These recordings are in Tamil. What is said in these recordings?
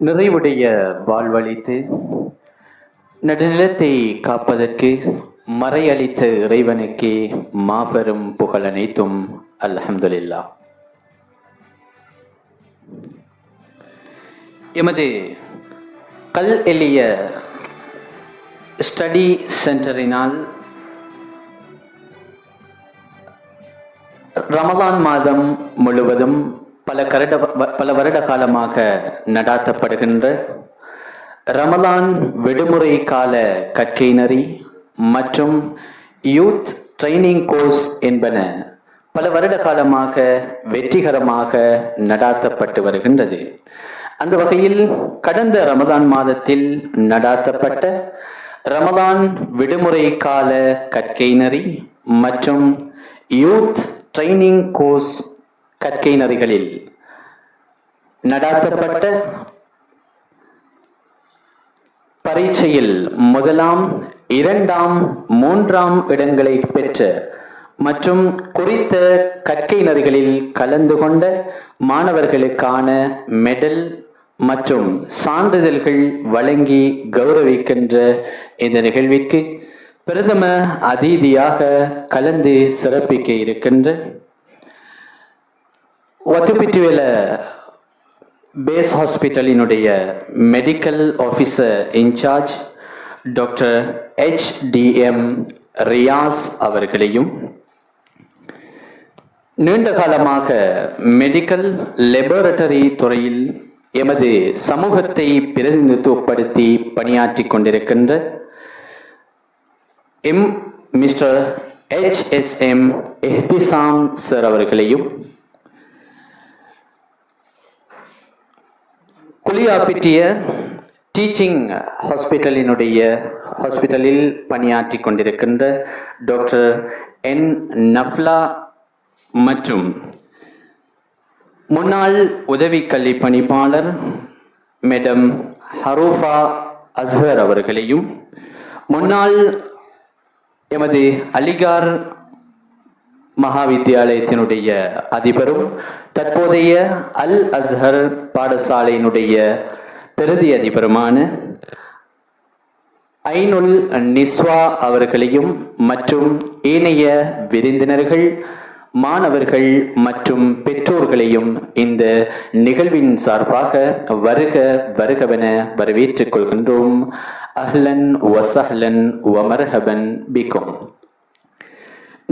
நிறைவுடைய வாழ்வழித்து நடுநிலத்தை காப்பதற்கு மறையளித்த இறைவனுக்கே மாபெரும் புகழ் அனைத்தும் அல்ஹம்துலில்லாஹ். எமது கல் எளிய ஸ்டடி சென்டரினால் ரமலான் மாதம் முழுவதும் பல வருட காலமாக நடாத்தப்படுகின்ற ரமலான் விடுமுறை கால கற்கை நெறி மற்றும் யூத் ட்ரைனிங் கோர்ஸ் என்பன பல வருட காலமாக வெற்றிகரமாக நடாத்தப்பட்டு வருகின்றது. அந்த வகையில் கடந்த ரமலான் மாதத்தில் நடாத்தப்பட்ட ரமலான் விடுமுறை கால கற்கை நெறி மற்றும் யூத் ட்ரைனிங் கோர்ஸ் கற்கை நெறிகளில் நடாத்தப்பட்ட பரீட்சையில் முதலாம், இரண்டாம், மூன்றாம் இடங்களை பெற்ற மற்றும் குறித்த கற்கை நெறிகளில் கலந்து கொண்ட மாணவர்களுக்கான மெடல் மற்றும் சான்றிதழ்கள் வழங்கி கௌரவிக்கின்ற இந்த நிகழ்விற்கு பிரதம அதிதியாக கலந்து சிறப்பிக்க இருக்கின்ற வத்துப்பிட்டிவேல பேஸ் ஹாஸ்பிட்டலினுடைய medical officer in charge doctor HDM Riyas அவர்களையும், நீண்ட காலமாக மெடிக்கல் லெபரட்டரி துறையில் எமது சமூகத்தை பிரதிநிதித்துவப்படுத்தி பணியாற்றிக் கொண்டிருக்கின்ற மிஸ்டர் HSM எஹ்திசாம் சார் அவர்களையும், குலியாப்பிட்டிய டீச்சிங் ஹாஸ்பிட்டலில் பணியாற்றிக் கொண்டிருக்கின்ற டாக்டர் N நஃப்லா மற்றும் முன்னாள் உதவி கல்வி பணிப்பாளர் மேடம் ஹரூஃபா அஸ்ஹர் அவர்களையும், முன்னாள் எமது அலிகார் மகாவித்தியாலயத்தினுடைய அதிபரும் தற்போதைய அல் அஸ்ஹர் பாடசாலையினுடைய பிரதி அதிபருமான ஐனுல் நிஸ்வா அவர்களையும் மற்றும் ஏனைய விருந்தினர்கள், மாணவர்கள் மற்றும் பெற்றோர்களையும் இந்த நிகழ்வின் சார்பாக வருக வருகவென வரவேற்றுக் கொள்கின்றோம். அஹ்லன் வசஹ்லன் வமர்ஹபன் பிக்கும்.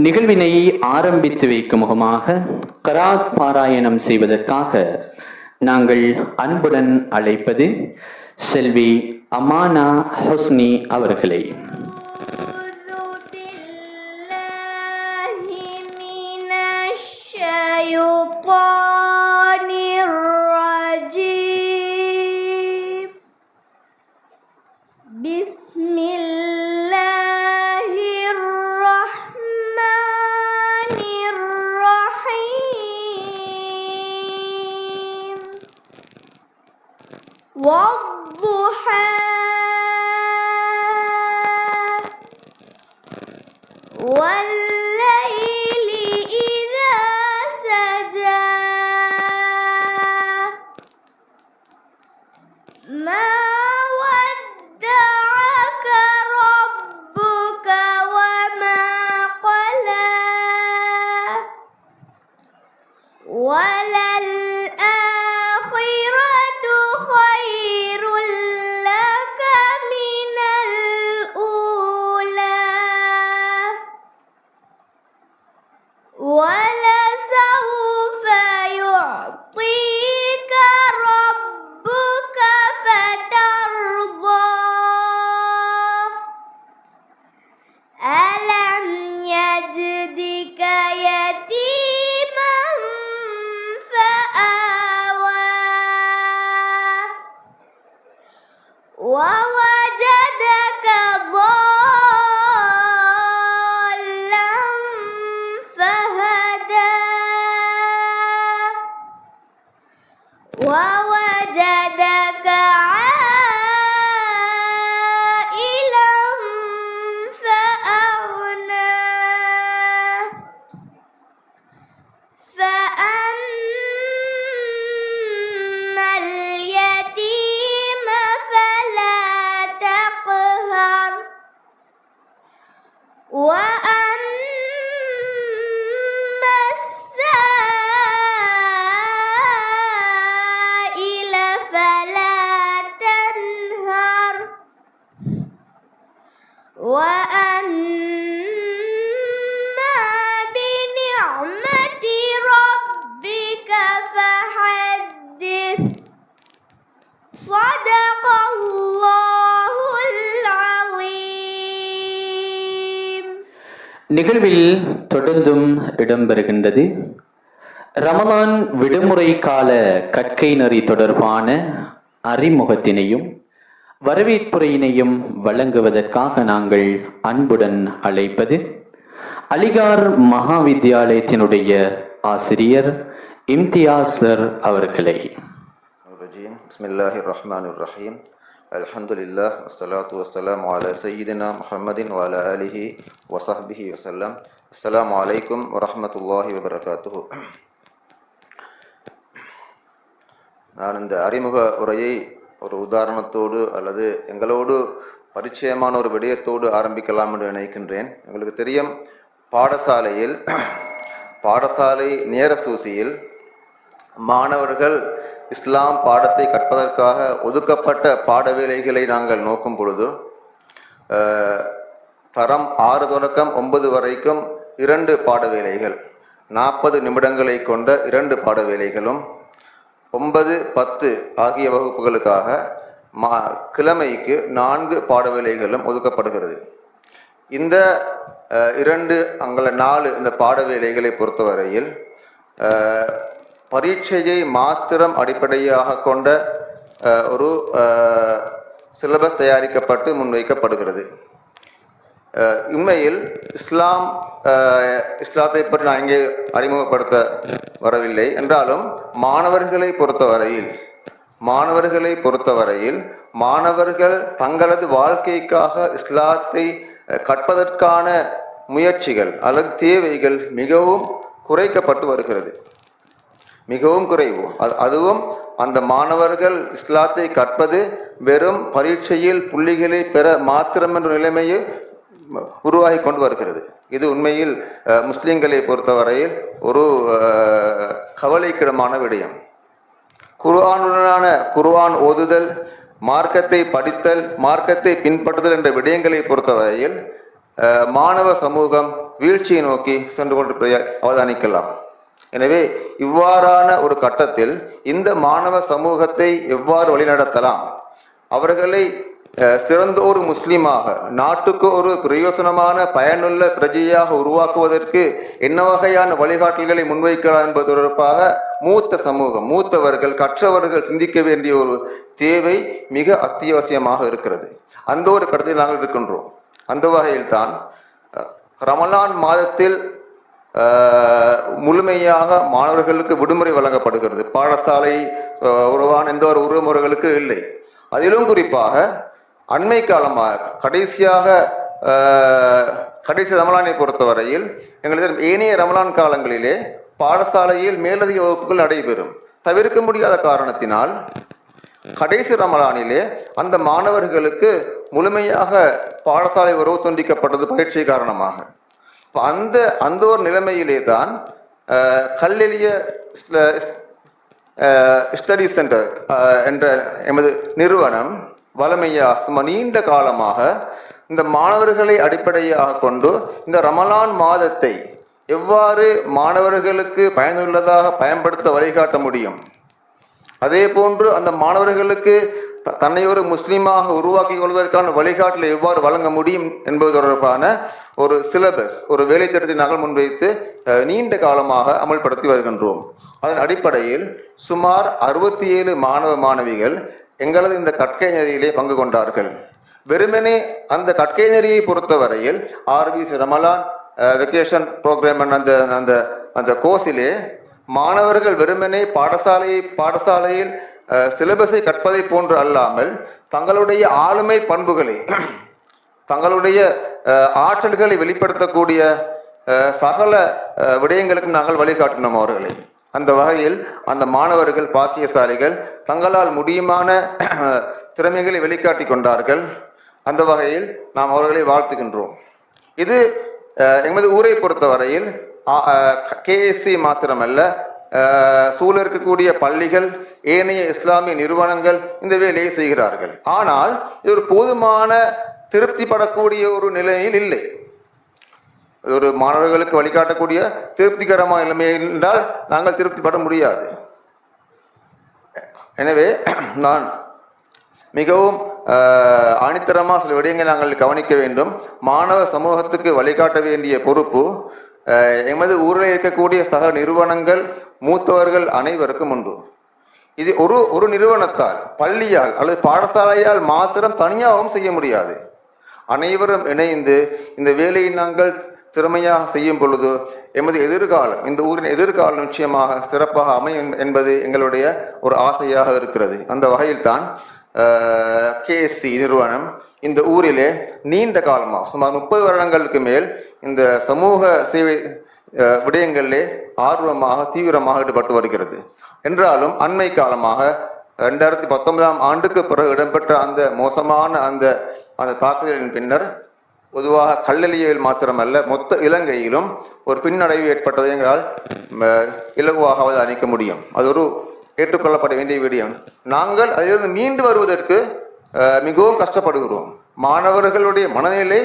நிகழ்வினை ஆரம்பித்து வைக்கும் முகமாக கராத் பாராயணம் செய்வதற்காக நாங்கள் அன்புடன் அழைப்பது செல்வி அமானா ஹுஸ்னி அவர்களை. والضحى والليل إذا سجى ما ودعك ربك وما قلى ولسوف يعطيك ربك فترضى ألم يجدك يتيما فآوى ووجدك ضالا فهدى ووجدك عائلا فأغنى فأما اليتيم நிகழ்வில் தொடர்ந்தும் இடம்பெறுகின்றது ரமலான் விடுமுறை கால கற்கை நெறி தொடர்பான அறிமுகத்தினையும் வரவேற்புரையினையும் வழங்குவதற்காக நாங்கள் அன்புடன் அழைப்பது அலிகார் மகா வித்தியாலயத்தினுடைய ஆசிரியர் இம்தியாஸ் சார் அவர்களை. பிஸ்மில்லாஹிர் ரஹ்மானிர் ரஹீம். அல்ஹம்துலில்லாஹ் வஸ்ஸலாத்து வஸ்ஸலாமு அலா சய்யிதினா முஹம்மதின் வ அலா ஆலிஹி வ ஸஹ்பிஹி வஸல்லம். அஸ்ஸலாமு அலைக்கும் வ ரஹ்மத்துல்லாஹி வ பரகாத்துஹு. நான் இந்த அறிமுக உரையை ஒரு உதாரணத்தோடு அல்லது எங்களோடு பரிச்சயமான ஒரு விடயத்தோடு ஆரம்பிக்கலாம் என்று நினைக்கின்றேன். உங்களுக்கு தெரியும், பாடசாலை நேர சூசியில் மாணவர்கள் இஸ்லாம் பாடத்தை கற்பதற்காக ஒதுக்கப்பட்ட பாட வேலைகளை நாங்கள் நோக்கும் பொழுது தரம் 6 தொடக்கம் 9 வரைக்கும் 2 பாட வேலைகள், 40 நிமிடங்களை கொண்ட 2 பாட வேலைகளும், 9, 10 ஆகிய வகுப்புகளுக்காக கிழமைக்கு 4 பாட வேலைகளும் ஒதுக்கப்படுகிறது. இந்த 2 அங்கே 4 இந்த பாட வேலைகளை பொறுத்தவரையில் பரீட்சையை மாத்திரம் அடிப்படையாக கொண்ட ஒரு சிலபஸ் தயாரிக்கப்பட்டு முன்வைக்கப்படுகிறது. உண்மையில் இஸ்லாத்தை பற்றி நான் இங்கே அறிமுகப்படுத்த வரவில்லை என்றாலும் மாணவர்களை பொறுத்தவரையில் மாணவர்கள் தங்களது வாழ்க்கைக்காக இஸ்லாத்தை கற்பதற்கான முயற்சிகள் அல்லது தேவைகள் மிகவும் குறைக்கப்பட்டு வருகிறது. மிகவும் குறைவு. அதுவும் அந்த மாணவர்கள் இஸ்லாத்தை கற்பது வெறும் பரீட்சையில் புள்ளிகளை பெற மாத்திரம் என்ற நிலைமையை உருவாகி கொண்டு வருகிறது. இது உண்மையில் முஸ்லிம்களை பொறுத்தவரையில் ஒரு கவலைக்கிடமான விடயம். குர்ஆன் ஓதுதல், மார்க்கத்தை படித்தல், மார்க்கத்தை பின்பற்றுதல் என்ற விடயங்களை பொறுத்தவரையில் மாணவ சமூகம் வீழ்ச்சியை நோக்கி சென்று கொண்டிருப்பதை அவதானிக்கலாம். எனவே இவ்வாறான ஒரு கட்டத்தில் இந்த மாணவ சமூகத்தை எவ்வாறு வழிநடத்தலாம், அவர்களை சிறந்த ஒரு முஸ்லீமாக, நாட்டுக்கு ஒரு பிரயோசனமான பயனுள்ள பிரஜையாக உருவாக்குவதற்கு என்ன வகையான வழிகாட்டல்களை முன்வைக்கலாம் என்பது தொடர்பாக மூத்தவர்கள், கற்றவர்கள் சிந்திக்க வேண்டிய ஒரு தேவை மிக அத்தியாவசியமாக இருக்கிறது. அந்த ஒரு கட்டத்தில் நாங்கள் இருக்கின்றோம். அந்த வகையில் தான் ரமலான் மாதத்தில் முழுமையாக மாணவர்களுக்கு விடுமுறை வழங்கப்படுகிறது. பாடசாலை உருவான எந்த ஒரு உறவுமுறைகளுக்கு இல்லை. அதிலும் குறிப்பாக அண்மை காலமாக கடைசி ரமலானை பொறுத்தவரையில் எங்களுக்கு ஏனைய ரமலான் காலங்களிலே பாடசாலையில் மேலதிக வகுப்புகள் நடைபெறும். தவிர்க்க முடியாத காரணத்தினால் கடைசி ரமலானிலே அந்த மாணவர்களுக்கு முழுமையாக பாடசாலை உறவு துண்டிக்கப்பட்டது பயிற்சி காரணமாக. அந்த ஒரு நிலைமையிலே தான் கல்லெளிய ஸ்டடி சென்டர் என்ற எமது நிறுவனம் வளமையாக சுமார் நீண்ட காலமாக இந்த மாணவர்களை அடிப்படையாக கொண்டு இந்த ரமலான் மாதத்தை எவ்வாறு மாணவர்களுக்கு பயனுள்ளதாக பயன்படுத்த வழிகாட்ட முடியும், அதே போன்று அந்த மாணவர்களுக்கு தன்னை ஒரு முஸ்லீமாக உருவாக்கி கொள்வதற்கான வழிகாட்டலை எவ்வாறு வழங்க முடியும் என்பது தொடர்பான ஒரு சிலபஸ், ஒரு வேலை திட்டத்தை நாங்கள் முன்வைத்து நீண்ட காலமாக அமல்படுத்தி வருகின்றோம். அதன் அடிப்படையில் சுமார் 67 மாணவ மாணவிகள் எங்களது இந்த கற்கை நெறியிலே பங்கு கொண்டார்கள். வெறுமனே அந்த கற்கை நெறியை பொறுத்தவரையில் ஆர்பிசி ரமலான் வெக்கேஷன் ப்ரோக்ராம் அந்த கோர்ஸிலே மாணவர்கள் வெறுமனே பாடசாலையில் சிலபஸை கற்பதை போன்று அல்லாமல் தங்களுடைய ஆளுமை பண்புகளை, தங்களுடைய ஆற்றல்களை வெளிப்படுத்தக்கூடிய சகல விடயங்களுக்கும் நாங்கள் வழிகாட்டினோம் அவர்களை. அந்த வகையில் அந்த மாணவர்கள் பாக்கியசாலிகள், தங்களால் முடியுமான திறமைகளை வெளிக்காட்டி கொண்டார்கள். அந்த வகையில் நாம் அவர்களை வாழ்த்துகின்றோம். இது எமது ஊரை பொறுத்தவரையில் கேஎஸ்சி மாத்திரமல்ல, சூழ இருக்கக்கூடிய பள்ளிகள், ஏனைய இஸ்லாமிய நிறுவனங்கள் இந்த வேலையை செய்கிறார்கள். ஆனால் இது ஒரு போதுமான திருப்திப்படக்கூடிய ஒரு நிலையில் இல்லை. ஒரு மாணவர்களுக்கு வழிகாட்டக்கூடிய திருப்திகரமான நிலைமை என்றால் நாங்கள் திருப்திப்பட முடியாது. எனவே நான் மிகவும் ஆணித்தரமாக சில விடயங்களை நாங்கள் கவனிக்க வேண்டும். மாணவ சமூகத்துக்கு வழிகாட்ட வேண்டிய பொறுப்பு எமது ஊரில் இருக்கக்கூடிய சக நிறுவனங்கள், மூத்தவர்கள் அனைவருக்கும் உண்டு. இது ஒரு நிறுவனத்தால், பள்ளியால் அல்லது பாடசாலையால் மாத்திரம் தனியாகவும் செய்ய முடியாது. அனைவரும் இணைந்து இந்த வேலையை நாங்கள் திறமையாக செய்யும் பொழுது எமது எதிர்காலம், இந்த ஊரின் எதிர்காலம் நிச்சயமாக சிறப்பாக அமையும் என்பது எங்களுடைய ஒரு ஆசையாக இருக்கிறது. அந்த வகையில் தான் கேஎஸ்சி நிறுவனம் இந்த ஊரிலே நீண்ட காலமாக சுமார் 30 வருடங்களுக்கு மேல் இந்த சமூக சேவை விடயங்களிலே ஆர்வமாக தீவிரமாக ஈடுபட்டு வருகிறது. என்றாலும் அண்மை காலமாக 2019ஆம் ஆண்டுக்கு பிறகு இடம்பெற்ற அந்த மோசமான அந்த தாக்குதலின் பின்னர் பொதுவாக கல்லலியில் மாத்திரமல்ல மொத்த இலங்கையிலும் ஒரு பின்னடைவு ஏற்பட்டதை எங்களால் இலகுவாக அவதானிக்க முடியும். அது ஒரு ஏற்றுக்கொள்ளப்பட வேண்டிய விடயம். நாங்கள் அதிலிருந்து மீண்டு வருவதற்கு மிகவும் கஷ்டப்படுகிறோம். மாணவர்களுடைய மனநிலை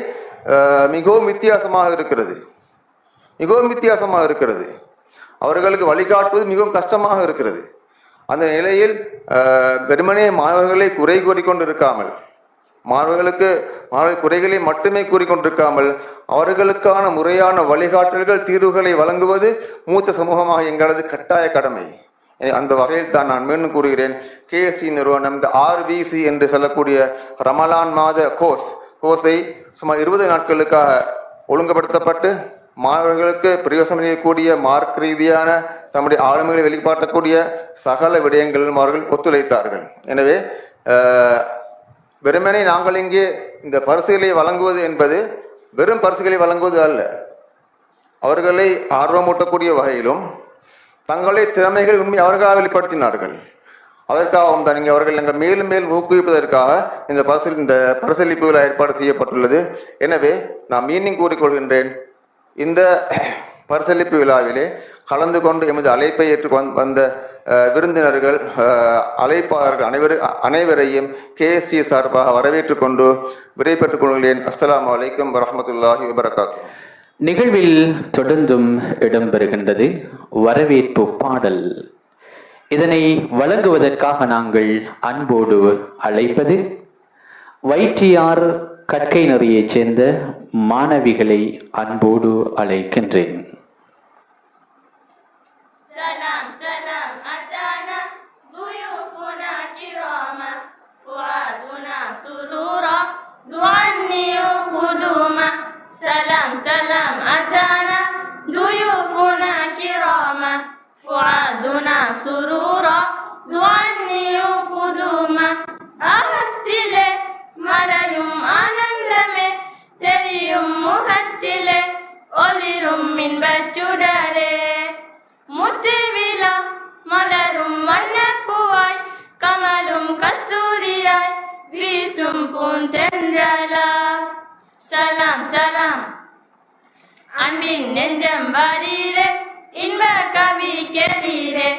மிகவும் வித்தியாசமாக இருக்கிறது. அவர்களுக்கு வழிகாட்டுவது மிகவும் கஷ்டமாக இருக்கிறது. அந்த நிலையில் வெறுமனே மாணவர்களை குறை கூறிக்கொண்டு இருக்காமல், மாணவர்கள் குறைகளை மட்டுமே கூறிக்கொண்டிருக்காமல் அவர்களுக்கான முறையான வழிகாட்டல்கள், தீர்வுகளை வழங்குவது மூத்த சமூகமாக எங்களது கட்டாய கடமை. அந்த வகையில் தான் நான் மீண்டும் கூறுகிறேன், கேஎஸ்சி நிறுவனம் இந்த ஆர்பிசி என்று சொல்லக்கூடிய ரமலான் மாத கோர்ஸை சுமார் 20 நாட்களுக்காக ஒழுங்குபடுத்தப்பட்டு மாணவர்களுக்கு பிரயோசனம் செய்யக்கூடிய மார்க் ரீதியான தம்முடைய ஆளுமைகளை வெளிப்பாட்டக்கூடிய சகல விடயங்களிலும் அவர்கள் ஒத்துழைத்தார்கள். எனவே வெறுமனே நாங்கள் இங்கே இந்த பரிசுகளை வழங்குவது என்பது வெறும் பரிசுகளை வழங்குவது அல்ல, அவர்களை ஆர்வமூட்டக்கூடிய வகையிலும் தங்களை திறமைகள் உண்மை அவர்களாக வெளிப்படுத்தினார்கள். அதற்காகவும் தான் இங்கே அவர்கள் நாங்கள் மேலும் மேலும் ஊக்குவிப்பதற்காக இந்த பரிசளிப்புகள் ஏற்பாடு செய்யப்பட்டுள்ளது. எனவே நான் மீண்டும் கூறிக்கொள்கின்றேன், இந்த பரிசளிப்பு விழாவிலே கலந்து கொண்டு எமது அழைப்பை ஏற்று வந்த விருந்தினர்கள், அழைப்பாளர்கள் அனைவரையும் கேஎஸ்சி சார்பாக வரவேற்றுக் கொண்டு விடைபெற்றுக் கொள்கிறேன். அஸ்ஸலாமு அலைக்கும் வரஹ்மத்துல்லாஹி வபரகாத்துஹு. நிகழ்வில் தொடர்ந்தும் இடம்பெறுகின்றது வரவேற்பு பாடல். இதனை வழங்குவதற்காக நாங்கள் அன்போடு அழைப்பது வைட்டியார் கற்கை நெறியைச் சேர்ந்த மாணவிகளை அன்போடு அழைக்கின்றேன். سلام سلام أتانا ضيوفنا كراما فؤادنا سرورا دعني قدوما أهتلي മലയും ആനന്ദമേ തെരിയും മുഖത്തിലെ ഒളിരും മിൻപച്ചുടരേ മുത്തുവില മലരും മഞ്ഞപ്പൂവായി കമലും കസ്തൂരിയായി വീസും പൂന്തെன்றല സലാം സലാം അൻപിൻ നെഞ്ചം വാരീരെ ഇൻപ കവി കേളീരെ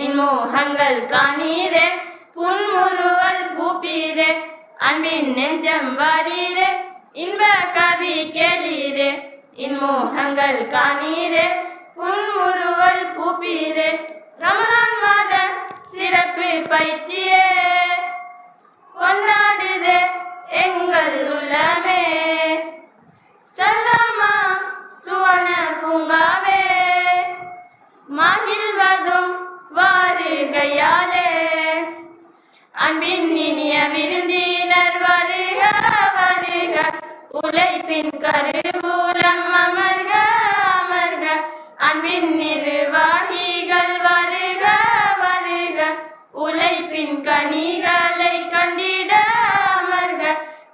ഇൻമോഹങ്ങൾ കാണീരെ പുൻമുറുവൽ പൂപ്പീരെ அன்பின் நெஞ்சம் வாரீரே இன்ப கவி கேளீரே இன்மோகங்கள் காணீரே புன்முறுவல் பூப்பீரே ரமலான் மாத சிறப்பு பயிற்சியே கொண்டாடுதே எங்கள் உள்ளமே சலாமா சுவன பூங்காவே மகிழ்வதும் வாருகையாலே அன்பின் இனிய விருந்தினர் வருக வருக உழைப்பின் கருவூலம் அமர்க அமர்க அன்பின் நிர்வாகிகள் வருக வருக உழைப்பின் கனிகளை கண்டிட அமர்க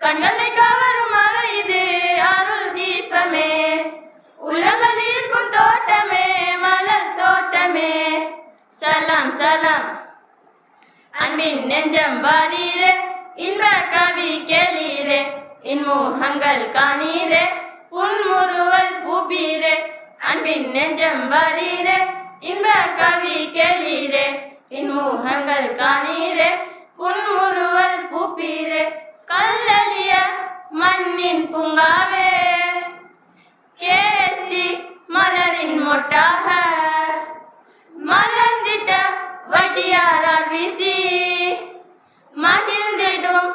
கண்களை கவரும் அவை இது அருள் தீபமே உலகளிற்கும் தோட்டமே மலர் தோட்டமே சலாம் சலாம் அன்பின் நெஞ்சம் வாரீரே இன்ப கவி கேளீரே இன்மோகங்கள் காணீரே புன்முறுவல் பூப்பீரே அன்பின் நெஞ்சம் வாரீரே இன்ப கவி கேளீரே இன்மோகங்கள் காணீரே புன்முறுவல் பூப்பீரே கல்லலிய மண்ணின் பூங்காவே கேசி மலரின் மொட்டாக மலர்ந்திட்ட வட்டியாரால் வீசி மகிழ்ந்திடும்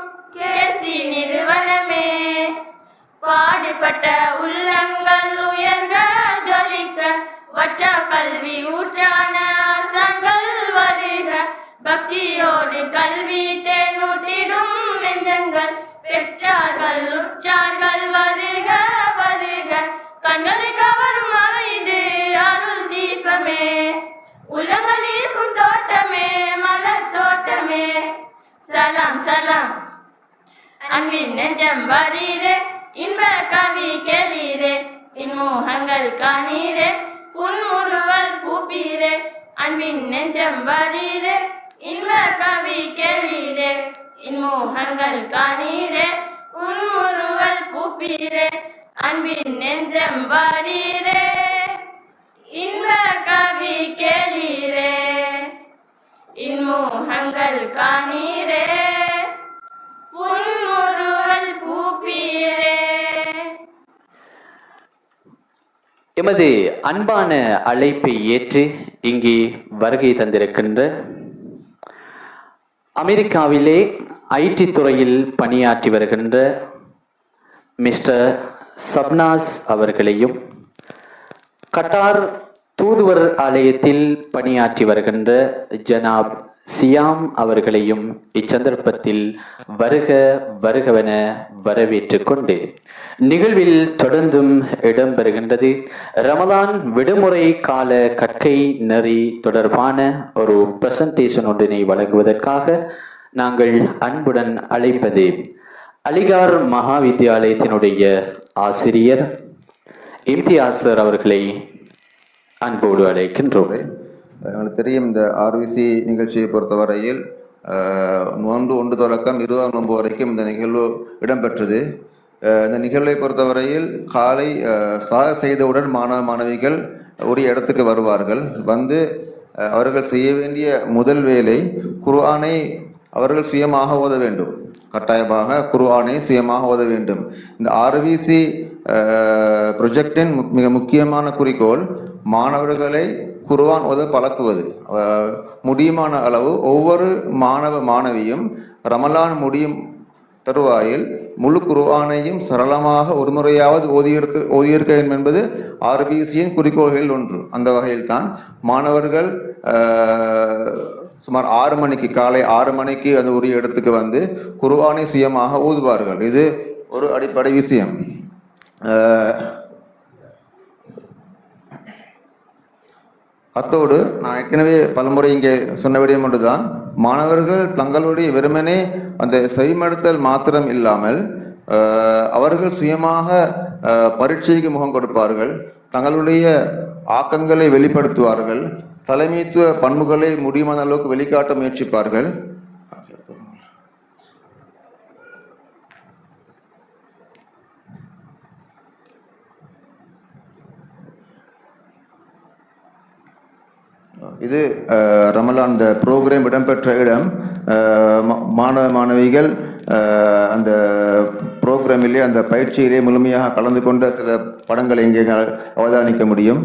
கற்றா கல்வி ஊற்றான ஆசான்கள் வருக பக்தியோடு கல்வி தேனூட்டிடும் நெஞ்சங்கள் பெற்றார்கள் உற்றார்கள் வருக வருக கண்களை கவரும் அவை இது அருள் தீபமே உலகில் இருக்கும் தோட்டமே மலர் தோட்டமே சலாம் சலாம் அன்பின் நெஞ்சம் வரீரே இன்ப கவி கேளீரே இன்மோகங்கள் காணீரே புன்முறுவல் பூப்பீரே அன்பின் நெஞ்சம் வரீரே இன்ப கவி கேளீரே இன்மோகங்கள் காணீரே புன்முறுவல் பூப்பீரே அன்பின் நெஞ்சம் வரீரே இன்ப கவி கேளீரே இன்மோகங்கள் காணீரே புன்முறுவல் பூப்பீரே. எமது அன்பான அழைப்பை ஏற்று இங்கே வருகை தந்திருக்கின்ற அமெரிக்காவிலே ஐடி துறையில் பணியாற்றி வருகின்ற மிஸ்டர் சப்னாஸ் அவர்களையும் கட்டார் தூதுவர் ஆலயத்தில் பணியாற்றி வருகின்ற ஜனாப் சியாம் அவர்களையும் இச்சந்தர்ப்பத்தில் வருக வருகவென வரவேற்றுக் கொண்டு நிகழ்வில் தொடர்ந்தும் இடம்பெறுகின்றது ரமலான் விடுமுறை கால கற்கை நெறி தொடர்பான ஒரு பிரசன்டேஷன் ஒன்றினை வழங்குவதற்காக நாங்கள் அன்புடன் அழைப்பது அலிகார் மகா வித்தியாலயத்தினுடைய ஆசிரியர் இம்தியாசர் அவர்களை அன்போடு அழைக்கின்றோம். எங்களுக்கு தெரியும் இந்த ஆர்விசி நிகழ்ச்சியை பொறுத்தவரையில் நோன்பு 1 தொடக்கம் 20ஆம் நோன்பு வரைக்கும் இந்த நிகழ்வு இடம்பெற்றது. இந்த நிகழ்வை பொறுத்தவரையில் காலை செய்தவுடன் மாணவ மாணவிகள் ஒரு இடத்துக்கு வருவார்கள். வந்து அவர்கள் செய்ய வேண்டிய முதல் வேலை குர்ஆனை அவர்கள் சுயமாக ஓத வேண்டும். கட்டாயமாக குர்ஆனை சுயமாக ஓத வேண்டும். இந்த ஆர்விசி ப்ரொஜெக்டின் மிக முக்கியமான குறிக்கோள் மாணவர்களை குர்ஆன் ஓத பழக்குவது. முடியுமான அளவு ஒவ்வொரு மாணவ மாணவியும் ரமலான் முடியும் தருவாயில் முழு குர்ஆனையும் சரளமாக ஒரு முறையாவது ஓதியிருக்க வேண்டும் என்பது ஆர்பிசியின் குறிக்கோள்களில் ஒன்று. அந்த வகையில் தான் மாணவர்கள் சுமார் 6 மணிக்கு காலை 6 மணிக்கு அந்த உரிய இடத்துக்கு வந்து குர்ஆனை சுயமாக ஓதுவார்கள். இது ஒரு அடிப்படை விஷயம். அத்தோடு நான் ஏற்கனவே பலமுறை இங்கே சொன்ன விடயம் ஒன்றுதான், மாணவர்கள் தங்களுடைய வெறுமனே அந்த செவிமடுத்தல் மாத்திரம் இல்லாமல் அவர்கள் சுயமாக பரீட்சைக்கு முகம் கொடுப்பார்கள், தங்களுடைய ஆக்கங்களை வெளிப்படுத்துவார்கள், தலைமைத்துவ பண்புகளை முடியுமான அளவுக்கு வெளிக்காட்ட முயற்சிப்பார்கள். இது ரமலான் இந்த ப்ரோக்ராம் இடம்பெற்ற இடம். மாணவ மாணவிகள் அந்த ப்ரோக்ராமிலே அந்த பயிற்சியிலே முழுமையாக கலந்து கொண்ட சில படங்களை இங்கே அவதானிக்க முடியும்.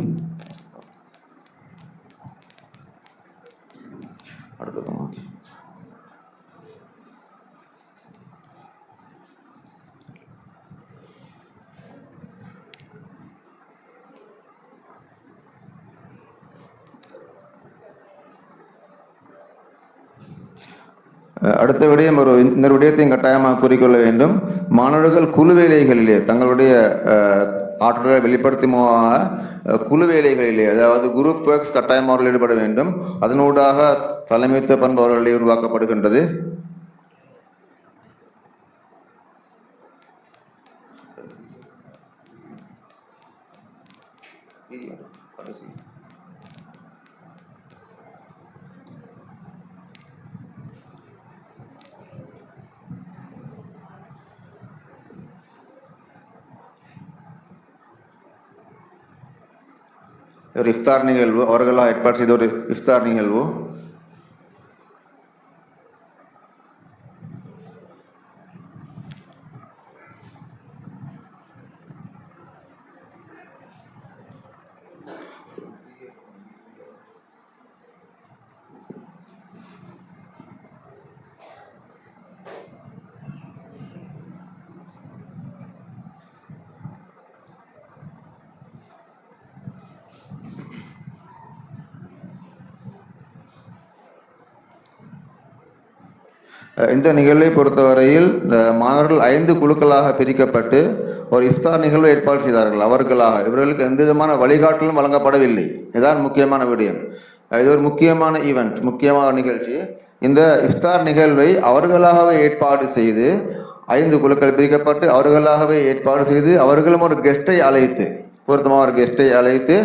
அடுத்த விடயம் இன்னொரு விடயத்தையும் கட்டாயமாக கூறிக்கொள்ள வேண்டும். மாணவர்கள் குழு வேலைகளிலே தங்களுடைய ஆற்றலை வெளிப்படுத்துமாக குழு வேலைகளிலே, அதாவது குரூப் ஒர்க்ஸ் கட்டாயமாக அவர்கள் ஈடுபட வேண்டும். அதனூடாக தலைமைத்துவ பண்பு அவர்களிடையே உருவாக்கப்படுகின்றது. ஒரு இஃப்தார் நிகழ்வு, அவர்களாக ஏற்பாடு செய்த ஒரு இஃப்தார் நிகழ்வு. இந்த நிகழ்வை பொறுத்தவரையில் மாணவர்கள் 5 குழுக்களாக பிரிக்கப்பட்டு ஒரு இஃப்தார் நிகழ்வை ஏற்பாடு செய்தார்கள். இவர்களுக்கு எந்த விதமான வழிகாட்டலும் வழங்கப்படவில்லை. இதுதான் முக்கியமான விடயம். இது ஒரு முக்கியமான ஈவெண்ட், முக்கியமான நிகழ்ச்சி. இந்த இஃப்தார் நிகழ்வை அவர்களாகவே ஏற்பாடு செய்து 5 குழுக்கள் பிரிக்கப்பட்டு அவர்களாகவே ஏற்பாடு செய்து அவர்களும் ஒரு கெஸ்டை அழைத்து, பொருத்தமாக ஒரு கெஸ்டை அழைத்து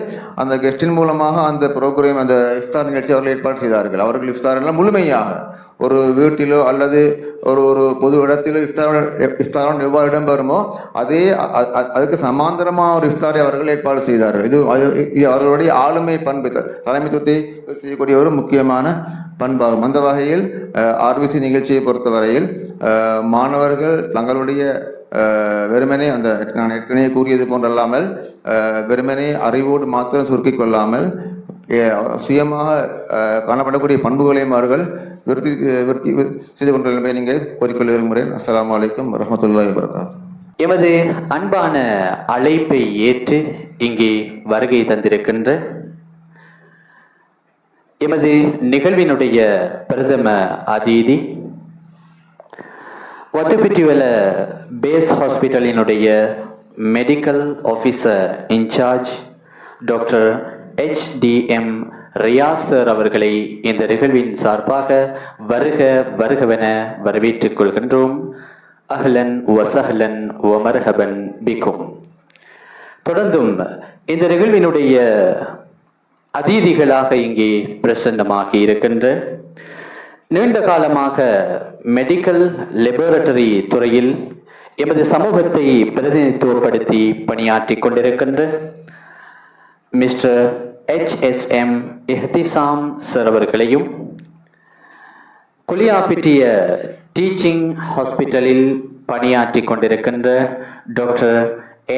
அந்த கெஸ்டின் மூலமாக அந்த ப்ரோக்ராம், அந்த இஃப்தார் நிகழ்ச்சி அவர்கள் ஏற்பாடு செய்தார்கள். அவர்கள் இஃப்தார் எல்லாம் முழுமையாக ஒரு வீட்டிலோ அல்லது ஒரு பொது இடத்திலோ இஃப்தார் எவ்வாறு இடம்பெறுமோ அதுக்கு சமாந்தரமாக ஒரு இஃப்தாரை அவர்கள் ஏற்பாடு செய்தார்கள். இது அவர்களுடைய ஆளுமை பண்பு, தலைமைத்துவத்தை செய்யக்கூடிய ஒரு முக்கியமான பண்பாகும். அந்த வகையில் ஆர்பிசி நிகழ்ச்சியை பொறுத்தவரையில் மாணவர்கள் தங்களுடைய வெறுமனே அந்த நான் ஏற்கனவே கூறியது போன்றல்லாமல் வெறுமனே அறிவோடு மாத்திரம் சுருக்கிக் கொள்ளாமல் சுயமாக காணப்படக்கூடிய பண்புகளையும் அவர்கள் விருத்தி செய்து கொண்டுள்ளதை நீங்கள் கோரிக்கொள்ள விரும்புகிறேன். அஸ்ஸலாமு அலைக்கும் வரஹ்மத்துல்லாஹி வபரகாத்துஹு. எமது அன்பான அழைப்பை ஏற்று இங்கே வருகை தந்திருக்கின்ற எமது நிகழ்வினுடைய பிரதம அதிதி வட்டுப்பிட்டிவல பேஸ் ஹாஸ்பிட்டலினுடைய medical officer in charge doctor HDM Riyas sir அவர்களை இந்த நிகழ்வின் சார்பாக வருகவென வரவேற்றுக் கொள்கின்றோம். அஹ்லன் வசஹ்லன் வமர்ஹபன் பிக்கும். தொடர்ந்தும் இந்த நிகழ்வினுடைய அதிதிகளாக இங்கே பிரசன்னமாகி இருக்கின்ற நீண்ட காலமாக மெடிக்கல் லெபோரட்டரி துறையில் எமது சமூகத்தை பிரதிநிதித்துவப்படுத்தி பணியாற்றிக் கொண்டிருக்கின்ற மிஸ்டர் HSM இஹ்திசாம் சார் அவர்களையும், குலியாப்பிட்டிய டீச்சிங் ஹாஸ்பிட்டலில் பணியாற்றிக் கொண்டிருக்கின்ற டாக்டர்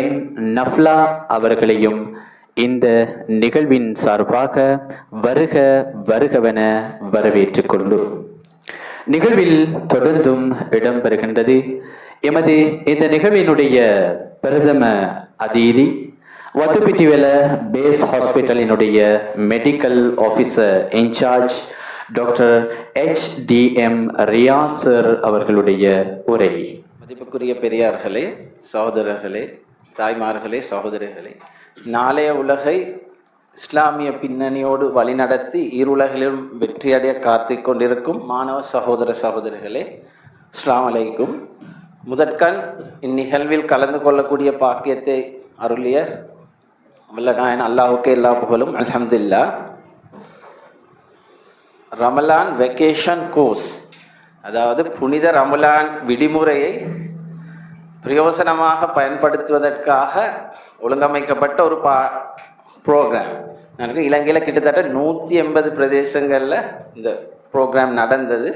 N நஃப்லா அவர்களையும் இந்த நிகழ்வின் சார்பாக வருகவென வரவேற்றுக் கொள்ளும். நிகழ்வில் தொடர்ந்தும் இடம்பெறுகின்றது எமது இந்த நிகழ்வினுடைய பிரதம அதிதி வத்துப்பிட்டிவல பேஸ் ஹாஸ்பிட்டலினுடைய medical officer in charge doctor HDM Riyas sir அவர்களுடைய உரை. மதிப்புக்குரிய பெரியார்களே, சகோதரர்களே, தாய்மார்களே, சகோதரிகளே, நாளைய உலகை இஸ்லாமிய பின்னணியோடு வழிநடத்தி இருலகிலும் வெற்றியடைய காத்துக் கொண்டிருக்கும் மாணவ சகோதர சகோதரிகளே, அஸ்ஸலாமு அலைக்கும். முதற்கண் இந்நிகழ்வில் கலந்து கொள்ளக்கூடிய பாக்கியத்தை அருளிய வல்லநாயன் அல்லாஹுக்கே எல்லா புகழும், அல்ஹம்துலில்லாஹ். ரமலான் வெக்கேஷன் கோர்ஸ், அதாவது புனித ரமலான் விடுமுறையை பிரயோசனமாக பயன்படுத்துவதற்காக ஒழுங்கமைக்கப்பட்ட ஒரு ப்ரோக்ராம். எனக்கு இலங்கையில் கிட்டத்தட்ட 180 பிரதேசங்களில் இந்த ப்ரோக்ராம் நடந்தது.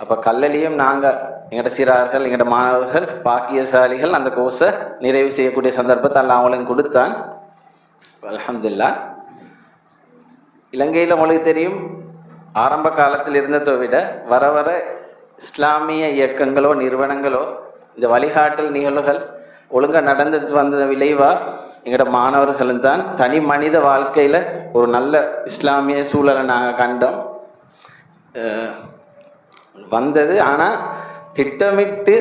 அப்போ கல்லலியும் நாங்கள் எங்களோட சிறார்கள், எங்களோட மாணவர்கள், பாக்கியசாலிகள் அந்த கோர்ஸை நிறைவு செய்யக்கூடிய சந்தர்ப்பத்தை எல்லாம் அவங்களுக்கு கொடுத்தான். அல்ஹம்துலில்லாஹ். இலங்கையில் உங்களுக்கு தெரியும், ஆரம்ப காலத்தில் இருந்ததை விட வர வர இஸ்லாமிய இயக்கங்களோ நிறுவனங்களோ இந்த வழிகாட்டல் நிகழ்வுகள் ஒழுங்காக நடந்துட்டு வந்த விளைவாக எங்களோட மாணவர்களும் தான் தனி மனித வாழ்க்கையில் ஒரு நல்ல இஸ்லாமிய சூழலை நாங்கள் கண்டோம் வந்தது. ஆனால் திட்டமிட்டு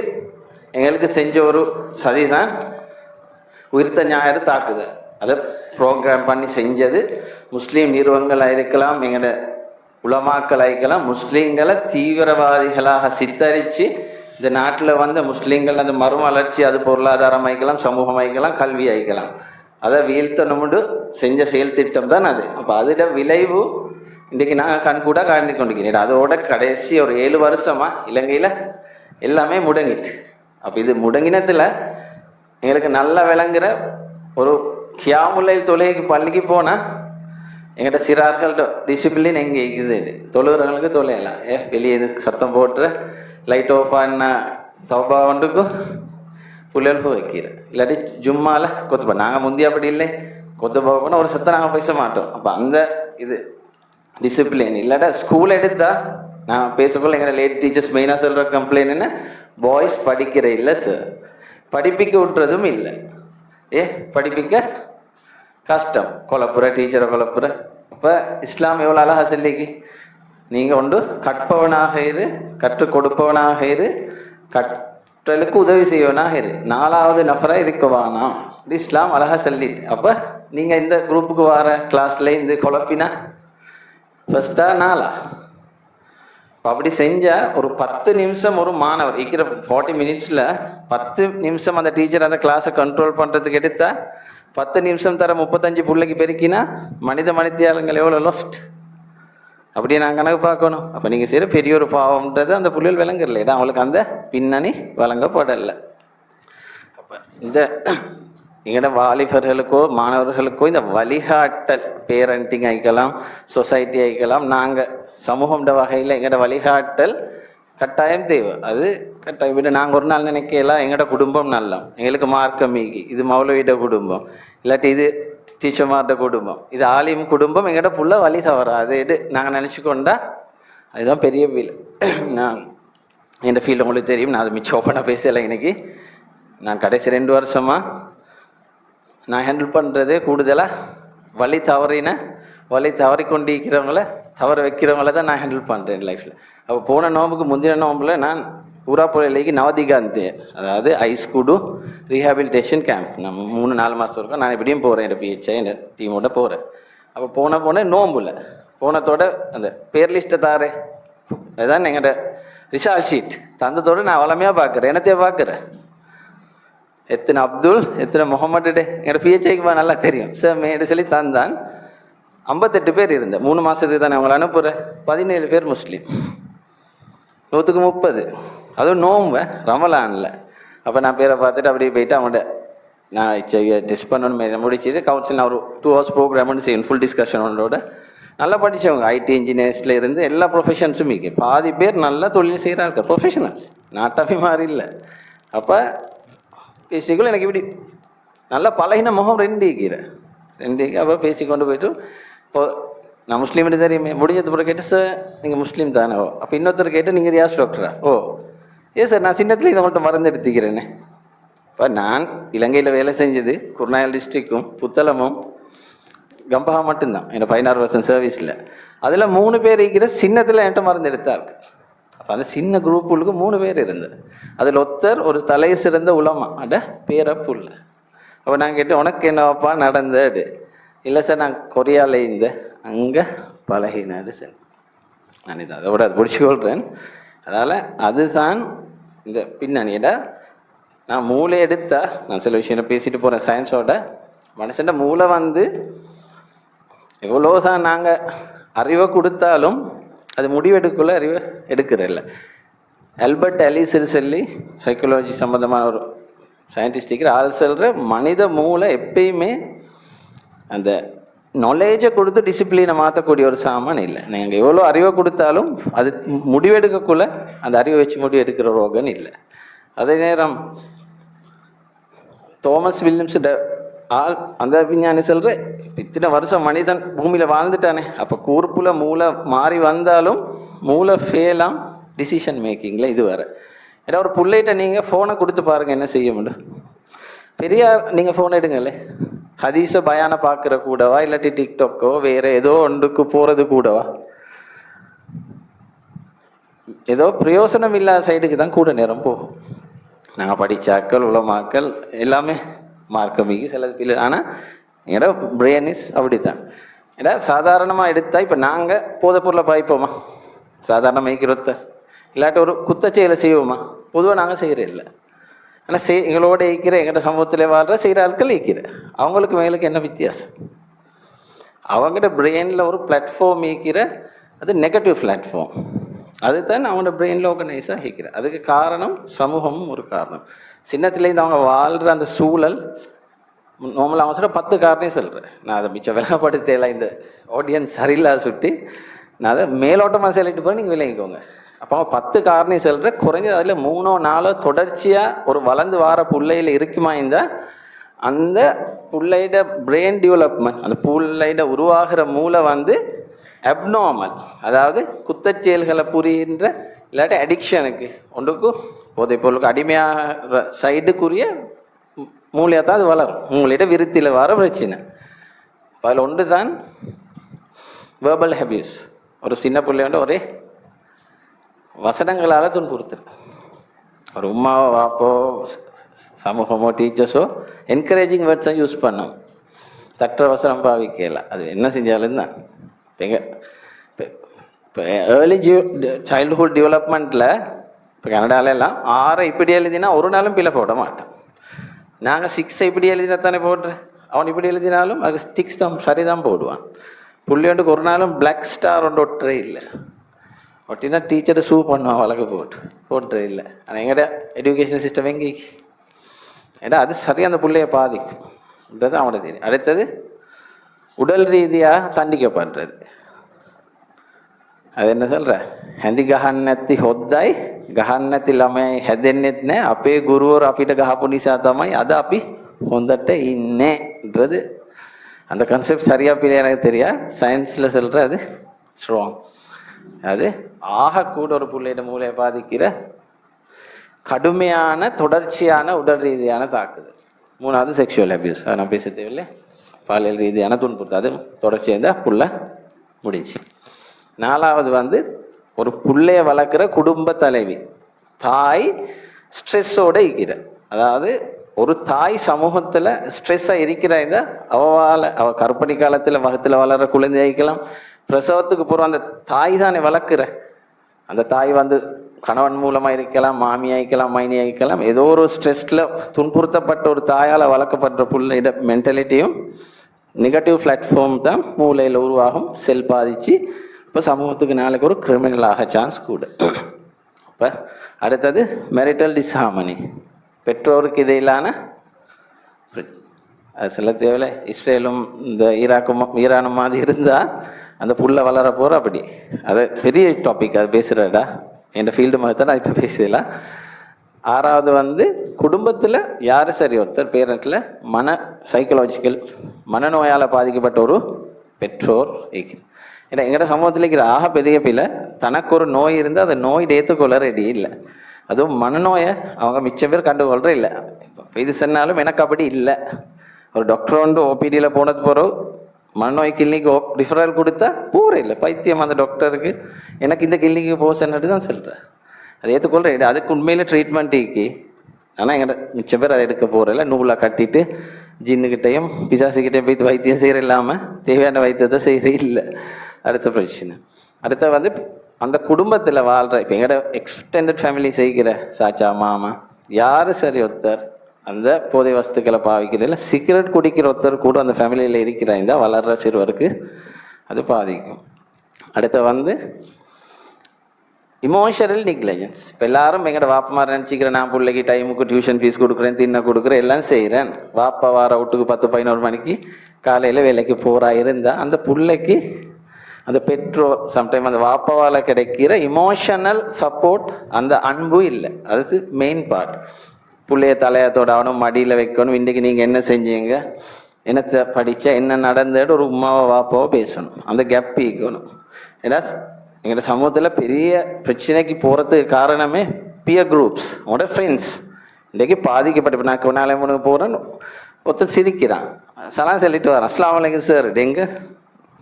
எங்களுக்கு செஞ்ச ஒரு சதிதான் உயிர்த்த ஞாயிறு தாக்குதல். அதை ப்ரோக்ராம் பண்ணி செஞ்சது முஸ்லீம் நிறுவனங்களாக இருக்கலாம், எங்களோட உலமாக்களாக இருக்கலாம். முஸ்லீம்களை தீவிரவாதிகளாக சித்தரித்து இந்த நாட்டில் வந்து முஸ்லீம்கள் அந்த மறுமலர்ச்சி, அது பொருளாதாரம் ஆகிக்கலாம், சமூகம் ஆகிக்கலாம், கல்வி ஆகிக்கலாம், அதை வீழ்த்தணும்னு செஞ்ச செயல் திட்டம் தான் அது. அப்போ அதோட விளைவு இன்றைக்கி நாங்கள் கண்கூட காண்டி கொண்டிருக்கிறேன். அதோட கடைசி ஒரு 7 வருஷமாக இலங்கையில் எல்லாமே முடங்கிட்டு. அப்போ இது முடங்கினத்தில் எங்களுக்கு நல்லா விளங்குற ஒரு கியாமுல்லை தொழுகைக்கு பள்ளிக்கு போனால் எங்கிட்ட சிறார்கள்ட்ட டிசிப்ளின் எங்கே இருக்குது, தொழுகிறவங்களுக்கு தொலையலாம். வெளியே சத்தம் போட்டு லைட் ஆஃப் ஆன தௌபா ஒன்றுக்கும் புள்ளலுக்கும் வைக்கிறேன். இல்லாட்டி ஜும்மால கொத்துப்பா. நாங்கள் முந்தி அப்படி இல்லை, கொத்துப்பா போனால் ஒரு சத்தம் நாங்கள் பேச மாட்டோம். அப்போ அந்த இது டிசிப்ளின் இல்லாட்டா ஸ்கூல் எடுத்தா நான் பேசப்போல எங்களை லேட் டீச்சர்ஸ் மெயினாக சொல்கிற கம்ப்ளைண்ட் என்ன, பாய்ஸ் படிக்கிற இல்லை சார், படிப்பிக்க விட்டுறதும் இல்லை. படிப்பிக்க கஷ்டம், குழப்புற டீச்சரை குழப்புற. இப்போ இஸ்லாம் எவ்வளோ அழகா சொல்லிக்கு நீங்கள் ஒன்று கற்பவனாக இரு, கற்றுக் கொடுப்பவனாக இரு, கற்றலுக்கு உதவி செய்வனாக இரு, 4வது நபராக இருக்கவானா. இது இஸ்லாம் அழகா சொல்லிட்டு. அப்போ நீங்கள் இந்த குரூப்புக்கு வர கிளாஸில் இந்த குழப்பினா ஃபர்ஸ்டா 4ஆ? அப்படி செஞ்சால் ஒரு 10 நிமிஷம் ஒரு மாணவர் இருக்கிற 40 மினிட்ஸில் 10 நிமிஷம் அந்த டீச்சர் அந்த கிளாஸை கண்ட்ரோல் பண்ணுறதுக்கு எடுத்தா 10 நிமிஷம் தர 35 பிள்ளைக்கு பெருக்கினா மனிதயாளங்கள் எவ்வளோ லாஸ்ட். அப்படியே நான் கணக்கு பார்க்கணும். அப்போ நீங்கள் செய்கிற பெரிய ஒரு பாவம்ன்றது அந்த புள்ளிகள் விளங்குறல, ஏன்னா அவங்களுக்கு அந்த பின்னணி வழங்கப்படலை. அப்போ இந்த எங்களோட வாலிபர்களுக்கோ மாணவர்களுக்கோ இந்த வழிகாட்டல், பேரண்டிங் ஆகிக்கலாம், சொசைட்டி ஆகிக்கலாம், நாங்கள் சமூகம்ன்ற வகையில் எங்களோட வழிகாட்டல் கட்டாயம் தேவை. அது கட்டாயம் விட நாங்கள் ஒரு நாள் நினைக்கலாம் எங்களோட குடும்பம் நல்லா, எங்களுக்கு மார்க்கம் மீகி, இது மௌலவிட குடும்பம், இல்லாட்டி இது டீச்சர்மார்ட குடும்பம், இது ஆலிம் குடும்பம், எங்களோட புள்ள வழி தவறாது நாங்கள் நினச்சிக்கொண்டா அதுதான் பெரிய ஃபீல். நான் என் ஃபீல்டு உங்களுக்கு தெரியும், நான் அதை மிச்சம் ஓப்பனாக பேசலை. இன்னைக்கு நான் கடைசி 2 வருஷமாக நான் ஹேண்டில் பண்ணுறது கூடுதலாக வழி தவறிக்கொண்டிருக்கிறவங்கள தவற வைக்கிறவங்கள தான் நான் ஹேண்டில் பண்ணுறேன் லைஃப்பில். அப்போ போன நோம்புக்கு முந்தின நோம்பில் நான் ஊராப்புறையிலேக்கு நவதிகாந்தி, அதாவது ஐஸ்கூடு ரீஹாபிலிட்டேஷன் கேம்ப், நம்ம 3-4 மாதம் இருக்கும். நான் எப்படியும் போகிறேன், என் பிஹெச்ஐ என் டீமோட போகிறேன். அப்போ போன நோம்புல போனதோட அந்த பேர் லிஸ்ட்டை தாரே, அதுதான் எங்களோட ரிசால்ட் ஷீட் தந்ததோடு நான் வளமையாக பார்க்குறேன். என்னத்தையே பார்க்குறேன், எத்தனை அப்துல் எத்தனை முகமது, எங்களோட பிஹெச்ஐக்கு நல்லா தெரியும் சார் மேடு சொல்லி தந்தான். 58 பேர் இருந்தேன் 3 மாதத்துக்கு தானே அவங்களை அனுப்புகிறேன். 17 பேர் முஸ்லீம், 100க்கு 30, அதுவும் நோம்பு ரமலானில். அப்போ நான் பேரை பார்த்துட்டு அப்படியே போயிட்டு அவங்கள்ட்ட நான் டெஸ்ட் பண்ணணும் முடிச்சது. கவுன்சில் ஒரு 2 hours ப்ரோக்ராம்னு செய்யணும், ஃபுல் டிஸ்கஷன் ஒன்றோட. நல்லா படித்தவங்க, ஐடி இன்ஜினியர்ஸில் இருந்து எல்லா ப்ரொஃபஷன்ஸும் இருக்கு. பாதி பேர் நல்லா தொழில் செய்கிறாங்க, ப்ரொஃபஷனல்ஸ், நாட்டாவே மாதிரி இல்லை. அப்போ பேசிக்குள்ள எனக்கு இப்படி நல்லா பழகின முகம் 2 இருக்கிறேன். அப்போ பேசி கொண்டு போயிட்டு இப்போ நான் முஸ்லீம்னு தெரியுமே, முடிஞ்சது பிறகு கேட்டு சார் நீங்கள் முஸ்லீம் தானே? ஓ. அப்போ இன்னொருத்தர் கேட்டு நீங்கள் ரியாஸ் டாக்டரா? ஓ சார் நான் சின்னத்தில் இதை மட்டும் மருந்து எடுத்துக்கிறேன்னு. இப்போ நான் இலங்கையில் வேலை செஞ்சது குர்நாயல் டிஸ்ட்ரிக்டும் புத்தளமும் கம்பஹா மட்டும்தான் என்னோட 16 வருஷம் சர்வீஸில். அதில் 3 பேர் இருக்கிற சின்னத்தில் என்கிட்ட மருந்து எடுத்தாருக்கு. அப்போ அந்த சின்ன குரூப்புகளுக்கு 3 பேர் இருந்தது. அதில் ஒருத்தர் ஒரு தலை சிறந்த உலமா, அட பேரப்புள்ள. அப்போ நான் கேட்டேன் உனக்கு என்னவாப்பா நடந்தது? இல்லை சார் நான் கொரியாவில் இந்த அங்கே பழகினாரு சார். நான் இதை அதோட அது பிடிச்சிக்கொள்கிறேன். அதனால் அதுதான் இந்த பின்னணியிட நான் மூளை எடுத்தா, நான் சில விஷயம் பேசிட்டு போகிறேன் சயின்ஸோட. மனுஷன் மூளை எவ்வளோதான் நாங்கள் அறிவை கொடுத்தாலும் அது முடிவெடுக்குள்ள அறிவை எடுக்கிறதில்ல. ஆல்பர்ட் எலிஸ் சொல்லி சைக்காலஜி சம்மந்தமான ஒரு சயின்டிஸ்டிக்கிற ஆள் சொல்கிற மனித மூளை எப்பயுமே அந்த நாலேஜை கொடுத்து டிசிப்ளினை மாற்றக்கூடிய ஒரு சாமான் இல்லை. நீங்கள் எவ்வளோ அறிவை கொடுத்தாலும் அது முடிவெடுக்கக்குள்ள அந்த அறிவை வச்சு முடிவெடுக்கிற ரோகன் இல்லை. அதே நேரம் தோமஸ் வில்லியம்ஸ் அந்த விஞ்ஞானி சொல்கிற இத்தனை வருஷம் மனிதன் பூமியில் வாழ்ந்துட்டானே, அப்போ கூர்ப்புல மூளை மாறி வந்தாலும் மூளை ஃபெயிலாம் டிசிஷன் மேக்கிங்கில் இது வேறு. ஏன்னா ஒரு பிள்ளைகிட்ட நீங்கள் ஃபோனை கொடுத்து பாருங்கள் என்ன செய்ய முடியும். பெரியார் நீங்கள் ஃபோன் எடுங்களே, ஹதீஸை பயானை பார்க்குற கூடவா இல்லாட்டி டிக்டாக்கோ வேறு ஏதோ ஒன்றுக்கு போகிறது கூடவா? ஏதோ பிரயோசனம் இல்லாத சைடுக்கு தான் கூட நேரம் போகும். நாங்கள் படித்தாக்கள் உலமாக்கள் எல்லாமே மார்க்கமிக்கு சில இல்லை. ஆனால் என்னோட பிரெயின் இஸ் அப்படித்தான். ஏன்னா சாதாரணமாக எடுத்தால் இப்போ நாங்கள் போதைப் பொருளை பாய்ப்போமா? சாதாரண மைக்கிறொத்த இல்லாட்டி ஒரு குத்தச்செயலை செய்வோமா? பொதுவாக நாங்கள் செய்கிற இல்லை. ஆனால் எங்களோட ஈக்கிற எங்கள்கிட்ட சமூகத்தில் வாழ்கிற செய்கிற ஆட்கள் ஈக்கிற அவங்களுக்கு மேலுக்கு என்ன வித்தியாசம்? அவங்ககிட்ட பிரெயினில் ஒரு பிளாட்ஃபார்ம் ஈக்கிற, அது நெகட்டிவ் பிளாட்ஃபார்ம், அதுதான் அவங்களோட பிரெயினில் ஆர்கனைஸாக ஈக்கிற. அதுக்கு காரணம் சமூகமும் ஒரு காரணம். சின்னத்துலேருந்து அவங்க வாழ்கிற அந்த சூழல் நார்மலாக அவங்க சொல்கிற 10 காரணம் சொல்கிறேன். நான் அதை மிச்சம் விளங்கப்படுத்தல, இந்த ஆடியன்ஸ் சரியில்லாத சுட்டி நான் அதை மேலோட்டமாக சொல்லிட்டு போய் நீங்கள் விளங்கிக்கோங்க. அப்போ 10 காரணம் சொல்கிறேன். குறைஞ்சது அதில் 3-4 தொடர்ச்சியாக ஒரு வளர்ந்து வார பிள்ளையில் இருக்குமா இருந்தால் அந்த பிள்ளையிட பிரெயின் டெவலப்மெண்ட், அந்த பிள்ளையிட உருவாகிற மூளை அப்நார்மல், அதாவது குத்தச்செயல்களை புரிகின்ற இல்லாட்டி அடிக்ஷனுக்கு ஒன்றுக்கு போதைப் பொருளுக்கு அடிமையாக சைடுக்குரிய மூளையாக தான் அது வளரும். மூளையிட விருத்தியில் வர பிரச்சனை. அதில் ஒன்று தான் வேர்பல் ஹெபியூஸ். ஒரு சின்ன பிள்ளையோட ஒரே வசனங்களால் துன்புறுத்துரு. ஒரு உமாவோ வாப்போ சமூகமோ டீச்சர்ஸோ என்கரேஜிங் வேர்ட்ஸை யூஸ் பண்ணோம். தற்ற வசனம் பாவிக்கல. அது என்ன செஞ்சாலும் தான் இப்போ ஏர்லி சைல்டுஹுட் டெவலப்மெண்ட்டில் இப்போ கனடாலெல்லாம் 6 இப்படி எழுதினா ஒரு நாளும் பிள்ளை போட மாட்டோம். நாங்கள் 6 இப்படி எழுதினா தானே போடுறேன். அவன் இப்படி எழுதினாலும் அது 6 தான் சரி தான் போடுவான். புள்ளியோண்டுக்கு ஒரு நாளும் பிளாக் ஸ்டார் ஒன்று ஒட்டுறே இல்லை. ஒட்டினா டீச்சரை சூ பண்ணுவான் வழக்கு போட்டுறே இல்லை. ஆனால் எங்கள்ட எஜுகேஷன் சிஸ்டம் எங்கே ஏன்னா அது சரியாக அந்த பிள்ளைய பாதிக்கும்ன்றது அவனோட தெரியும். அடுத்தது உடல் ரீதியாக தண்டிக்கப்படுறது. அது என்ன சொல்கிற හැඳි ගහන්න නැති හොද්දයි ගහන්න නැති ළමයි හැදෙන්නෙත් නැහැ. අපේ ගුරුවරු අපිට ගහපු නිසා තමයි අද අපි හොඳට ඉන්නේன்றது. அந்த கான்செப்ட் சரியா பிள்ளை எனக்கு தெரியா. சயின்ஸில் சொல்கிற அது ஸ்ட்ராங். அது ஆகக்கூட ஒரு பிள்ளையோட மூளையை பாதிக்கிற கடுமையான தொடர்ச்சியான உடல் ரீதியான தாக்குதல். 3வது செக்ஷுவல் அபியூஸ். அதை நான் பேச தேவையில்லை. பாலியல் ரீதியான துன்புறுத்தல். அது தொடர்ச்சியாக இருந்தால் புள்ள முடிஞ்சு. 4வது ஒரு பிள்ளைய வளர்க்குற குடும்ப தலைவி தாய் ஸ்ட்ரெஸ்ஸோடு இருக்கிற. அதாவது ஒரு தாய் சமூகத்தில் ஸ்ட்ரெஸ்ஸாக இருக்கிறாங்க. அவள் கற்பனை காலத்தில் வகத்தில் வளர்கிற குழந்தை ஆகிக்கலாம். பிரசவத்துக்கு போகிற அந்த தாய் தானே வளர்க்குற. அந்த தாய் கணவன் மூலமாக இருக்கலாம், மாமி ஆகிக்கலாம், மைனி ஆகிக்கலாம். ஏதோ ஒரு ஸ்ட்ரெஸ்ல துன்புறுத்தப்பட்ட ஒரு தாயால் வளர்க்கப்பட்ட பிள்ளையோட மென்டாலிட்டியும் நெகட்டிவ் பிளாட்ஃபார்ம் தான் மூளையில் உருவாகும். செல் பாதிச்சு இப்போ சமூகத்துக்கு நாளைக்கு ஒரு கிரிமினல் ஆக சான்ஸ் கூட. இப்போ அடுத்தது மெரிட்டல் டிஸ்ஹார்மனி. பெற்றோருக்கு இடையிலான அது சொல்ல தேவையில்லை. இஸ்ரேலும் இந்த ஈரானும் மாதிரி இருந்தால் அந்த புள்ள வளர போகிற அப்படி. அது பெரிய டாபிக். அது பேசுகிறடா என் ஃபீல்டு மாதிரி தான் நான் இப்போ பேசலாம். 6வது குடும்பத்தில் யார் சரி ஒருத்தர் பேரண்ட்டில் சைக்கலாஜிக்கல் மனநோயால் பாதிக்கப்பட்ட ஒரு பெற்றோர் இருக்கிறது. ஏன்னா எங்கள்ட சமூகத்தில் இருக்கிற பெரிய பிள்ளை தனக்கு ஒரு நோய் இருந்தால் அந்த நோய் ஏற்றுக்கொள்ள ரெடி இல்லை. அதுவும் மனநோயை அவங்க மிச்சம் பேர் கண்டுகொள்கிற இல்லை. இப்போ இது சொன்னாலும் எனக்கு அப்படி இல்லை. ஒரு டாக்டர் ஓபிடியில் போனது போகிறோம் மனநோய் கிளினிக்கு ரிஃபரல் கொடுத்தா போகிற இல்லை. பைத்தியம் அந்த டாக்டருக்கு எனக்கு இந்த கிளினிக்கு போக சொன்னது தான் சொல்கிறேன். அதை ஏற்றுக்கொள்கிறேன். அதுக்கு உண்மையில் ட்ரீட்மெண்ட் இருக்கு. ஆனால் எங்கள்ட மிச்சம் பேர் அதை எடுக்க போகிறதில்ல. நூலாக கட்டிட்டு ஜின்னுக்கிட்டையும் பிசாசுக்கிட்டையும் போய் வைத்தியம் செய்கிற இல்லாமல் தேவையான வைத்தியத்தை செய்கிற இல்லை. அடுத்த பிரச்சனை. அடுத்த அந்த குடும்பத்தில் வாழ்கிற இப்போ எங்கள்ட எக்ஸ்டெண்டட் ஃபேமிலி செய்கிற சாச்சா மாமா யார் சரி ஒருத்தர் அந்த போதை வஸ்துக்களை பாவிக்கிறதில்ல. சிகரெட் குடிக்கிற ஒருத்தர் கூட அந்த ஃபேமிலியில் இருக்கிறாங்க வளர்கிற சிறுவருக்கு அது பாதிக்கும். அடுத்த இமோஷனல் நெக்லிஜென்ஸ். இப்போ எல்லாரும் எங்கள்ட வாப்பமார் நினச்சிக்கிறேன் நான் பிள்ளைக்கு டைமுக்கு டியூஷன் ஃபீஸ் கொடுக்குறேன், தின்ன கொடுக்குறேன், எல்லாம் செய்கிறேன். வாப்பா வார விட்டுக்கு 10-11 மணிக்கு காலையில் வேலைக்கு போகிறா இருந்தால் அந்த பிள்ளைக்கு அந்த பெற்றோர் சம்டைம் அந்த வாப்பாவால் கிடைக்கிற இமோஷனல் சப்போர்ட் அந்த அன்பு இல்லை. அது மெயின் பார்ட். பிள்ளைய தலையத்தோட ஆகணும், மடியில் வைக்கணும், இன்றைக்கு நீங்கள் என்ன செஞ்சீங்க, என்னத்தை படித்தா, என்ன நடந்தது ஒரு உமாவோ வாப்பாவோ பேசணும். அந்த கேப் இருக்கணும். ஏன்னா எங்களோட சமூகத்தில் பெரிய பிரச்சனைக்கு போகிறதுக்கு காரணமே பியர் குரூப்ஸ், உங்களோட ஃப்ரெண்ட்ஸ். இன்றைக்கி பாதிக்கப்பட்ட நான் கொண்டாலே முனுக்கு போகிறேன்னு ஒருத்தர் சிரிக்கிறான், சலாம் சொல்லிட்டு வரான், அஸ்லாம் வலைக்கும் சார் எங்க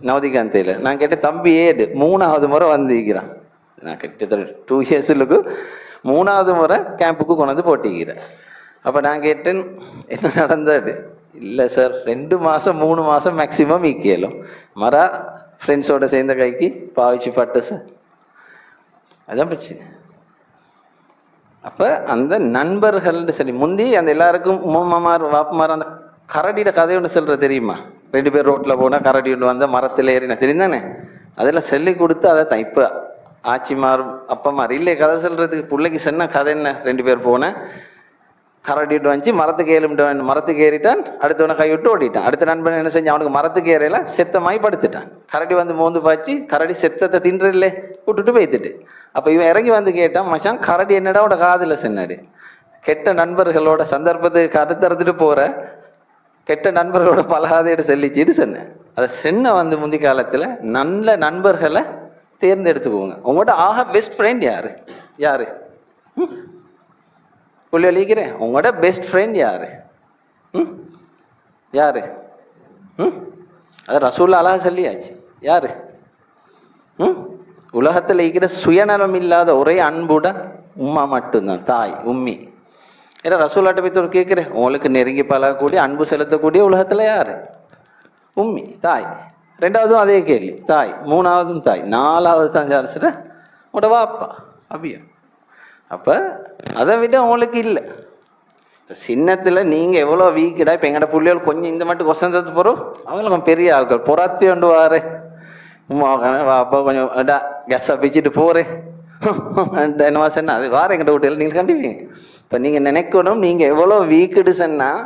நவதிகாந்தையில். நான் கேட்டேன் தம்பி ஏடு 3வது முறை வந்திருக்கிறான். நான் கிட்டத்தட்ட 2 இயர்ஸுக்கு 3வது முறை கேம்புக்கு கொண்டாந்து போட்டிக்கிறேன். அப்போ நான் கேட்டேன் என்ன நடந்தது. இல்லை சார் 2 மாதம் 3 மாதம் மேக்சிமம் ஈக்கியலும் மரா ஃப்ரெண்ட்ஸோட சேர்ந்த கைக்கு பாவிச்சு பட்டு சார். அதான் பிரச்சனை. அப்போ அந்த நண்பர்கள்னு சரி முந்தி அந்த எல்லாருக்கும் உமாமார் வாப்புமார் அந்த கரடியோட கதை ஒன்று சொல்கிற தெரியுமா? 2 பேர் ரோட்டில் போனால் கரடி ஒன்று வந்தால் மரத்தில் ஏறினா தெரியுந்தானே. அதெல்லாம் சொல்லி கொடுத்து அதை தான் இப்போ ஆச்சிமாரும் அப்பமார் இல்லை கதை சொல்கிறதுக்கு பிள்ளைக்கு சொன்ன கதை என்ன. 2 பேர் போனேன், கரடிட்டு வந்துச்சு, மரத்துக்கு ஏறிட்டான், மரத்துக்கு ஏறிட்டான், அடுத்தவனை கை விட்டு ஓடிட்டான். அடுத்த நண்பன் என்ன செஞ்சு அவனுக்கு மரத்துக்கு ஏறையில செத்தமாய் படுத்துட்டான். கரடி மோந்து பாய்ச்சி கரடி செத்தத்தை தின்றதில்லை விட்டுட்டு போய்த்துட்டு. அப்போ இவன் இறங்கி கேட்டான், மச்சான் கரடி என்னடா உட காதில் சொன்னாடு. கெட்ட நண்பர்களோட சந்தர்ப்பத்துக்கு கருத்தறுத்துட்டு போகிற கெட்ட நண்பர்களோட பலகாதையிட சொல்லிச்சிட்டு சொன்னேன். அதை சென்னை முந்தி காலத்தில் நல்ல நண்பர்களை தேர்ந்தெடுத்துக்கோங்க. உங்களோட பெஸ்ட் ஃப்ரெண்ட் யாரு யாரு புள்ளி அழிக்கிறேன். உங்களோட பெஸ்ட் ஃப்ரெண்ட் யாரு யாரு அது ரசூல் அழகா சொல்லியாச்சு. யாரு உலகத்தில் இருக்கிற சுயநலம் இல்லாத ஒரே அன்புட உம்மா மட்டும்தான், தாய் உம்மி. ஏன்னா ரசூலாட்ட போய் ஒரு கேட்குறேன், உங்களுக்கு நெருங்கி பழகக்கூடிய அன்பு செலுத்தக்கூடிய உலகத்தில் யார்? உம்மி, தாய். ரெண்டாவதும் அதே கேள்வி, தாய். மூணாவதும் தாய். நாலாவது தான் யார்? உங்களோட வாப்பா அபியா. அப்போ அதை விட உங்களுக்கு இல்லை. சின்னத்தில் நீங்கள் எவ்வளோ வீக்கிடா. இப்போ எங்கள்ட பிள்ளைகள் கொஞ்சம் இந்த மட்டும் கொசந்தத்து போகிறோம், அவங்களும் பெரிய ஆட்கள் பொறாத்தி கொண்டு வாரு. வாப்பா கொஞ்சம் கெஸ்ஸாக பிச்சுட்டு போகிறேன் என்னவா சொன்னா அது வார எங்கிட்ட வீட்டில் நீங்கள் கண்டிப்பீங்க. இப்போ நீங்கள் நினைக்கணும், நீங்கள் எவ்வளோ வீக்குடு சொன்னால்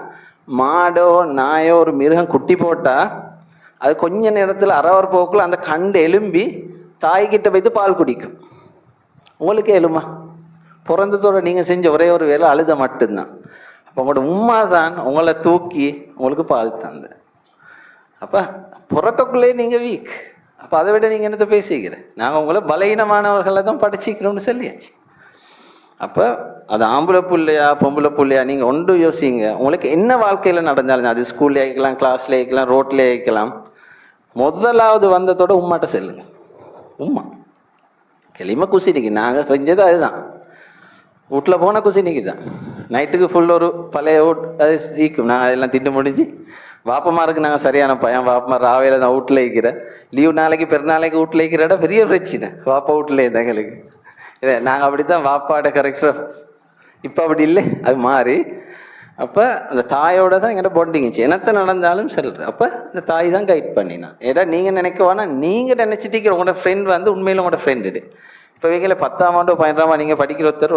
மாடோ நாயோ ஒரு மிருகம் குட்டி போட்டால் அது கொஞ்ச நேரத்தில் அறவர் போக்குள்ள அந்த கண்டு எலும்பி தாய்கிட்ட வைத்து பால் குடிக்கும். உங்களுக்கு எலுமா பிறந்ததோட நீங்கள் செஞ்ச ஒரே ஒரு வேலை அழுத மட்டும்தான். அப்போ உங்களோட உம்மா தான் உங்களை தூக்கி உங்களுக்கு பால் தந்த. அப்போ பிறக்கக்குள்ளே நீங்கள் வீக். அப்போ அதை விட நீங்கள் என்னத்தை பேசிக்கிறேன்? நாங்கள் உங்களை பலகீனமானவர்களை தான் படிச்சிக்கிறோம்னு சொல்லியாச்சு. அப்போ அது ஆம்பளை பிள்ளையா பொம்பளை பிள்ளையா நீங்கள் ஒன்று யோசிங்க. உங்களுக்கு என்ன வாழ்க்கையில் நடந்தாலும், அது ஸ்கூல்ல ஆகிக்கலாம், கிளாஸ்ல ஆகிக்கலாம், ரோட்ல ஆகிக்கலாம், முதலாவது வந்ததோட உம்மாட்ட செல்லுங்க. உம்மா கிளிமை குசினிக்கு நாங்கள் செஞ்சது அதுதான். வீட்டில் போன குசினிக்கு தான். நைட்டுக்கு ஃபுல் ஒரு பழைய அது ஈக்கும். நாங்கள் அதெல்லாம் திண்டு முடிஞ்சு வாப்பமாருக்கு நாங்கள் சரியான பையன். வாப்பமா ராவையில் தான் வீட்டில் இருக்கிறேன். லீவ் நாளைக்கு பெருநாளைக்கு வீட்டில் இருக்கிற பெரிய பிரச்சனை. வாப்பா வீட்டில் இருந்தால் எங்களுக்கு இல்லை, நாங்கள் அப்படி தான் வாப்பாட கரெக்டாக. இப்போ அப்படி இல்லை, அது மாறி. அப்போ அந்த தாயோட தான் எங்கிட்ட பாண்டிங்கிச்சு. என்னத்தை நடந்தாலும் சொல்கிறேன். அப்போ அந்த தாய் தான் கைட் பண்ணினா. ஏன்னா நீங்கள் நினைக்கவானா, நீங்கள் நினச்சிட்டு உங்களோட ஃப்ரெண்ட் வந்து உண்மையில் உங்களோட ஃப்ரெண்டு. இப்போ வீட்டில் 10ஆம் ஆண்டோ 12ஆம் ஆண்டு நீங்கள் படிக்கிற ஒருத்தர்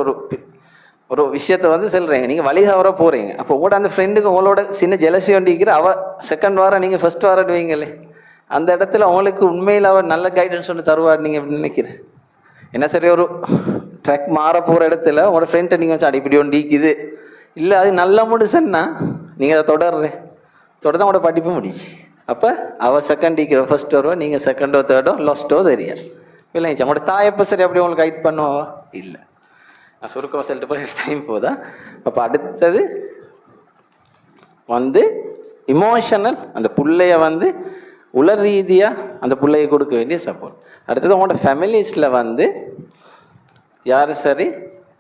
ஒரு விஷயத்தை வந்து சொல்கிறீங்க, நீங்கள் வழி தவற போகிறீங்க. அப்போ கூட அந்த ஃப்ரெண்டுக்கு உங்களோட சின்ன ஜெலசி வண்டிக்கிற செகண்ட் வாரம் நீங்கள் ஃபர்ஸ்ட் வாரம் வைங்களே, அந்த இடத்துல உங்களுக்கு உண்மையில் அவர் நல்ல கைடன்ஸ் ஒன்று தருவார் நீங்கள் அப்படின்னு நினைக்கிறேன். என்ன சரி, ஒரு ட்ரக் மாற போகிற இடத்துல உங்களோட ஃப்ரெண்ட்டை நீங்கள் வச்சு அடிப்படி ஒன்று ஈக்குது இல்லை, அது நல்ல முடிச்சுன்னா நீங்கள் அதை தொடர்றேன் தொடர்ந்து உங்களோட படிப்பு முடிச்சு. அப்போ அவள் செகண்ட் ஈக்கிற ஃபர்ஸ்ட் வருவா, நீங்கள் செகண்டோ தேர்டோ லாஸ்ட்டோ தெரியாது இல்லை. உங்களோட தாயப்போ சரி அப்படி உங்களுக்கு கைட் பண்ணுவா இல்லை. நான் சுருக்கமாக சொல்லிட்டு போகிற டைம் போதா. அப்போ அடுத்தது வந்து இமோஷனல், அந்த பிள்ளைய வந்து உலர் ரீதியாக அந்த பிள்ளைய கொடுக்க வேண்டிய சப்போர்ட். அடுத்தது உங்களோட ஃபேமிலிஸில் வந்து யார் சரி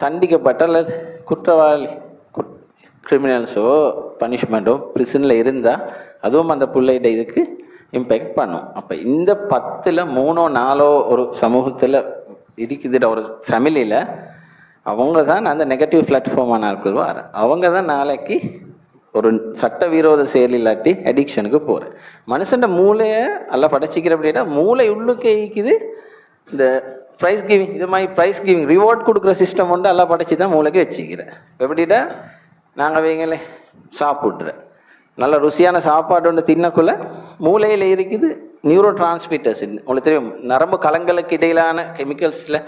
தண்டிக்கப்பட்ட அல்லது குற்றவாளி கிரிமினல்ஸோ பனிஷ்மெண்ட்டோ ப்ரிசனில் இருந்தால் அதுவும் அந்த பிள்ளைகிட்ட இதுக்கு இம்பேக்ட் பண்ணும். அப்போ இந்த 10ல் 3ஓ 4ஓ ஒரு சமூகத்தில் இருக்குதுட ஒரு ஃபேமிலியில் அவங்க தான் அந்த நெகட்டிவ் பிளாட்ஃபார்மான ஆட்கள் வர. அவங்க தான் நாளைக்கு ஒரு சட்டவிரோத செயல் இல்லாட்டி அடிக்ஷனுக்கு போகிறேன். மனுஷன் மூளையை எல்லாம் படைச்சிக்கிற அப்படின்னா மூளை உள்ளுக்கே ஈக்குது இந்த ப்ரைஸ் கிவிங், இது மாதிரி ப்ரைஸ் கிவிங் ரிவார்ட் கொடுக்குற சிஸ்டம் ஒன்று எல்லாம் படைச்சி தான் மூளைக்கு வச்சுக்கிறேன். எப்படின்னா நாங்கள் வைங்களே சாப்பிட்றேன், நல்ல ருசியான சாப்பாடு ஒன்று தின்னக்குள்ள மூளையில் இருக்குது நியூரோ டிரான்ஸ்மிட்டர்ஸ். உங்களுக்கு தெரியும், நரம்பு கலங்களுக்கு இடையிலான கெமிக்கல்ஸில்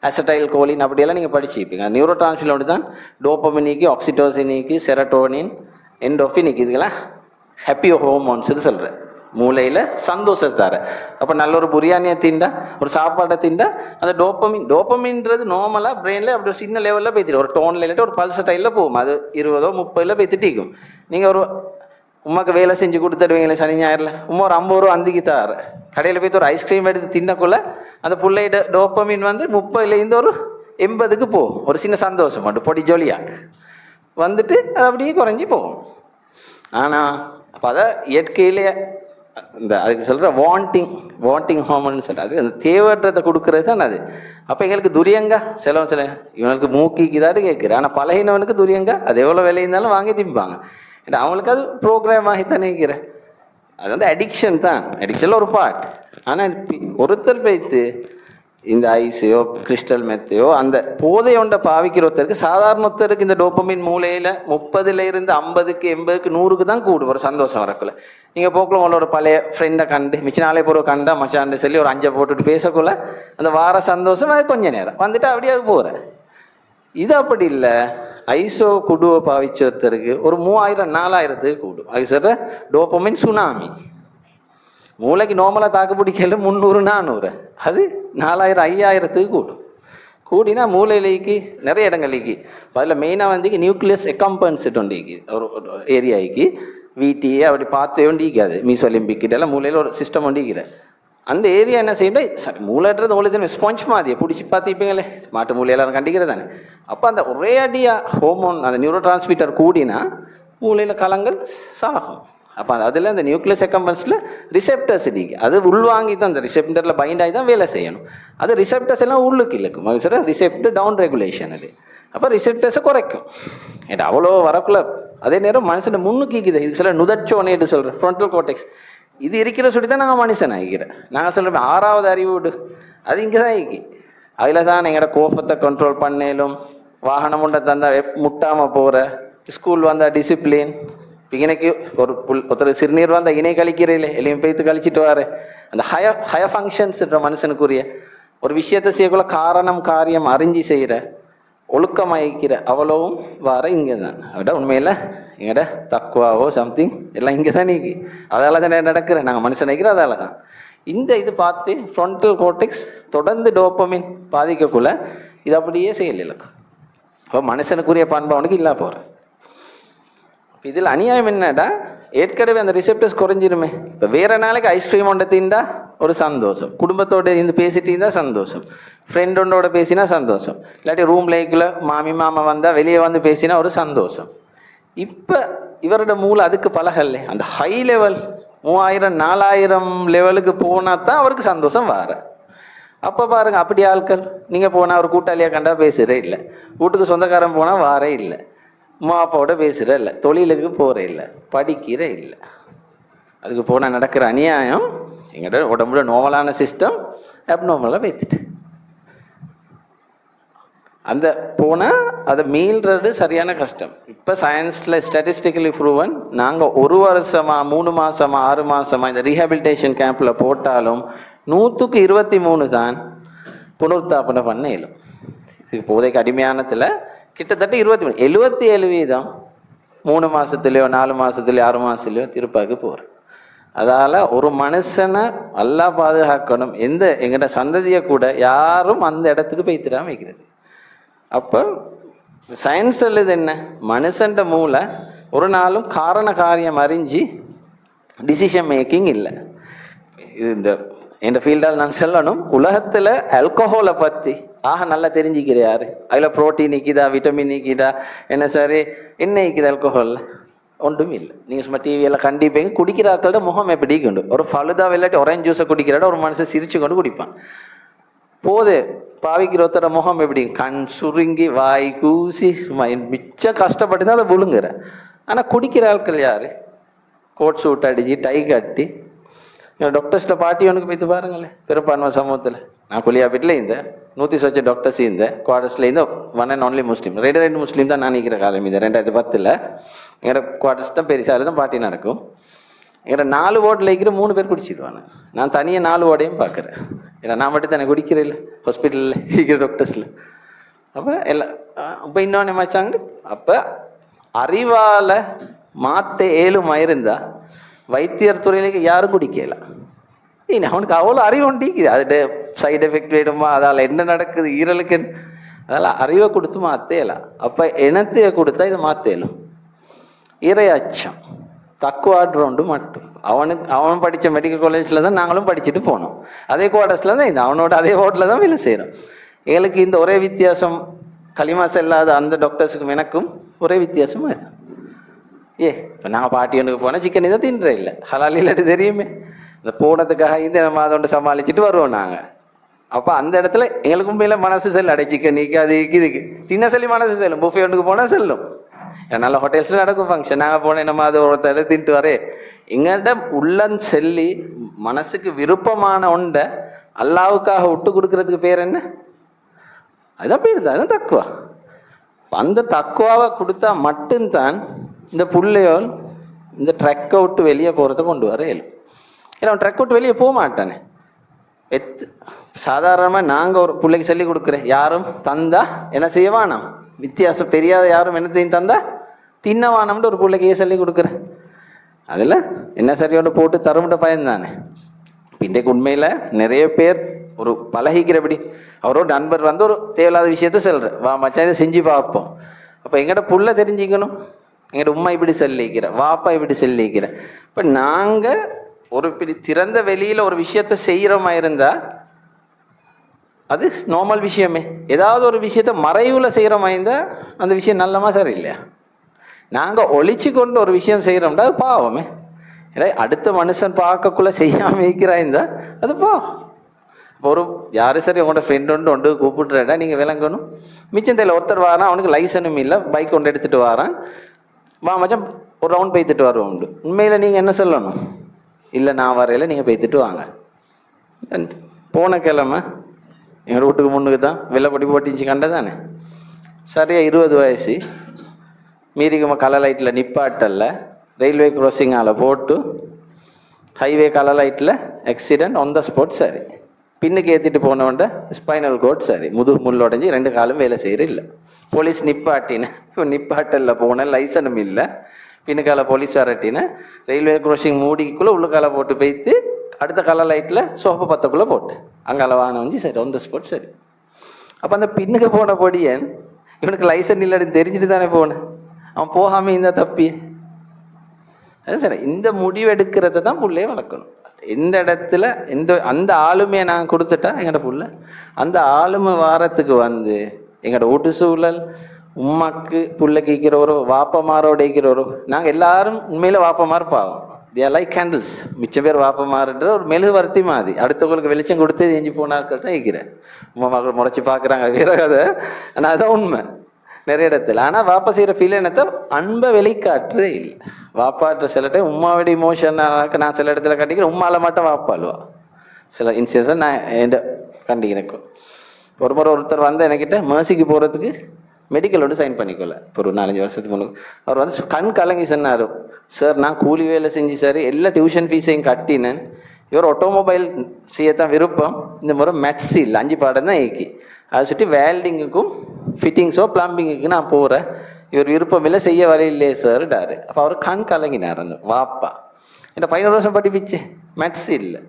அசடைல் கோலின் அப்படியெல்லாம் நீங்கள் படிச்சுப்பீங்க. நியூரோ டிரான்ஸ்மிட்டர் ஒன்று தான் டோப்பமினிக்கு, ஆக்சிடோசினிக்கு, செரட்டோனின், என்டோஃபினிக், இதுக்கெல்லாம் ஹாப்பி ஹோமோன்ஸ்னு சொல்கிறேன். மூளையில் சந்தோஷத்தார. அப்போ நல்ல ஒரு பிரியாணியை திண்டா, ஒரு சாப்பாட்டை திண்டா, அந்த டோப்பமின்றது நார்மலாக பிரெயினில் அப்படி ஒரு சின்ன லெவலில் போய்த்திடும். ஒரு டோனில் இல்லாட்டி ஒரு பல்ஸ் டைலில் போகும். அது 20ஓ 30ஓ போய் திட்டிக்கும். நீங்கள் ஒரு உமாக்கு வேலை செஞ்சு கொடுத்துடுவீங்களே சனி ஞாயிறில், உமா ஒரு 50 ரூபா அந்திக்கு தார் கடையில் போய்த்து ஒரு ஐஸ்கிரீம் எடுத்து தின்னக்குள்ள அந்த பிள்ளைகிட்ட டோப்பமின் வந்து 30லேருந்து ஒரு 80க்கு போகும். ஒரு சின்ன சந்தோஷம் மட்டும் பொடி ஜொலியாக வந்துட்டு அது அப்படியே குறைஞ்சி போகும். ஆனால் அப்போ அதை இயற்கையிலே இந்த அதுக்கு சொல்கிற வாண்டிங் ஹார்மோன்னு சொல்கிற அது அந்த தேவைன்றதை கொடுக்கறது தான் அது. அப்போ எங்களுக்கு துரியங்கா சில இவனுக்கு மூக்கிக்குதாட்டு கேட்குற, ஆனால் பழகினவனுக்கு துரியங்கா அது எவ்வளோ விலை இருந்தாலும் வாங்கி திம்பாங்க. ஏன்னா அவங்களுக்கு அது ப்ரோக்ராம் ஆகி தானே இருக்கிறேன். அது வந்து அடிக்ஷன் தான், அடிக்ஷனில் ஒரு பார்ட். ஆனால் ஒருத்தர் வைத்து இந்த ஐஸையோ கிறிஸ்டல் மெத்தையோ அந்த போதை ஒன்றை பாவிக்கிற ஒருத்தருக்கு சாதாரண ஒருத்தருக்கு இந்த டோப்பமின் மூலையில் 30லேருந்து 50க்கு 80க்கு 100க்கு தான் கூடும் ஒரு சந்தோஷம் வரக்குள்ள. நீங்கள் போக்குள்ள உங்களோட பழைய ஃப்ரெண்டை கண்டு மிச்சனாலே போகிற கண்டா மச்சான்னு சொல்லி ஒரு 5 போட்டுட்டு பேசக்குள்ள அந்த வார சந்தோஷம் அது கொஞ்ச நேரம் வந்துட்டு அப்படியே போகிறேன். இது அப்படி இல்லை. ஐஸோ குடுவை பாவிச்ச ஒருத்தருக்கு ஒரு 3000-4000க்கு கூடும். அது சொல்கிற டோப்பமின் சுனாமி. மூளைக்கு நார்மலாக தாக்கு பிடிக்கல 300-400, அது 4000-5000க்கு கூடும். கூடினா மூளையிலேக்கு நிறைய இடங்களுக்கு அதில் மெயினாக வந்து நியூக்ளியஸ் எக்கம்பன்செட் ஒண்டிக்கு ஒரு ஏரியாவுக்கு வீட்டியே அப்படி பார்த்து ஒண்டிக்காது. மீசோலிம்பிக்கிட்டெல்லாம் மூளையில் ஒரு சிஸ்டம் ஒண்டிக்கிற அந்த ஏரியா என்ன செய்யணும், மூளைன்றது உங்களுக்கு ஸ்பாஞ்ச் மாதிரியே பிடிச்சி பார்த்துப்பீங்களே, மாட்டு மூளை எல்லாரும் கண்டிக்கிறது தானே. அப்போ அந்த ஒரே அடியாக ஹோமோன் அந்த நியூரோ டிரான்ஸ்மிட்டர் கூடினா மூளையில் கலங்கள் சாகும். அப்போ அதில் அந்த நியூக்ளியஸ் அக்கம்பன்ஸில் ரிசெப்டர்ஸ் இருக்கு, அது உள்வாங்கி தான் அந்த ரிசெப்டரில் பைண்ட் ஆகி தான் வேலை செய்யணும். அது ரிசெப்டர்ஸ் எல்லாம் உள்ளுக்கு இழுக்கும், அது சார் ரிசெப்டர் டவுன் ரெகுலேஷன். அது அப்போ ரிசெப்டர்ஸை குறைக்கும். ஏன்னா அவ்வளோ வரக்குள்ள அதே நேரம் மனுஷனை முன்னுக்கு இருக்குது. இது சில நுதச்சோனேட்டு சொல்கிறேன், ஃப்ரண்டல் கோட்டெக்ஸ் இது இருக்கிற சொல்லி தான் நாங்கள் மனுஷன் ஆகிக்கிறேன். நாங்கள் சொல்கிறோம் 6வது அறிவுடு அது இங்கே தான் இருக்கு. அதில் தான் எங்களோட கோபத்தை கண்ட்ரோல் பண்ணலும், வாகனம் உண்டை தந்தா முட்டாமல் போகிற, ஸ்கூல் வந்தால் டிசிப்ளின். இன்னைக்கு ஒருத்தர் சிறுநீர் வந்தால் இணை கழிக்கிறீங்களே, எல்லாம் போய்த்து கழிச்சிட்டு வார அந்த ஹய ஃபங்க்ஷன்ஸ்ன்ற மனுஷனுக்குரிய ஒரு விஷயத்தை செய்யக்குள்ள காரணம் காரியம் அறிஞ்சு செய்கிற ஒழுக்கமாயிக்கிற அவ்வளவும் வர இங்கே தான். விட உண்மையில் எங்கட தக்குவாவோ சம்திங் எல்லாம் இங்கே தான் நீக்கி அதால தான் நடக்கிறேன். நாங்கள் மனுஷன் நினைக்கிறோம் அதால தான். இந்த இது பார்த்து ஃப்ரண்டல் கோர்டெக்ஸ் தொடர்ந்து டோப்பமின் பாதிக்கக்குள்ள இது அப்படியே செய்யல. அப்போ மனுஷனுக்குரிய பண்பு அவனுக்கு இல்லா போகிறேன். இதில் அநியாயம் என்னடா, ஏற்கனவே அந்த ரிசெப்டர்ஸ் குறைஞ்சிருமே. இப்போ வேற நாளைக்கு ஐஸ்கிரீம் ஒன்றை தீண்டா ஒரு சந்தோஷம், குடும்பத்தோட இருந்து பேசிட்டு இருந்தால் சந்தோஷம், ஃப்ரெண்டோட பேசினா சந்தோஷம், இல்லாட்டி ரூம் லைக்கில் மாமி மாமா வந்தால் வெளியே வந்து பேசினா ஒரு சந்தோஷம். இப்போ இவரோட மூளை அதுக்கு பழகல்ல. அந்த ஹை லெவல் 3000 4000 லெவலுக்கு போனால் தான் அவருக்கு சந்தோஷம் வர. அப்போ பாருங்க, அப்படி ஆட்கள் நீங்கள் போனால் ஒரு கூட்டாளியாக கண்டா பேசுகிறே இல்லை, வீட்டுக்கு சொந்தக்காரன் போனால் வாரே இல்லை, அம்மா அப்பாவோட பேசுகிற இல்லை, தொழிலுக்கு போகிற இல்லை, படிக்கிற இல்லை. அதுக்கு போனால் நடக்கிற அநியாயம் எங்களோட உடம்புல நார்மலான சிஸ்டம் அப்நார்மலாக வைத்துட்டு அந்த போனால் அதை மீள்றது சரியான கஷ்டம். இப்போ சயின்ஸில் ஸ்டாட்டிஸ்டிக்கலி ப்ரூவன், நாங்கள் 1 வருஷமா 3 மாதமா 6 மாதமா இந்த ரீஹாபிலிட்டேஷன் கேம்பில் போட்டாலும் 100க்கு 23 தான் புனருத்தாபனை பண்ண இயலும். இதுக்கு போதைக்கு அடிமையானத்தில் கிட்டத்தட்ட 77% 3 மாதத்துலையோ 4 மாதத்துலையோ 6 மாதத்துலையோ திருப்பாக்கு போகிறேன். அதால் ஒரு மனுஷனை நல்லா பாதுகாக்கணும். எங்கள்ட சந்ததியை கூட யாரும் அந்த இடத்துக்கு போய்த்திடாமல் வைக்கிறது. அப்போ சயின்ஸ் சொல்லுது என்ன, மனுஷன்ட மூளை ஒரு நாளும் காரண காரியம் அறிஞ்சு டிசிஷன் மேக்கிங் இல்லை. இது இந்த ஃபீல்டால் நான் சொல்லணும், உலகத்தில் ஆல்கஹாலை பற்றி நல்லா தெரிஞ்சுக்கிற யாரு, அதில் ப்ரோட்டீன் நிற்கிதா, விட்டமின் நிற்கிதா, என்ன சரி என்ன நிற்கிது ஆல்கஹாலில் ஒன்றும் இல்லை. நீங்கள் சும்மா டிவியெல்லாம் கண்டிப்பீங்க, குடிக்கிற ஆக்களோட முகம் எப்படி கொண்டு ஒரு ஃபலுதா இல்லாட்டி ஆரஞ்சு ஜூஸை குடிக்கிறாட ஒரு மனுஷன் சிரிச்சு கொண்டு குடிப்பான். போது பாவிக்கிற ஒருத்தர முகம் எப்படி கண் சுருங்கி வாய் கூசி மிச்சம் கஷ்டப்பட்டு தான் அதை விழுங்குற. ஆனால் குடிக்கிற ஆட்கள் யாரு, கோட் சூட் அடிச்சு டை கட்டி டாக்டர்ஸ்ட பாட்டி ஒன்றுக்கு போய்த்து பாருங்களேன். பெரும்பான்மை சமூகத்தில் நான் கொலியா வீட்டில் இருந்தேன், 100 சொச்ச டாக்டர்ஸ் இருந்தேன், குவார்டர்ஸில் இருந்தேன், 1 and only முஸ்லீம், 2 முஸ்லீம் தான் நான் நிற்கிற காலம். இது 2010 எங்களோட குவார்டர்ஸ் தான் பெருசால தான் பாட்டி நடக்கும். எங்களோட 4 வார்டில் இருக்கிற 3 பேர் குடிச்சிடுவாங்க. நான் தனியாக 4 வார்டையும் பார்க்குறேன். ஏன்னா நான் மட்டும் தானே குடிக்கிறேன் இல்லை ஹாஸ்பிட்டலில் சீக்கிரம் டாக்டர்ஸில். அப்போ எல்லாம் இப்போ இன்னொன்று வச்சாங்க. அப்போ அறிவால் மாற்ற ஏழுமா இருந்தா வைத்தியர் துறையிലേക്ക് யாரும் குடிக்கலாம். ஏன்னா அவனுக்கு அவ்வளோ அறிவு உண்டிக்குது, அது சைடு எஃபெக்ட் வேணுமா, அதால் என்ன நடக்குது ஈரலுக்கு, அதெல்லாம் அறிவை கொடுத்து மாற்றலாம். அப்போ இனத்தைய கொடுத்தா இதை மாற்றலும். இறை அச்சம் தக்குவாடுறோண்டு மட்டும் அவன் படித்த மெடிக்கல் காலேஜில் தான் நாங்களும் படிச்சுட்டு போனோம், அதே குவார்டர்ஸில் தான் இந்த அவனோட அதே வார்டில் தான் வேலை செய்கிறோம். எங்களுக்கு இந்த ஒரே வித்தியாசம், களிமாசம் இல்லாத அந்த டாக்டர்ஸுக்கும் எனக்கும் ஒரே வித்தியாசம் அது. இப்போ நாங்கள் பாட்டியனுக்கு போனால் சிக்கன் இதை தின்ற இல்லை, ஹலால் இல்லாட்டி தெரியுமே, இந்த போனதுக்காக இந்த மாதோண்டு சமாளிச்சுட்டு வருவோம் நாங்கள். அப்போ அந்த இடத்துல எங்களுக்கும் மேலே மனசு செல்லும், அடை சிக்கன் நீக்கி அது இதுக்கு தின்ன சொல்லி மனசு செல்லும். புஃபே ஒன்றுக்கு போனால் செல்லும், நல்ல ஹோட்டல்ஸில் நடக்கும் ஃபங்க்ஷன், நாங்கள் போனோம் நம்ம அது ஒருத்தர் தின்ட்டு வரே. எங்கள்கிட்ட உள்ளம் செல்லி மனசுக்கு விருப்பமான ஒன்றை அல்லாவுக்காக விட்டு கொடுக்கறதுக்கு பேர் என்ன, அதான் பேர் தான் அதுதான் தக்குவா. அந்த தக்குவாவை கொடுத்தா மட்டும்தான் இந்த பிள்ளையோல் இந்த ட்ரக்கை விட்டு வெளியே போகிறத கொண்டு வர இயலும். ஏன்னா அவன் ட்ரக் விட்டு வெளியே போக மாட்டானே. சாதாரணமாக நாங்கள் ஒரு பிள்ளைக்கு சொல்லி கொடுக்குறேன், யாரும் தந்தா என்ன செய்யவானாம், வித்தியாசம் தெரியாத யாரும் என்னத்தையும் தந்தா தின்னவானம்னு ஒரு பிள்ளைக்கு சொல்லி கொடுக்குறேன். அதில் என்ன சரியோட போட்டு தருமுட்ட பயன்தானே. இன்றைக்கு உண்மையில் நிறைய பேர் ஒரு பழகிக்கிறபடி அவரோட நண்பர் வந்து ஒரு தேவையில்லாத விஷயத்த சொல்கிறேன், வா மச்சான் இதை செஞ்சு பார்ப்போம். அப்போ எங்கள்கிட்ட புள்ள தெரிஞ்சுக்கணும், எங்கள்கிட்ட உம்மா இப்படி சொல்லிக்கிற, வாப்பா இப்படி சொல்லிக்கிற. இப்போ நாங்கள் ஒரு திறந்த வெளியில் ஒரு விஷயத்தை செய்கிறோமா இருந்தால் அது நார்மல் விஷயமே. ஏதாவது ஒரு விஷயத்தை மறைவில் செய்கிறோமா இருந்தால் அந்த விஷயம் நல்லமா சரி இல்லையா? நாங்கள் ஒழிச்சு கொண்டு ஒரு விஷயம் செய்கிறோம்டா அது பாவமே. ஏன்னா அடுத்த மனுஷன் பார்க்கக்குள்ள செய்யாமல் இருக்கிறா இருந்தால் அது பாவம். ஒரு யாரும் சரி உங்களோட ஃப்ரெண்டு ஒன்று கூப்பிட்டுறா நீங்கள் விளங்கணும். மிச்சம் தெரியல ஒருத்தர் வாரான், அவனுக்கு லைசனும் இல்லை, பைக் கொண்டு எடுத்துகிட்டு வாரான், வா மச்சான் ஒரு ரவுண்ட் பேத்துட்டு வருவோம் உண்டு. உண்மையில் நீங்கள் என்ன சொல்லணும்? இல்லை நான் வரையில நீங்கள் பேத்துட்டு வாங்க. போன கிழமை எங்கள் வீட்டுக்கு முன்னுக்கு தான் வெள்ளைப்படி போட்டிச்சு கண்டதானே. சரியாக 20 வயசு மீறிக்குமா கலர் லைட்டில் நிப்பாட்டல்ல, ரயில்வே க்ராசிங்கால் போட்டு ஹைவே கலர் லைட்டில் ஆக்சிடென்ட் ஆன் த ஸ்பாட். சரி, பின்னுக்கு ஏற்றிட்டு போனவன்ட ஸ்பைனல் கோட் சரி, முதுகு முள்ளொடைஞ்சி 2 காலும் வேலை செய்கிற இல்லை. போலீஸ் நிப்பாட்டினேன், நிப்பாட்டல்ல போனேன், லைசனும் இல்லை, பின்னுக்கால போலீஸ் வரட்டினேன், ரயில்வே க்ராசிங் மூடிக்குள்ளே உள்ளுக்கால போட்டு போய்த்து அடுத்த கலர் லைட்டில் சோப்பு பத்தக்குள்ளே போட்டு அங்கால வாங்கின வந்து சரி ஆன் த ஸ்பாட். சரி, அப்போ அந்த பின்னுக்கு போன பொடியன் இவனுக்கு லைசன் இல்லைன்னு தெரிஞ்சுட்டு தானே போனேன், அவன் போகாமல் இந்த தப்பி. அது சரி, இந்த முடிவு எடுக்கிறத தான் புள்ளையே வளர்க்கணும். எந்த இடத்துல அந்த ஆளுமையை நான் கொடுத்துட்டா எங்களோட புள்ள அந்த ஆளுமை வாரத்துக்கு வந்து எங்களோட வீட்டு சூழல் உமாக்கு புள்ள கேட்கிற ஒரு வாப்பமாரோட இருக்கிற ஒரு நாங்கள் எல்லாரும் உண்மையில வாப்பமார் பாவம். They are like candles. மிச்சம் பேர் வாப்பமாறுன்ற ஒரு மெழுகுவர்த்தி மாதிரி அடுத்தவங்களுக்கு வெளிச்சம் கொடுத்து எஞ்சி போனாக்கள் தான் இருக்கிறேன். உமா மக்கள் முறைச்சி பார்க்குறாங்க வேற கதை, ஆனால் அதான் உண்மை நிறைய இடத்துல. ஆனால் வாப்பா செய்கிற ஃபீல் என்னத்தை அன்பை வெளிக்காட்டுறே இல்லை. வாப்பாட்ட சில டைம் உமாவோட இமோஷனாக நான் சில இடத்துல கண்டிக்கிறேன், உமால மட்டும் வாப்பாளுவா. சில இன்சிடென்ட்ஸை நான் என் கண்டிக்கிறேன். ஒரு முறை ஒருத்தர் வந்து என்கிட்ட மேர்சிக்கு போகிறதுக்கு மெடிக்கலோடு சைன் பண்ணிக்கல. இப்போ ஒரு 4-5 வருஷத்துக்கு முன்னாடி அவர் வந்து கண் கலங்கி சொன்னார், சார் நான் கூலி வேலை செஞ்சு சார் எல்லா டியூஷன் ஃபீஸையும் கட்டினேன், இவர் ஆட்டோமொபைல் செய்யத்தான் விருப்பம், இந்த முறை மேத்ஸ் இல்லை 5 பாடம் தான் ஏக்கி, அதை சுற்றி வேல்டிங்குக்கும் ஃபிட்டிங்ஸோ பிளம்பிங்குக்கு நான் போகிறேன், இவர் விருப்பம் இல்லை செய்ய வரையில்லையே சார் டாரு. அப்போ அவர் கண் கலங்கினார் அந்த வாப்பா. இந்த 15 வருஷம் படிப்பிச்சு மேத்ஸ் இல்லை.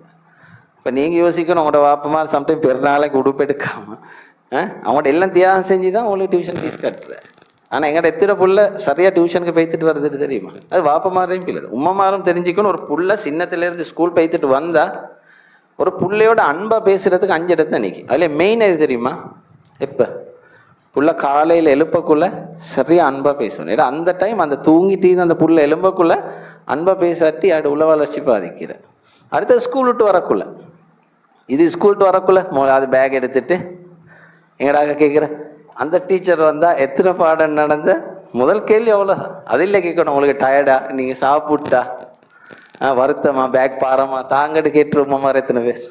இப்போ நீங்கள் யோசிக்கணும், உங்களோட வாப்பமா சம்டைம் பெருநாளைக்கு உடுப்பு எடுக்காமல் அவங்கள்ட்ட எல்லாம் தியாகம் செஞ்சு தான் உங்களுக்கு டியூஷன் ஃபீஸ் கட்டுறேன். ஆனால் எங்கள்கிட்ட எத்தனை புள்ள சரியாக டியூஷனுக்கு போய்த்துட்டு வருதுன்னு தெரியுமா? அது வாப்பமாரையும் பிள்ளை உம்மமாரும் தெரிஞ்சுக்கணும். ஒரு புள்ள சின்னத்துலேருந்து ஸ்கூல் போய்த்துட்டு வந்தால் ஒரு புள்ளையோட அன்பாக பேசுகிறதுக்கு 5 இடத்த நிற்கி. அதில் மெயின் எது தெரியுமா? எப்போ புள்ள காலையில் எழுப்பக்குள்ள சரியாக அன்பாக பேசணும். ஏன்னா அந்த டைம் அந்த தூங்கிட்டு அந்த புள்ள எழும்பக்குள்ள அன்பாக பேசாட்டி அது உள்ள வளர்ச்சி பாதிக்கிற. அடுத்தது ஸ்கூல் விட்டு வரக்குள்ள, இது ஸ்கூல் விட்டு வரக்குள்ள அது பேக் எடுத்துட்டு எங்கடாக கேட்குற அந்த டீச்சர் வந்தால் எத்தனை பாடம் நடந்த முதல் கேள்வி அவ்வளோ. அது இல்லை கேட்கணும், உங்களுக்கு டயர்டா, நீங்கள் சாப்பிட்டா, வருத்தமா, பேக் பாரமா, தாங்கட்டு கேட்டுருமா மாதிரி எத்தனை பேர்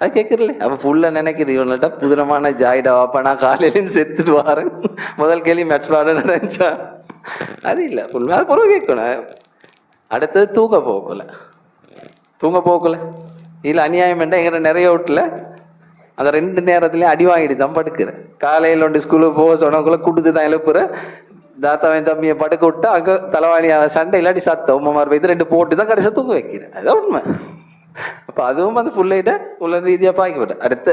அது கேட்குறல. அப்போ ஃபுல்லாக நினைக்கிது இவங்கள்ட்ட புதுரமான ஜாயிடா வாப்பா நான் காலையிலேருந்து செத்துட்டு வரேன், முதல் கேள்வி மேட்ச் பாடம் நினைச்சா அது இல்லை. ஃபுல்லாக அது பொருள் கேட்கணும். அடுத்தது தூங்க போகல இதில் அநியாயம் வேண்டாம். எங்கிட்ட நிறைய வீட்டில் அந்த 2 நேரத்துலேயும் அடி வாங்கிட்டு தான் படுக்கிறேன். காலையில் ஒன்று ஸ்கூலுக்கு போக சொன்னவங்கள கூட்டுத்து தான் எழுப்புறேன், தாத்தாவையும் தம்பியை படுக்க விட்டா அங்கே தலைவாணியான சண்டை இல்லாட்டி சத்தம் உமார் வைத்து 2 போட்டு தான் கடைசியாக தூங்க வைக்கிறேன். அதுதான் உண்மை. அப்போ அதுவும் அந்த பிள்ளைகிட்ட உள்ள ரீதியாக பாய்க்கப்பட்டேன். அடுத்து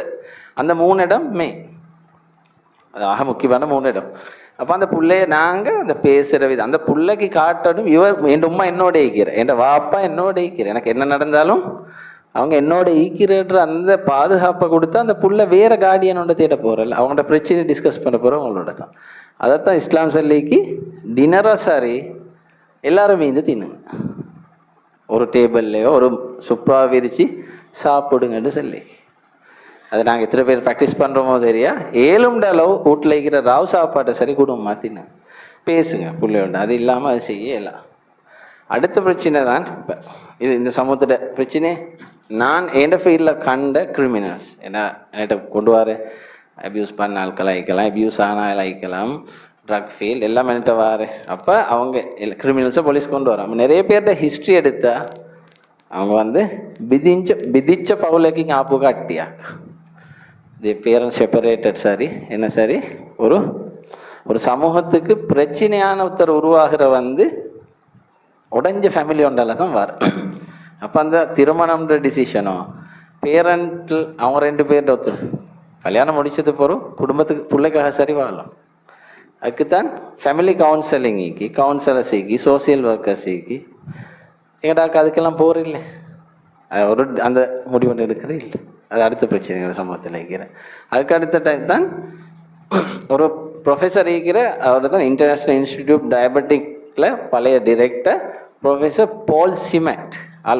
அந்த 3 இடம் மெயின், அது ஆக முக்கியமான 3 இடம். அப்போ அந்த பிள்ளைய நாங்கள் அந்த பேசுகிற விதம் அந்த பிள்ளைக்கு காட்டணும். என் உமா என்னோட ஈக்கிற, என் வாப்பா என்னோட ஈக்கிற, எனக்கு என்ன நடந்தாலும் அவங்க என்னோட ஈக்கிறன்ற அந்த பாதுகாப்பை கொடுத்தா அந்த புள்ள வேற கார்டியனோட தேட போறல, அவங்களோட பிரச்சனை டிஸ்கஸ் பண்ண போறோம் அவங்களோட தான். அதைத்தான் இஸ்லாம் சொல்லிக்கு டின்னரா சாரி எல்லாரும் மீந்து தின்னுங்க, ஒரு டேபிள்லையோ ஒரு சுப்பா விரிச்சு சாப்பிடுங்கன்னு சொல்லி. அதை நாங்கள் எத்தனை பேர் ப்ராக்டிஸ் பண்ணுறோமோ தெரியா. 7 அளவு வீட்டில் இருக்கிற ராவ் சாப்பாட்டை சரி குடும்பமா தின்னுங்க, பேசுங்க பிள்ளையோட. அது இல்லாமல் அது செய்யலாம். அடுத்த பிரச்சனை தான் இப்போ இது இந்த சமூகத்தோட பிரச்சனை. நான் என் ஃபீல்டில் கண்ட கிரிமினல்ஸ் ஏன்னா என்கிட்ட கொண்டு வர அப்யூஸ் பண்ண ஆட்கள் ஆகிக்கலாம், அப்யூஸ் ஆனால் ஆகிக்கலாம், ட்ரக் ஃபீல்ட் எல்லாம் என்கிட்ட வார. அப்போ அவங்க கிரிமினல்ஸை போலீஸ் கொண்டு வரோம். நிறைய பேர்கிட்ட ஹிஸ்ட்ரி எடுத்தா அவங்க வந்து பிதிச்ச பவுலைக்கு ஞாபகம் காட்டியா தி பேரண்ட்ஸ் செப்பரேட்டட் சரி என்ன சரி ஒரு சமூகத்துக்கு பிரச்சனையான ஒருத்தர் உருவாகிற வந்து உடஞ்ச ஃபேமிலி ஒன்றால தான் வரும். அப்போ அந்த திருமணம்ன்ற டிசிஷனோ பேரண்ட் அவங்க 2 பேர்கிட்ட ஒருத்தர் கல்யாணம் முடிச்சது போகிறோம் குடும்பத்துக்கு பிள்ளைக்காக சரி வாழலாம். அதுக்குத்தான் ஃபேமிலி கவுன்சிலிங்கு, கவுன்சிலர் சீக்கி, சோசியல் ஒர்க்கர் சீக்கி எங்கடாக்கு அதுக்கெல்லாம் போகிற இல்லை. ஒரு அந்த முடிவு ஒன்று இருக்கிறது இல்லை. அது அடுத்த பிரச்சனைகள் சமூகத்தில் இருக்கிறேன். அதுக்கு அடுத்த டைம் தான் ஒரு ப்ரொஃபஸர் இருக்கிற அவர் தான் இன்டர்நேஷ்னல் இன்ஸ்டிடியூட் டயபெட்டிக்கில் பழைய director professor Paul Zimmet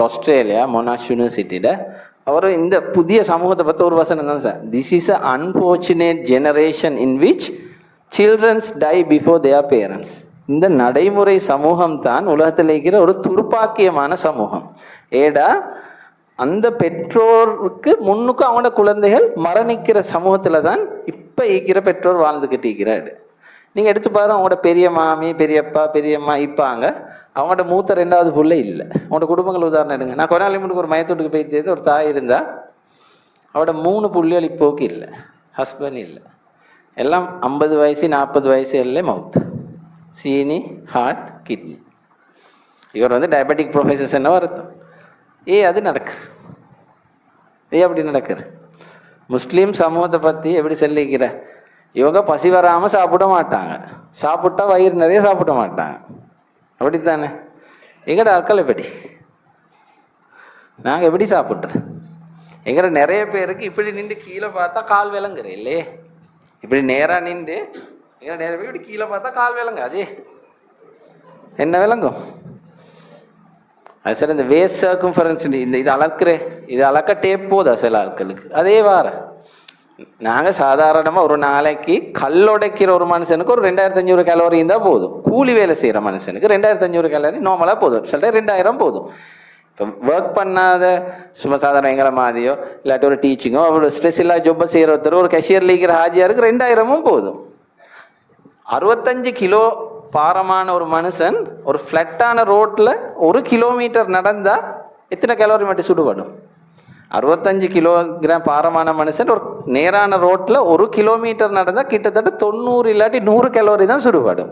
Australia Monash யூனிவர்சிட்டியில். அவர் இந்த புதிய சமூகத்தை பற்றி ஒரு வசனம் தான் sir. This is a unfortunate generation in which childrens die before their parents. இந்த நடைமுறை சமூகம் தான் உலகத்தில் இருக்கிற ஒரு துர்ப்பாக்கியமான சமூகம். ஏடா அந்த பெற்றோருக்கு முன்னுக்கு அவங்களோட குழந்தைகள் மரணிக்கிற சமூகத்தில் தான் இப்போ இருக்கிற பெற்றோர் வாழ்ந்துக்கிட்டு இருக்கிறாரு. நீங்கள் எடுத்து பாருங்க, அவங்களோட பெரிய மாமி பெரியப்பா பெரியம்மா இப்பாங்க, அவங்களோட மூத்த 2வது புள்ள இல்லை. அவங்களோட குடும்பங்கள் உதாரணம் எடுங்க. நான் கொஞ்ச நாள் முன்னுக்கு ஒரு மயத்தோட்டுக்கு போயிட்டு ஒரு தாய் இருந்தா அவட 3 புள்ளிகள் இப்போக்கு இல்லை, ஹஸ்பண்ட் இல்லை, எல்லாம் 50 வயசு 40 வயசு இல்லை மவுத்து, சீனி ஹார்ட் கிட்னி. இவர் வந்து டயபெட்டிக் ப்ரொஃபஸர்ஸ் என்ன வருத்தம். அது நடக்குது. அப்படி நடக்குது. முஸ்லீம் சமூகத்தை பற்றி எப்படி சொல்லிக்கிற, இவங்க பசி வராமல் சாப்பிட மாட்டாங்க, சாப்பிட்டா வயிறு நிறைய சாப்பிட மாட்டாங்க. அப்படித்தானே? எங்கட ஆட்கள் எப்படி, நாங்கள் எப்படி சாப்பிட்றோம்? எங்கட நிறைய பேருக்கு இப்படி நின்று கீழே பார்த்தா கால் விளங்குற இல்லையே, இப்படி நேராக நின்று எங்கட நிறைய பேர் இப்படி கீழே பார்த்தா கால் விளங்கு, அதே என்ன விளங்கும்? அது சார் இந்த வேஸ்ட் சர்க்கம்ஃபரன்ஸ் இது அளக்குற, இது அளக்க டேப் போதா சில ஆட்களுக்கு? அதே வார நாங்கள் சாதாரணமாக ஒரு நாளைக்கு கல்லுடைக்கிற ஒரு மனுஷனுக்கு ஒரு 2500 கலோரி இருந்தால் போதும். கூலி வேலை செய்கிற மனுஷனுக்கு 2500 கலோரி நார்மலாக போதும், சில 2000 போதும். இப்போ ஒர்க் பண்ணாத சும்மா சாதாரண எங்களை மாதிரியோ இல்லாட்டி ஒரு டீச்சிங்கோ ஒரு ஸ்ட்ரெஸ் இல்லாத ஜொப்பை செய்கிற ஒருத்தர் ஒரு கேஷியர் லீக்கிற ஹாஜியாருக்கு 2000 போதும். 65 கிலோ பாரமான ஒரு மனுஷன் ஒரு ஃப்ளட்டான ரோட்டில் 1 கிலோமீட்டர் நடந்தால் எத்தனை கலோரி மட்டும் சுடுபடும்? 65 கிலோகிராம் பாரமான மனுஷன் ஒரு நேரான ரோட்டில் 1 கிலோமீட்டர் நடந்தால் கிட்டத்தட்ட 90 இல்லாட்டி 100 கலோரி தான் சுடுபடும்.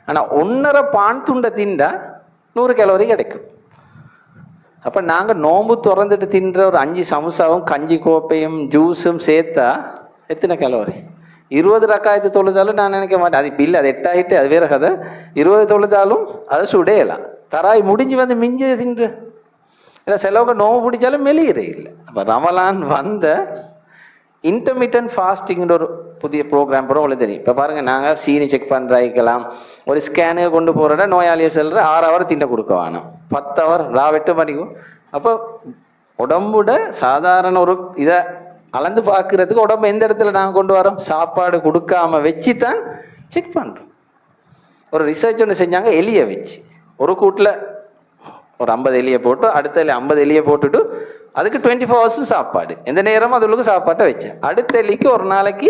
ஆனால் 1.5 பான் துண்டை திண்டா 100 கலோரி கிடைக்கும். அப்போ நாங்கள் நோம்பு திறந்துட்டு தின்ற ஒரு 5 சமோசாவும் கஞ்சி கோப்பையும் ஜூஸும் சேர்த்தா எத்தனை கலோரி? 20 ரக்காயத்து தொழுதாலும் நான் நினைக்க மாட்டேன், அது இப்போ இல்லை, அது 8 ஆகிட்டு அது வேற கதை. 20 தொழுதாலும் அதை சுடையலாம். தராய் முடிஞ்சு வந்து மிஞ்சு தின்று இல்லை, சிலவங்க நோவு பிடிச்சாலும் மெலியிற இல்லை. அப்போ ரமலான் வந்த இன்டர்மீடியன்ட் ஃபாஸ்டிங்கிற ஒரு புதிய ப்ரோக்ராம் கூட உங்களுக்கு தெரியும். இப்போ பாருங்கள், நாங்கள் சீனி செக் பண்ணுறாய்க்கலாம், ஒரு ஸ்கேனுக்கு கொண்டு போகிறத நோயாளியை செல்கிற 6 ஹவர் திண்ட கொடுக்க வேணும், 10 ஹவர் ராவ் 8 மணிக்கும். அப்போ உடம்புட சாதாரண ஒரு இதை அளந்து பார்க்கறதுக்கு உடம்பு எந்த இடத்துல நாங்கள் கொண்டு வரோம், சாப்பாடு கொடுக்காம வச்சு தான் செக் பண்ணுறோம். ஒரு ரிசர்ச் ஒன்று செஞ்சாங்க, எலியை வச்சு ஒரு கூட்டில் ஒரு 50 எலியை போட்டு அடுத்த 50 எலியை போட்டுட்டு அதுக்கு 24 ஹவர்ஸ் சாப்பாடு, எந்த நேரமும் அதுக்கு சாப்பாட்டை வச்சேன். அடுத்த எலிக்கு ஒரு நாளைக்கு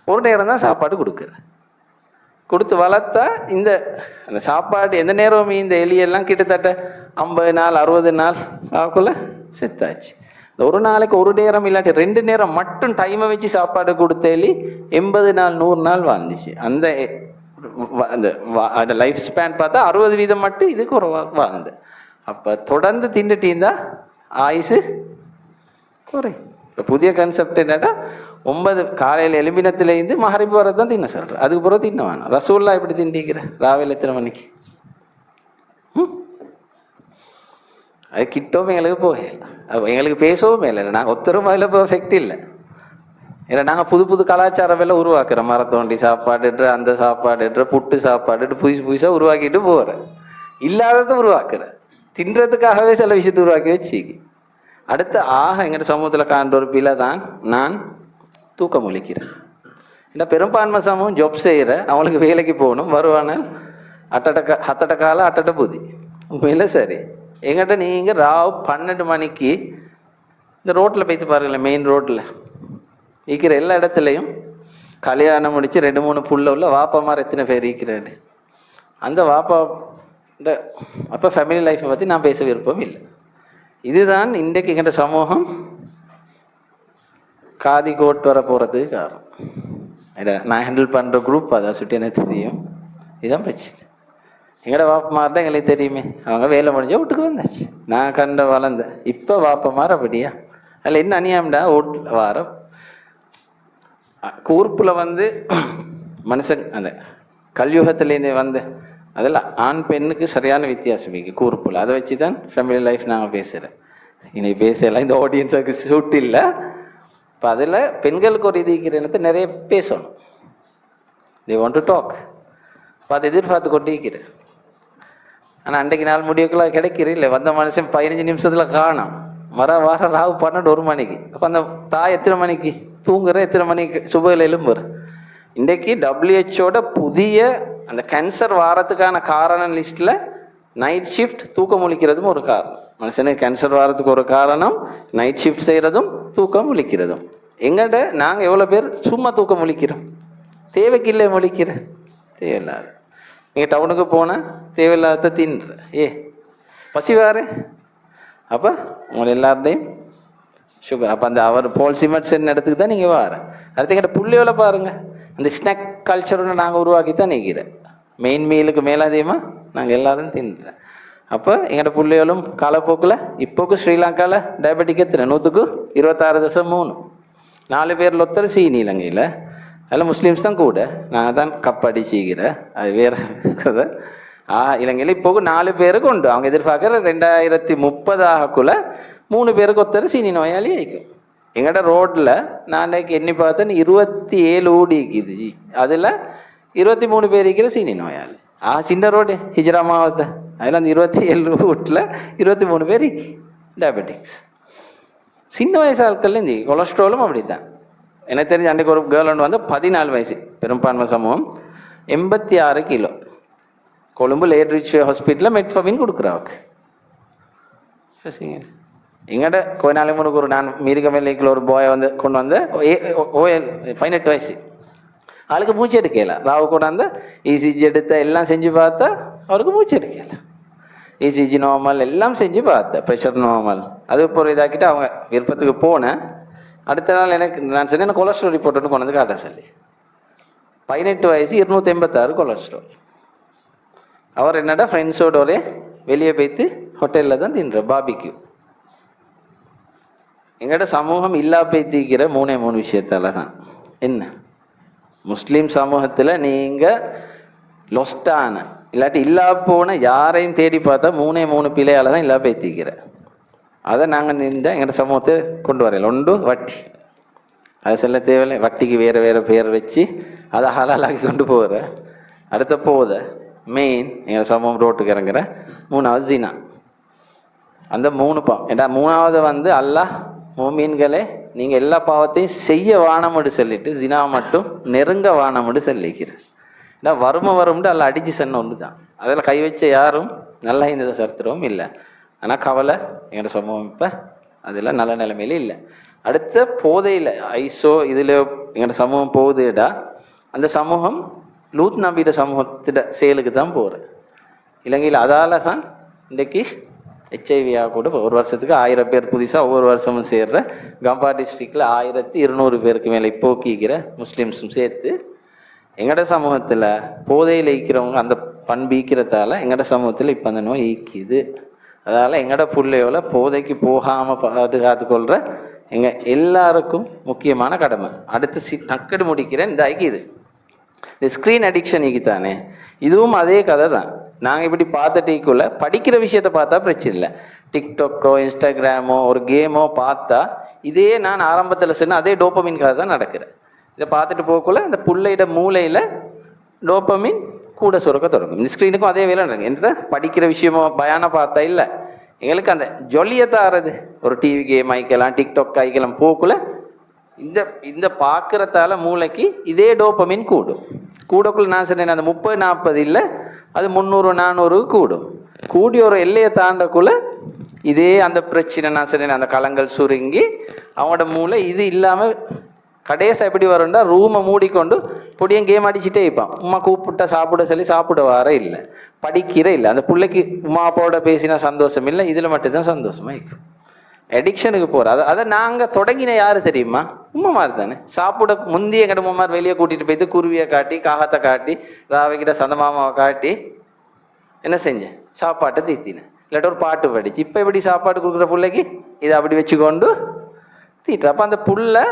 ஒரு நேரம் தான் சாப்பாடு கொடுக்குறேன். கொடுத்து வளர்த்தா இந்த அந்த சாப்பாடு எந்த நேரமும் இந்த எலியெல்லாம் கிட்டத்தட்ட 50 நாள் 60 நாள் ஆக்குள்ள செத்தாச்சு. ஒரு நாளைக்கு ஒரு நேரம் இல்லாட்டி 2 நேரம் மட்டும் டைமை வச்சு சாப்பாடு கொடுத்த எலி 80 நாள் 100 நாள் வாழ்ந்துச்சு. அந்த லைஃப் ஸ்பேன் பார்த்தா 60% மட்டும் இதுக்கு ஒரு வாழ்ந்து. அப்போ தொடர்ந்து தின்னுட்டு இருந்தா ஆயுசு குறை. இப்போ புதிய கான்செப்ட் என்னன்னா 9 காலையில் எலும்பினத்திலேருந்து மகரிப்பு வரது தான் தின்ன சொல்கிறேன், அதுக்கு பிறகு தின்ன வேணும். ரசூல்லா எப்படி திண்டிக்கிற ராவையில் எத்தனை மணிக்கு? அது கிட்டவும் எங்களுக்கு போகல, எங்களுக்கு பேசவும் இல்லை, நாங்கள் ஒத்தரும் அதில் பெர்ஃபெக்ட் இல்லை. ஏன்னா நாங்கள் புது புது கலாச்சாரம் எல்லாம் உருவாக்குறோம், மரத்தோண்டி சாப்பாடுன்ற அந்த சாப்பாடுன்ற புட்டு சாப்பாடுட்டு புதுசாக உருவாக்கிட்டு போகிறேன், இல்லாததை உருவாக்குறேன், தின்றதுக்காகவே சில விஷயத்தை உருவாக்கி வச்சு. அடுத்த எங்கள்ட சமூகத்தில் காண்ற ஒரு பிள்ளை தான் நான் தூக்கம் ஒழிக்கிறேன். ஏன்னா பெரும்பான்மை சமூகம் ஜாப் செய்கிற அவங்களுக்கு வேலைக்கு போகணும், வருவான அத்தட்ட காலம் அட்டட்ட புதி உண்மையில சரி. எங்கிட்ட நீங்கள் ராவ் 12 மணிக்கு இந்த ரோட்டில் போய்த்து பாருங்களேன், மெயின் ரோட்டில் இருக்கிற எல்லா இடத்துலையும் கல்யாணம் முடித்து 2-3 புள்ள உள்ள வாப்பா மாதிரி எத்தனை பேர் இருக்கிறாரு. அந்த வாப்பா அப்போ ஃபேமிலி லைஃப்பை பற்றி நான் பேச விருப்பம் இல்லை. இதுதான் இன்றைக்கு எங்கிட்ட சமூகம் காதி கோட் வர போகிறதுக்கு காரணம். நான் ஹேண்டில் பண்ணுற குரூப் அதை சுட்டி எனக்கு தெரியும். இதுதான் பிரச்சனை. எங்கட வாப்பமார் தான் எங்களுக்கு தெரியுமே, அவங்க வேலை முடிஞ்சா வீட்டுக்கு வந்தாச்சு, நான் கண்ட வளர்ந்த. இப்போ வாப்பமார் அப்படியா? அதில் என்ன அநியாயம்டா, வார கூர்ப்பில் வந்து மனுஷன் அந்த கல்யுகத்திலேருந்து வந்து அதில் ஆண் பெண்ணுக்கு சரியான வித்தியாசம் இருக்குது கூர்ப்பில். அதை வச்சு தான் ஃபேமிலி லைஃப் நாங்கள் பேசுகிறேன். இனி பேசலாம், இந்த ஆடியன்ஸுக்கு சூட் இல்லை. இப்போ அதில் பெண்களுக்கு ஒரு இருக்கிற நிறைய பேசணும். They want to talk. இப்போ அதை எதிர்பார்த்து கொண்டு இருக்கிறேன். ஆனால் அன்றைக்கு நாள் முடிவுக்குள்ள கிடைக்கிறேன் இல்லை. வந்த மனுஷன் 15 நிமிஷத்தில் காணும். வார ராவு 12 மணிக்கு. அப்போ அந்த தாய் எத்தனை மணிக்கு தூங்குற, எத்தனை மணிக்கு சுபையில் எழும்புற? இன்றைக்கு WHO புதிய அந்த கேன்சர் வாரத்துக்கான காரண லிஸ்ட்டில் நைட் ஷிஃப்ட் தூக்கம் முழிக்கிறதும் ஒரு காரணம். மனுஷனுக்கு கேன்சர் வாரத்துக்கு ஒரு காரணம் நைட் ஷிஃப்ட் செய்கிறதும் தூக்கம் முழிக்கிறதும். எங்கள்கிட்ட நாங்கள் எவ்வளோ பேர் சும்மா தூக்கம் முழிக்கிறோம்? தேவைக்கு இல்லை முழிக்கிற, தேவையில்லாத. நீங்கள் டவுனுக்கு போனால் தேவையில்லாத தின்ற, பசி வேறு. அப்போ உங்களை எல்லாருடையும் சுகர். அப்போ அந்த அவர் போல் சிமெண்ட் சென்ன இடத்துக்கு தான் நீங்கள் வார. அடுத்து எங்கிட்ட புள்ளியோல பாருங்கள், அந்த ஸ்நாக் கல்ச்சர்னு நாங்கள் உருவாக்கி தான் நிற்கிறேன். மெயின் மீலுக்கு மேலாதியமாக நாங்கள் எல்லாரும் தின்றேன். அப்போ எங்கிட்ட பிள்ளைகளும் காலப்போக்கில் இப்போக்கு ஸ்ரீலங்காவில் டயபெட்டிக் எத்தனை 126.3. 4 பேர் ஒருத்தர் சீனி இலங்கையில். அதில் முஸ்லீம்ஸ் தான் கூட. நாங்கள் தான் கப்படி செய்கிறேன், அது வேறு கதை. இலங்கையில் இப்போக்கு 4 பேருக்கு உண்டு. அவங்க எதிர்பார்க்குற 2030 3 பேருக்கு ஒருத்தர் சீனி நோயாளி ஆயிக்கும். எங்கள்கிட்ட ரோட்டில் நான் எண்ணி பார்த்தேன் 27 ஊடி இருக்குது. அதில் 23 பேர் இருக்கிற சீனி நோயாளி. சின்ன ரோடு ஹிஜ்ரா மாவட்டம். அதில் அந்த 27 வீட்டில் 23 பேர் டயபெட்டிக்ஸ். சின்ன வயசு ஆட்கள் இந்த கொலஸ்ட்ராலும் அப்படி தான். எனக்கு தெரிஞ்ச அன்றைக்கு ஒரு கேர்ள் ஒன்று வந்து 14 வயசு, பெரும்பான்மை சமூகம், 86 கிலோ. கொழும்பு லேட்ரிச் ஹாஸ்பிட்டலில் மெட்ஃபமின் கொடுக்குறாவுக்கு. எங்கள்கிட்ட கொஞ்ச நாளைக்கு முன்னுக்கு ஒரு நான் மீரிகமேலைக்குள்ள ஒரு போயை வந்து கொண்டு வந்து 18 வயசு அவளுக்கு மூச்சு எடுக்கல. ராவு கொண்டாந்து இசிஜி எடுத்த எல்லாம் செஞ்சு பார்த்தா அவருக்கு மூச்சு எடுக்கல. இசிஜி நார்மல் எல்லாம் செஞ்சு பார்த்தேன், ப்ரெஷர் நார்மல். அதுக்கு ஒரு இதாக்கிட்டு அவங்க விருப்பத்துக்கு போனேன். அடுத்த நாள் எனக்கு நான் சொன்னேன் எனக்கு கொலஸ்ட்ரால் ரிப்போர்ட் ஒன்று கொண்டு வந்து காட்ட சொல்லி. 18 வயசு 286 கொலஸ்ட்ரால். அவர் என்னடா ஃப்ரெண்ட்ஸோட ஒரே வெளியே போய்த்து ஹோட்டலில் தான் தின்ற பாபிக்யூ. எங்கள்கிட்ட சமூகம் இல்லா பேத்திக்கிற 3 விஷயத்தால தான். என்ன முஸ்லீம் சமூகத்தில் நீங்கள் லொஸ்டான இல்லாட்டி இல்லா போன யாரையும் தேடி பார்த்தா 3 பிள்ளையால் தான் இல்லா பேத்திக்கிற. அதை நாங்கள் நின்று எங்கள்கிட்ட சமூகத்தை கொண்டு வரையில. ஒன்று வட்டி, அதை சொல்ல தேவையில்லை. வட்டிக்கு வேறு பேர் வச்சு அதை ஹலாலாக்கி கொண்டு போகிற. அடுத்த போத மெயின் எங்கள் சமூகம் ரோட்டுக்கு இறங்குற. 3வது ஜினா. அந்த 3 பாவம். ஏன்னா 3வது வந்து அல்லாஹ் மோமீன்களே நீங்கள் எல்லா பாவத்தையும் செய்ய வானமுடு சொல்லிட்டு ஜினா மட்டும் நெருங்க வானமுடு சொல்லிக்கிறது. ஏன்னா வரும்னு அல்ல அடிச்சு சொன்ன ஒன்று தான். அதில் கை வச்ச யாரும் நல்லா இந்த சரித்திரமும் இல்லை. ஆனால் கவலை எங்களோட சமூகம் இப்போ அதில் நல்ல நிலைமையில இல்லை. அடுத்த போதையில் ஐசோ இதில் எங்களோட சமூகம் போகுதுடா. அந்த சமூகம் லூத் நபியோட சமூகத்திட செயலுக்கு தான் போகிறேன் இலங்கையில். அதால் தான் இன்றைக்கு HIV கூட 1 வருஷத்துக்கு 1000 பேர் புதுசாக ஒவ்வொரு வருஷமும் சேர்ற. கம்பா டிஸ்ட்ரிக்டில் 1200 பேருக்கு மேலே இப்போக்கிக்கிற முஸ்லீம்ஸும் சேர்த்து எங்களோட சமூகத்தில் போதையில் ஈக்கிறவங்க அந்த பண்பு ஈக்கிறதால எங்களோட சமூகத்தில் இப்போ அந்த நோய் ஈக்குது. அதால் எங்களோட பிள்ளையோட போதைக்கு போகாமல் பாதுகாத்துக்கொள்கிற எங்கள் எல்லாருக்கும் முக்கியமான கடமை. அடுத்து நக்கடு முடிக்கிறேன். இந்த ஐக்கிது இந்த ஸ்க்ரீன் அடிக்ஷன் ஈக்குதானே, இதுவும் அதே கதை தான். நாங்கள் இப்படி பார்த்துட்டீக்குள்ள படிக்கிற விஷயத்த பார்த்தா பிரச்சனை இல்லை. டிக்டாக்கோ இன்ஸ்டாகிராமோ ஒரு கேமோ பார்த்தா இதே நான் ஆரம்பத்தில் சொன்ன அதே டோப்பமின் கதை தான் நடக்கிறேன். இதை பார்த்துட்டு போகக்குள்ள அந்த பிள்ளையிட மூளையில் டோப்பமின் கூட சுரக்க தொடங்கும். இந்த ஸ்க்ரீனுக்கும் அதே வேலை நடக்கும். எந்த படிக்கிற விஷயமோ பயானா பார்த்தா இல்லை, எங்களுக்கு அந்த ஜொல்லியை தாரது. ஒரு டிவி கேம் ஆயிக்கலாம், டிக்டாக் ஆயிக்கலாம் போக்குள்ள இந்த இந்த பார்க்குறதால மூளைக்கு இதே டோப்பமின் கூடக்குள்ள நான் சொன்னேன் அந்த 30-40 இல்லை, அது 300-400 கூடும். கூடி ஒரு எல்லையை தாண்டக்குள்ள இதே அந்த பிரச்சனை நான் சொன்னேன் அந்த களங்கள் சுருங்கி அவங்களோட மூளை இது இல்லாமல் கடைசி எப்படி வரும்னா ரூமை மூடிக்கொண்டு பொடியும் கேம் அடிச்சுட்டே இருப்பான். உமா கூப்பிட்டா சாப்பிட சொல்லி சாப்பிட வர இல்லை, படிக்கிற இல்லை. அந்த பிள்ளைக்கு உமா அப்பாவோட பேசினா சந்தோஷம் இல்லை, இதில் மட்டும்தான் சந்தோஷமா இருக்கும். அடிக்ஷனுக்கு போகிற அதை நாங்கள் தொடங்கின யாரு தெரியுமா? உம்மா மாதிரி தானே. சாப்பிட முந்தைய எங்கிட்ட உம்மா மாதிரி வெளியே கூட்டிகிட்டு போயிட்டு குருவியை காட்டி காகத்தை காட்டி ராவைக்கிட்ட சந்தமாமாவை காட்டி என்ன செஞ்சேன், சாப்பாட்டை தீத்தினேன். இல்லாட்ட ஒரு பாட்டு படிச்சு இப்போ எப்படி சாப்பாடு கொடுக்குற பிள்ளைக்கு இதை அப்படி வச்சுக்கொண்டு தீட்டுற. அப்போ அந்த புள்ள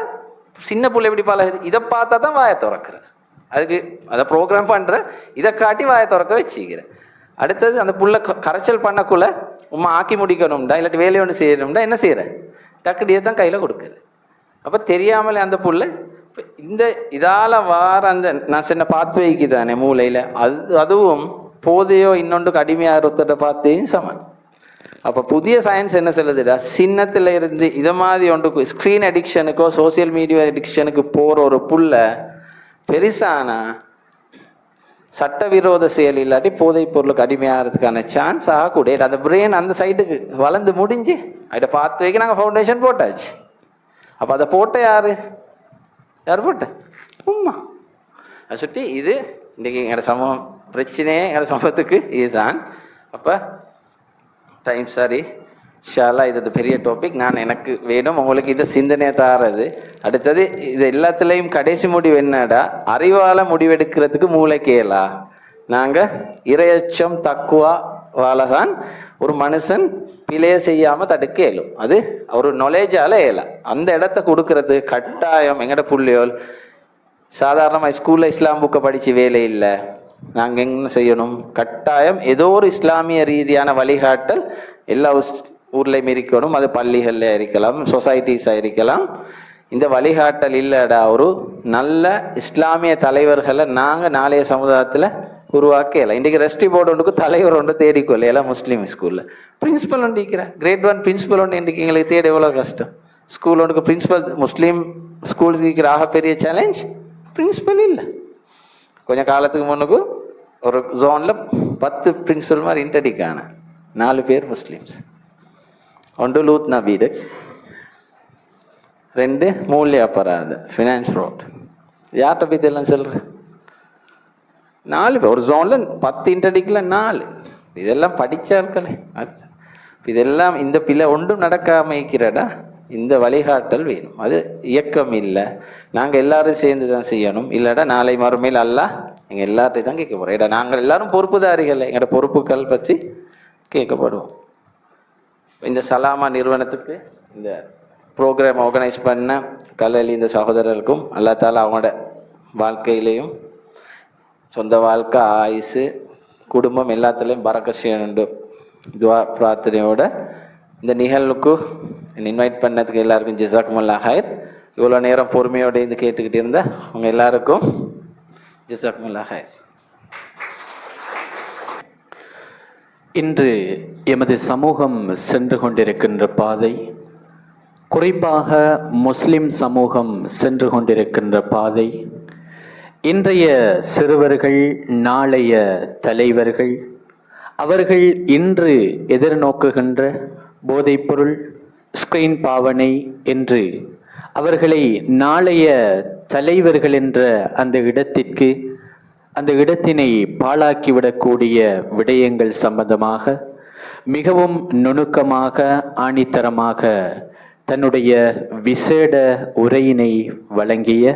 சின்ன புள்ள எப்படி பழகுது, இதை பார்த்தா தான் வாயை திறக்கிற. அதுக்கு அதை ப்ரோக்ராம் பண்ணுற, இதை காட்டி வாயை திறக்க வச்சுக்கிறேன். அடுத்தது அந்த புள்ள கரைச்சல் பண்ணக்குள்ள உமா ஆக்கி முடிக்கணும்டா இல்லாட்டி வேலையை ஒன்று செய்யணும்டா என்ன செய்யற டக்குடியே தான் கையில் கொடுக்குது. அப்போ தெரியாமலே அந்த புள்ள இந்த இதால் வார அந்த நான் சின்ன பார்த்து வைக்குதானே மூளையில் அதுவும் போதையோ இன்னொன்றுக்கு அடிமையாக ஒருத்தட்ட பார்த்தையும் சமன். அப்போ புதிய சயின்ஸ் என்ன சொல்லுதுடா, சின்னத்தில் இருந்து இதை மாதிரி ஒன்றுக்கு ஸ்க்ரீன் அடிக்ஷனுக்கோ சோசியல் மீடியா அடிக்ஷனுக்கு போகிற ஒரு புள்ள பெருசானா சட்டவிரோத செயல் இல்லாட்டி போதைப் பொருளுக்கு அடிமையாகிறதுக்கான சான்ஸ் ஆகக்கூடிய அந்த பிரெயின் அந்த சைடுக்கு வளர்ந்து முடிஞ்சு அதை பார்த்து வைக்க நாங்கள் ஃபவுண்டேஷன் போட்டாச்சு. அப்போ அதை போட்ட யார் போட்ட உம்மா. அதை சுட்டி இது இன்றைக்கி எங்களோட சமூகம் பிரச்சனையே எங்களோட சமூகத்துக்கு இதுதான். அப்போ டைம் சாரி ஷாலா இது பெரிய டாபிக். நான் எனக்கு வேணும் உங்களுக்கு இதை சிந்தனையை தாரது. அடுத்தது இது எல்லாத்துலேயும் கடைசி முடிவு என்னடா, அறிவால் முடிவெடுக்கிறதுக்கு மூளை கேளா. நாங்கள் இரையச்சம் தக்குவா வாழதான் ஒரு மனுஷன் பிழைய செய்யாமல் தடுக்க இயலும். அது ஒரு நாலேஜால் இயலாம். அந்த இடத்த கொடுக்கறது கட்டாயம். எங்கட புள்ளியோல் சாதாரணமாக ஸ்கூலில் இஸ்லாம் புக்கை படித்து வேலை இல்லை. நாங்கள் என்ன செய்யணும், கட்டாயம் ஏதோ ஒரு இஸ்லாமிய ரீதியான வழிகாட்டல் எல்லா ஊர்லேயும் இருக்கணும். அது பள்ளிகளில் இருக்கலாம், சொசைட்டிஸாக இருக்கலாம். இந்த வழிகாட்டல் இல்லைடா, ஒரு நல்ல இஸ்லாமிய தலைவர்களை நாங்கள் நாளைய சமுதாயத்தில் உருவாக்கல. இன்றைக்கி ரெஸ்டி போர்டு ஒன்றுக்கு தலைவர் ஒன்று தேடிக்கொள்ள எல்லாம் முஸ்லீம் ஸ்கூலில் பிரின்ஸிபல் ஒன்று இருக்கிற கிரேட் 1 பிரின்ஸிபல் ஒன்று இன்றைக்கி எங்களுக்கு தேட எவ்வளோ கஷ்டம். ஸ்கூல் ஒன்றுக்கு பிரின்ஸிபல் முஸ்லீம் ஸ்கூலுக்கு இருக்கிற ஆகப்பெரிய சேலஞ்ச் பிரின்ஸிபல் இல்லை. கொஞ்சம் காலத்துக்கு முன்னுக்கு ஒரு ஜோனில் 10 பிரின்ஸிபல் மாதிரி இன்டடிக்கான 4 பேர் முஸ்லீம்ஸ். 1 லூத்னா வீடு, 2 மூல்ய அபராத ஃபினான்ஸ் ஃப்ராட். யார்கிட்ட போய் இதெல்லாம் சொல்கிறேன்? 4 பேர் ஒரு ஜோனில் 10 இன்டடிக்கல 4. இதெல்லாம் படித்தார்களே. இதெல்லாம் இந்த பிள்ளை ஒன்றும் நடக்காம இருக்கிறடா. இந்த வழிகாட்டல் வேணும். அது இயக்கம் இல்லை, நாங்கள் எல்லாரும் சேர்ந்து தான் செய்யணும். இல்லைடா நாளை மறுமையில் அல்லாஹ் எங்கள் எல்லார்ட்டையும் தான் கேட்க போகிறோம். ஏடா நாங்கள் எல்லாரும் பொறுப்புதாரிகள், எங்களோட பொறுப்புகள் பற்றி கேட்கப்படுவோம். இந்த சலாமா நிறுவனத்துக்கு இந்த ப்ரோக்ராம் ஆர்கனைஸ் பண்ண கல்லலி இந்த சகோதரருக்கும் அல்லா தாலா அவங்களோட வாழ்க்கையிலையும் சொந்த வாழ்க்கை ஆயுசு குடும்பம் எல்லாத்துலேயும் பறக்க செய்யணுண்டு துவா பிரார்த்தனையோட இந்த நிகழ்வுக்கு இன்வைட் பண்ணதுக்கு எல்லாருக்கும் ஜிசாக்குமுல்லா ஹைர். இவ்வளோ நேரம் பொறுமையோடு இருந்து கேட்டுக்கிட்டு இருந்த உங்க எல்லாருக்கும் ஜிசாக்குமுல்லா ஹைர். இன்று எமது சமூகம் சென்று கொண்டிருக்கின்ற பாதை, குறிப்பாக முஸ்லிம் சமூகம் சென்று கொண்டிருக்கின்ற பாதை, இன்றைய சிறுவர்கள் நாளைய தலைவர்கள், அவர்கள் இன்று எதிர்நோக்குகின்ற போதைப்பொருள், ஸ்கிரீன் பாவனை என்று அவர்களை நாளைய தலைவர்கள் என்ற அந்த இடத்திற்கு, அந்த இடத்தினை பாழாக்கிவிடக்கூடிய விடயங்கள் சம்பந்தமாக மிகவும் நுணுக்கமாக ஆணித்தரமாக தன்னுடைய விசேட உரையினை வழங்கிய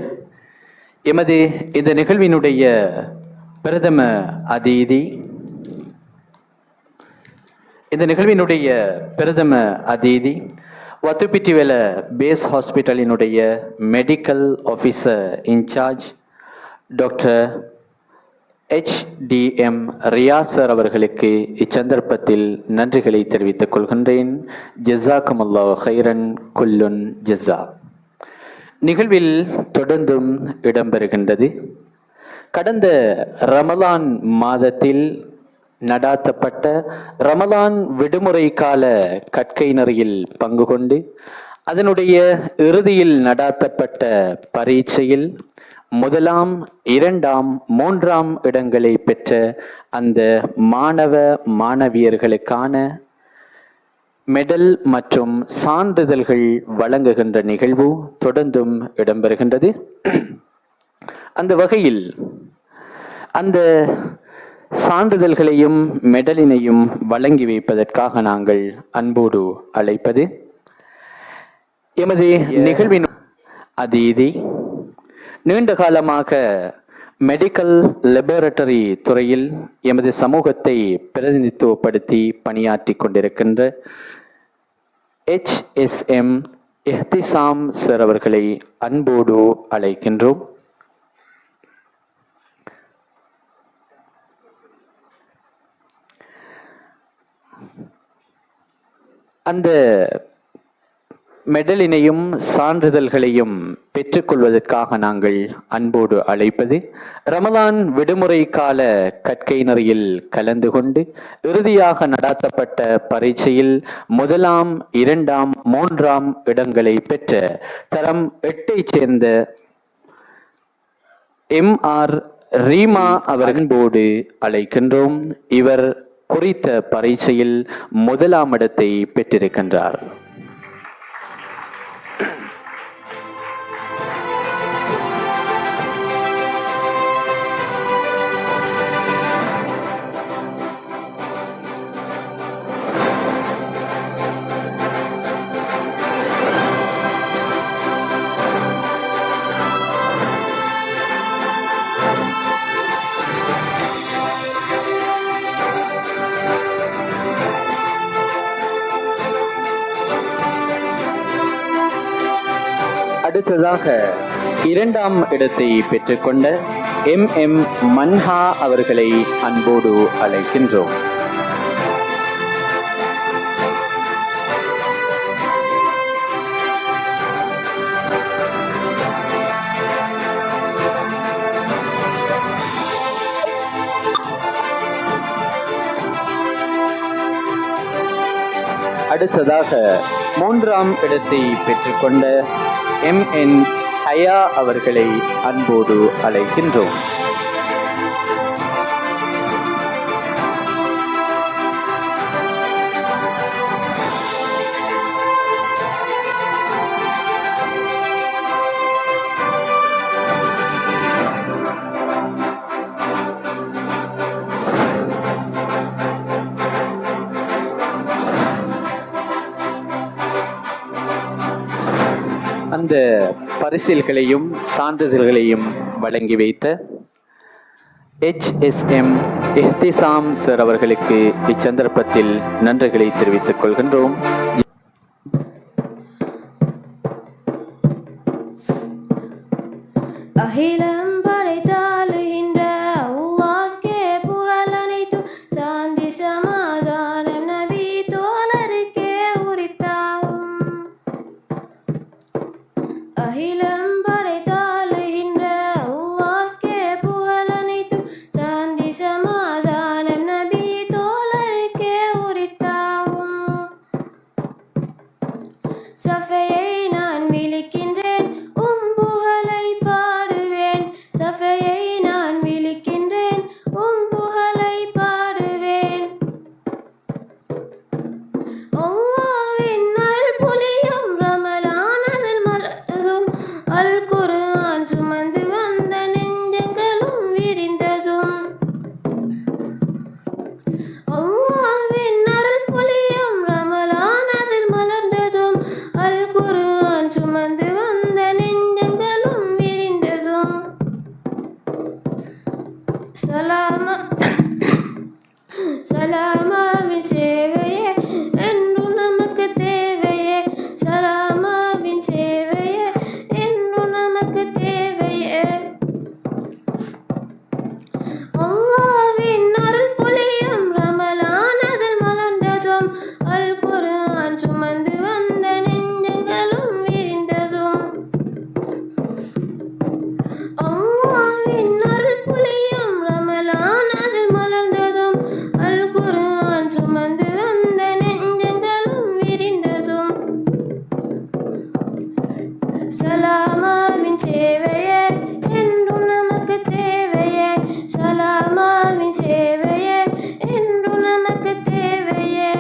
எமது இந்த நிகழ்வினுடைய பிரதம அதிதி, இந்த நிகழ்வினுடைய பிரதம அதிதி வத்துப்பிட்டிவெல பேஸ் ஹாஸ்பிட்டலினுடைய medical officer in charge doctor HDM ரியாசர் அவர்களுக்கு இச்சந்தர்ப்பத்தில் நன்றிகளை தெரிவித்துக் கொள்கின்றேன். ஜஸாக்குமுல்லாஹு ஹைரன் குல்லுன் ஜஸா. நிகழ்வில் தொடர்ந்தும் இடம்பெறுகின்றது. கடந்த ரமலான் மாதத்தில் நடாத்தப்பட்ட ரமலான் விடுமுறை கால கற்கை நெறியில் பங்கு கொண்டு அதனுடைய இறுதியில் நடாத்தப்பட்ட பரீட்சையில் 1ஆம் 2ஆம் 3ஆம் இடங்களை பெற்ற அந்த மாணவ மாணவியர்களுக்கான மெடல் மற்றும் சான்றிதழ்கள் வழங்குகின்ற நிகழ்வு தொடர்ந்தும் இடம்பெறுகின்றது. அந்த வகையில் அந்த சான்றிதழ்களையும் மெடலினையும் வழங்கி வைப்பதற்காக நாங்கள் அன்போடு அழைப்பது எமது நிகழ்வின் அதிதி, நீண்ட காலமாக மெடிக்கல் லெபரட்டரி துறையில் எமது சமூகத்தை பிரதிநிதித்துவப்படுத்தி பணியாற்றி கொண்டிருக்கின்ற HSM எஹ்திசாம் சார் அவர்களை அன்போடு அழைக்கின்றோம். அந்த மெடலினையும் சான்றிதழ்களையும் பெற்றுக்கொள்வதற்காக நாங்கள் அன்போடு அழைப்பது ரமலான் விடுமுறை கால கற்கை நெறியில் கலந்து கொண்டு இறுதியாக நடாத்தப்பட்ட பரீட்சையில் 1ஆம் 2ஆம் 3ஆம் இடங்களை பெற்ற தரம் 8ஐ சேர்ந்த MR ரீமா அவர் அன்போடு அழைக்கின்றோம். இவர் குறித்த பரீட்சையில் 1ஆம் இடத்தை பெற்றிருக்கின்றார். அடுத்ததாக 2ஆம் இடத்தை பெற்றுக்கொண்ட MM மன்ஹா அவர்களை அன்போடு அழைக்கின்றோம். அடுத்ததாக 3ஆம் இடத்தை பெற்றுக்கொண்ட MN ஹயா அவர்களை அன்போடு அழைக்கின்றோம். அந்த பரிசில்களையும் சான்றிதழ்களையும் வழங்கி வைத்த HSM இஹ்திசாம் சார் அவர்களுக்கு இச்சந்தர்ப்பத்தில் நன்றிகளை தெரிவித்துக் கொள்கின்றோம். அகிலம் படைத்தாளுகின்ற அல்லாஹ்க்கே புகழ் அனைத்தும், சாந்தி சமாதானம் நபி தோழருக்கே உரித்தாகும். அகிலம் படைத்தாளுகின்ற அல்லாஹ்க்கே புகழ் அனைத்தும், சாந்தி சமாதானம் நபி தோழருக்கே உரித்தாகும். சஃபையை நான் விழிக்கின்றேன், புகழை பாடுவேன். சஃபையை நான் விழிக்கின்றேன், புகழை பாடுவேன். அல்லாஹ்வின் அருள் பொழியும் ரமலானதில் மலரும் அல் குர்ஆன் சுமந்து வந்த நெஞ்சங்களும் விரிந்ததும். அல்லாஹ்வின் அருள் பொழியும் ரமலானதில் மலர்ந்ததும், அல் குர்ஆன் சுமந்து வந்த நெஞ்சங்களும் விரிந்ததும். சலாமாவின் சேவையே என்றும் நமக்கு தேவையே. சலாமாவின் சேவையே என்றும் நமக்கு தேவையே. அல்லாஹ்வின் அருள் பொழியும் ரமலானதில் மலர்ந்ததும், அல் குர்ஆன் சுமந்து வந்த நெஞ்சங்களும் விரிந்ததும். அல்லாஹ்வின் அருள் பொழியும் ரமலானதில் மலர்ந்ததும், அல் குர்ஆன் சுமந்து வந்த நெஞ்சங்களும் விரிந்ததும். சலாமாவின் சேவையே என்றும் நமக்கு தேவையே. சலாமாவின் சேவையே என்றும் நமக்கு தேவையே.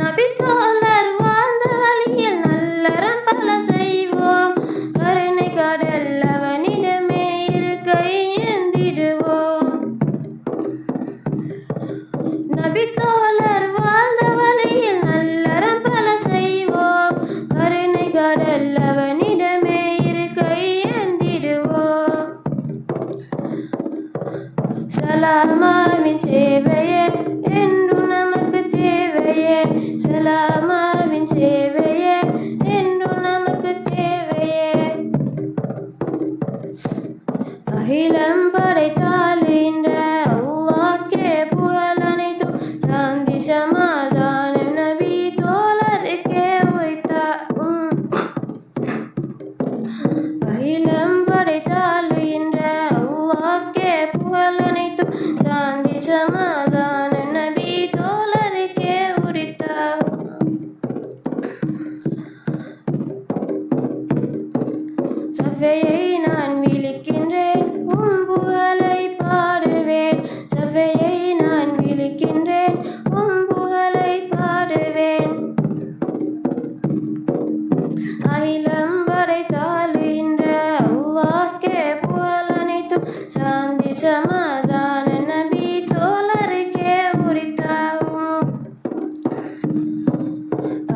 நபி தோழர் வாழ்ந்த வழியில் நல்லறம் பல செய்வோம். கருணை கடல் அவனிடமே இருக்கை ஏந்திடுவோம். நபி தோழர் வாழ்ந்த வழியில் நல்லறம் பல செய்வோம். கருணை கடல் அவனிடமே இருக்கை ஏந்திடுவோம். சலாமாவின் சேவையே என்றும் நமக்கு தேவையே. சலாமாவின் சேவையே என்றும் நமக்கு தேவையே. அகிலம் படைத்தாளுகின்ற அல்லாஹ்க்கே புகழ் அனைத்தும், சாந்தி சமா சபையை நான் விழிக்கின்றேன் புகழை பாடுவேன் சபையை நான் விழிக்கின்றேன் புகழை பாடுவேன் அகிலம் படைத்தாளுகின்ற அல்லாஹ்க்கே புகழ் அனைத்தும் சாந்தி சமாதான நபி தோழருக்கே உரித்தாகும்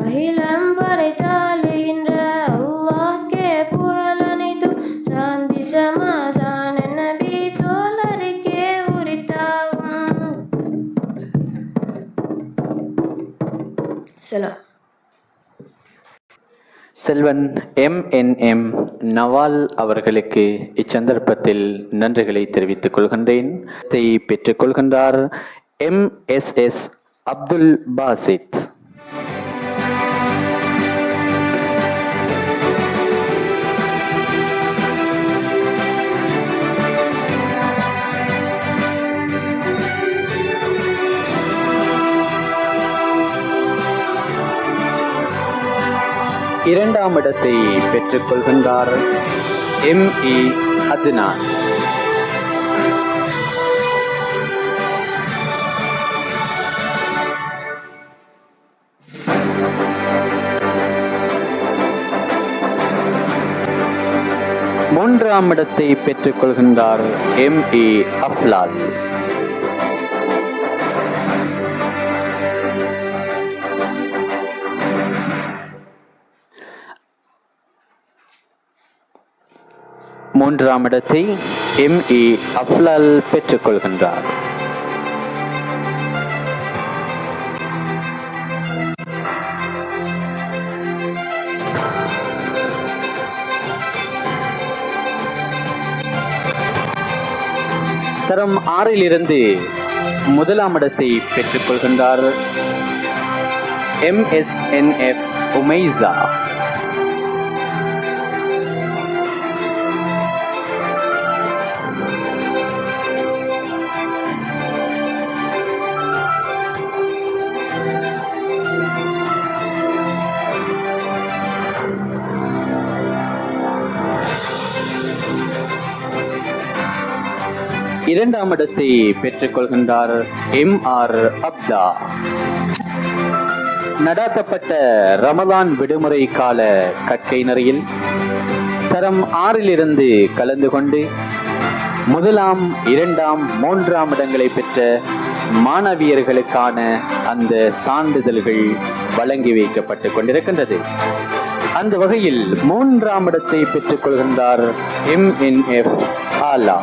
அகிலம் படைத்தாளுகின்ற அல்லாஹ்க்கே புகழ் அனைத்தும் சாந்தி சமாதான நபி தோழருக்கே உரித்தாகும். சலாம். செல்வன் MNM நவால் அவர்களுக்கு இச்சந்தர்ப்பத்தில் நன்றிகளை தெரிவித்துக் கொள்கின்றேன். பெற்றுக் கொள்கின்றார் MSS அப்துல் பாசித். இரண்டாம் இடத்தை பெற்றுக் கொள்கின்றார் ME அத்னான். மூன்றாம் இடத்தை பெற்றுக் கொள்கின்றார் ME அஃப்லால். மூன்றாம் இடத்தை ME அஃப்லால் பெற்றுக் கொள்கின்றார். தரம் 6 முதலாம் இடத்தை பெற்றுக் கொள்கின்றார் MSNF உமைசா. இரண்டாம் இடத்தை பெற்றுக் கொள்கின்றார் MR அப்தா. நடாத்தப்பட்ட ரமலான் விடுமுறை கால கற்கை நெறியில் தரம் 6 கலந்து கொண்டு முதலாம் 2ஆம் 3ஆம் இடங்களை பெற்ற மாணவியர்களுக்கான அந்த சான்றிதழ்கள் வழங்கி வைக்கப்பட்டுக் கொண்டிருக்கின்றது. அந்த வகையில் 3ஆம் இடத்தை பெற்றுக் கொள்கின்றார் MNF ஆலா.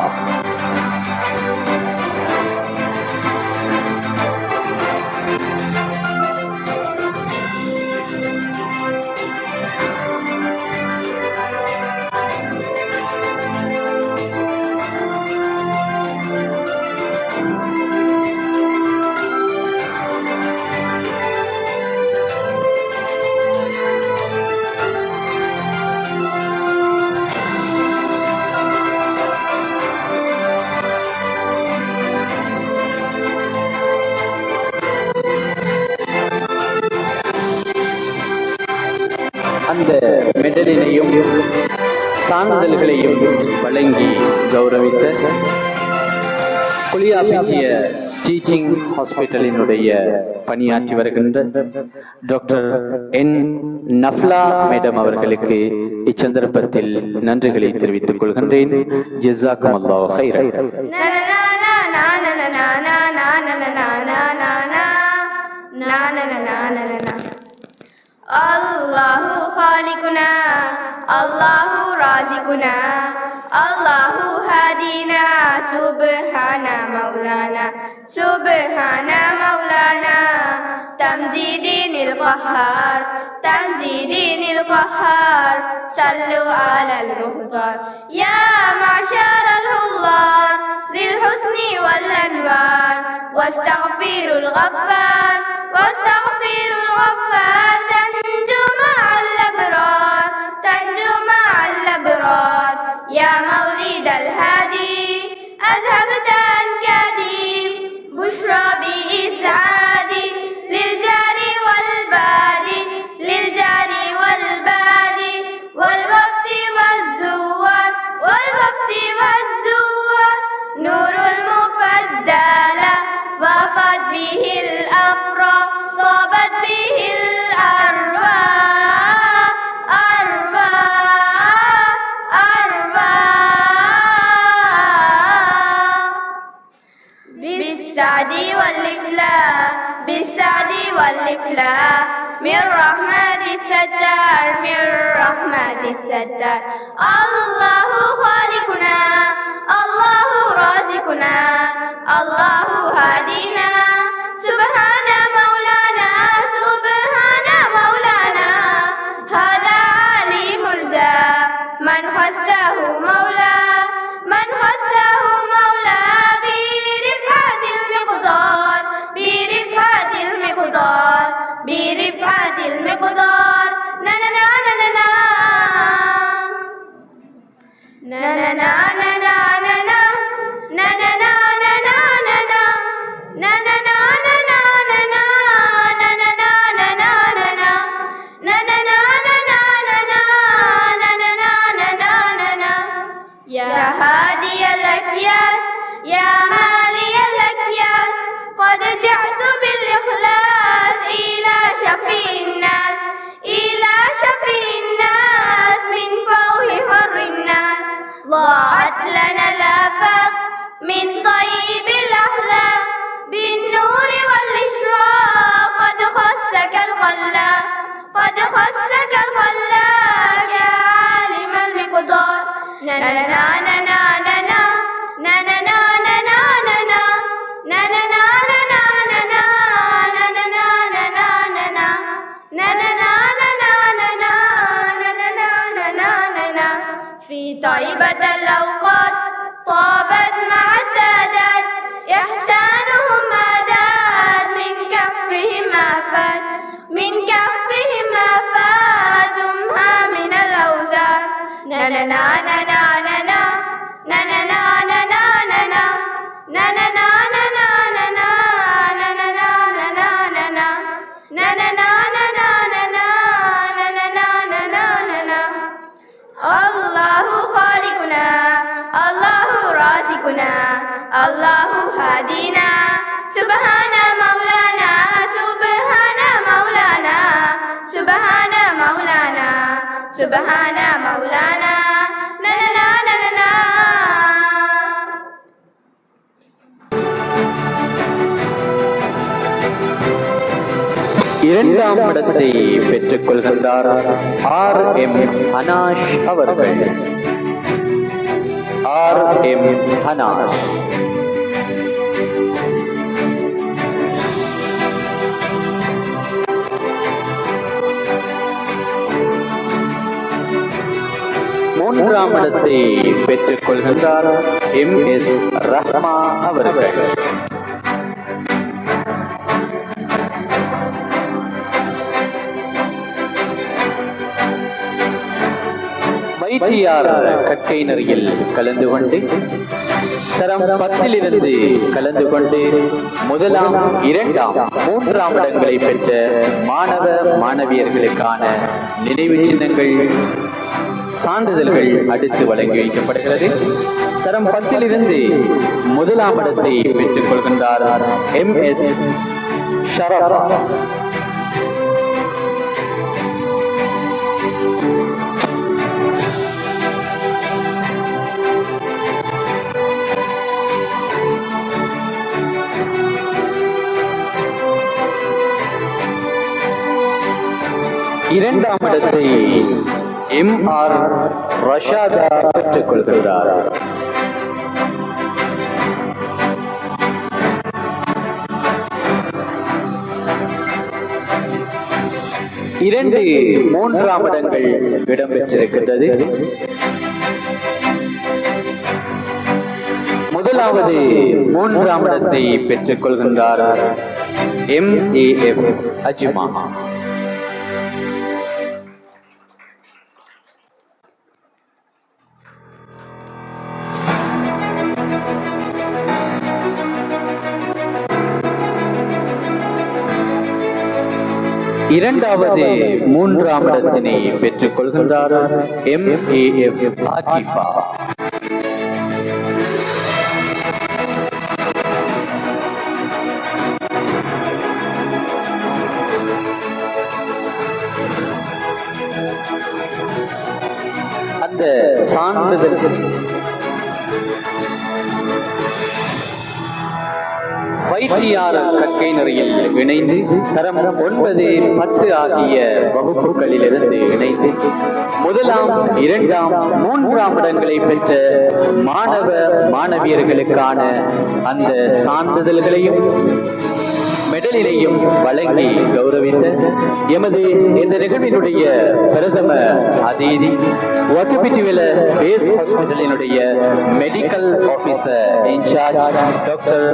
அந்த மெடலினையும் சான்றிதழ்களையும் வழங்கி கௌரவித்த குளியாபிஜிய டீச்சிங் ஹாஸ்பிட்டலினுடைய பணியாற்றி வருகின்ற டாக்டர் N நஃப்லா மேடம் அவர்களுக்கு இச்சந்தர்ப்பத்தில் நன்றிகளை தெரிவித்துக் கொள்கின்றேன். ஜஸாக்குமுல்லாஹு கைரன். Allahu khaliquna, Allahu raziquna, Allahu hadina, subhana maulana, subhana maulana, tamjidinil qahhar, tamjidinil qahhar, sallu ala al-muhtar, ya ma'shar al-hullar, lil husni wal anwar, wastaghfirul ghaffar, wastaghfirul ghaffar, تنجو مع الأبرار، تنجو مع الأبرار، يا مولد الهادي أذهبت أنكادي، بشرى بإسعادي للجار والبادي، للجار والبادي والوقت والزوار، به الأفراح طابت به الأرواح بالسعد والإفلاح بالسعد والإفلاح من رحمة الستار من رحمة الستار الله خالقنا الله رازقنا الله هادينا سبحان مولانا سبحان مولانا هذا عليم الجاه من خصه مولى من خصه مولى برفعة المقدار برفعة المقدار برفعة المقدار نا نا نا نا نا نا نا نا نا نا نا يا هادي الأكياس يا مالي الأكياس قد جئت بالإخلاص إلى شفيع الناس إلى شفيع الناس من فوق حر الناس ضاعت لنا الآفاق من طيب الأخلاق بالنور والإشراق قد خصك الخلاق قد خصك الخلاق يا عالم المقدار نا نا نا نا نا نا نا نا نا نا نا نا نا في طيبة الأوقات طابت مع السادات إحسانهم آدات من كفهم آفات من كفهم آفات أمها من الأوزار نا نا نا نا نا نا نا نا نا نا نا نا نا الله خالقنا الله رازقنا الله هادينا سبحان مولانا سبحان مولانا سبحان مولانا سبحان مولانا لا لا لا لا لا இரண்டாம் இடத்தை பெற்றுக் கொள்கின்றார் R.M. ஹனாஷ் அவர்கள். R.M. ஹனாஷ். மூன்றாம் இடத்தை பெற்றுக் கொள்கின்றார் M.S. ரஹ்மா அவர்கள். வைத்தியார் கற்கை நெறியில் கலந்து கொண்டு தரம் 10 கலந்து கொண்டு முதலாம், இரண்டாம், மூன்றாம் இடங்களை பெற்ற மாணவ மாணவியர்களுக்கான நினைவு சின்னங்கள், சான்றிதழ்கள் அடுத்து வழங்கி வைக்கப்படுகிறது. தரம் 10 முதலாம் இடத்தை பெற்றுக் கொள்கின்றார் M.S. ஷரஃபா. இரண்டாம் இடத்தை M.R. ரஷாதா பெற்றுக் கொள்கிறார். இரண்டு மூன்றாம் இடங்கள் இடம்பெற்றிருக்கின்றது. முதலாவது மூன்றாம் இடத்தை பெற்றுக் கொள்கின்றார் M.A.F. அஜ்மா. இரண்டாவது மூன்றாம் இடத்தினை பெற்றுக் கொள்கின்றார் M.A.F. ஆகிஃபா. அந்த சான்றிதழ் வைத்தியாளர் கற்கை நெறியில் இணைந்து தரம் 9, 10 ஆகிய வகுப்புகளிலிருந்து இணைந்து 1ஆம், 2ஆம், 3ஆம் இடங்களை பெற்ற மாணவ மாணவியர்களுக்கான அந்த சான்றிதழ்களையும் மெடலினையும் வழங்கி கௌரவித்த எமது இந்த நிகழ்வினுடைய பிரதம அதிதி வக்குபிட்டிவில பேஸ் ஹாஸ்பிட்டலினுடைய medical officer in charge doctor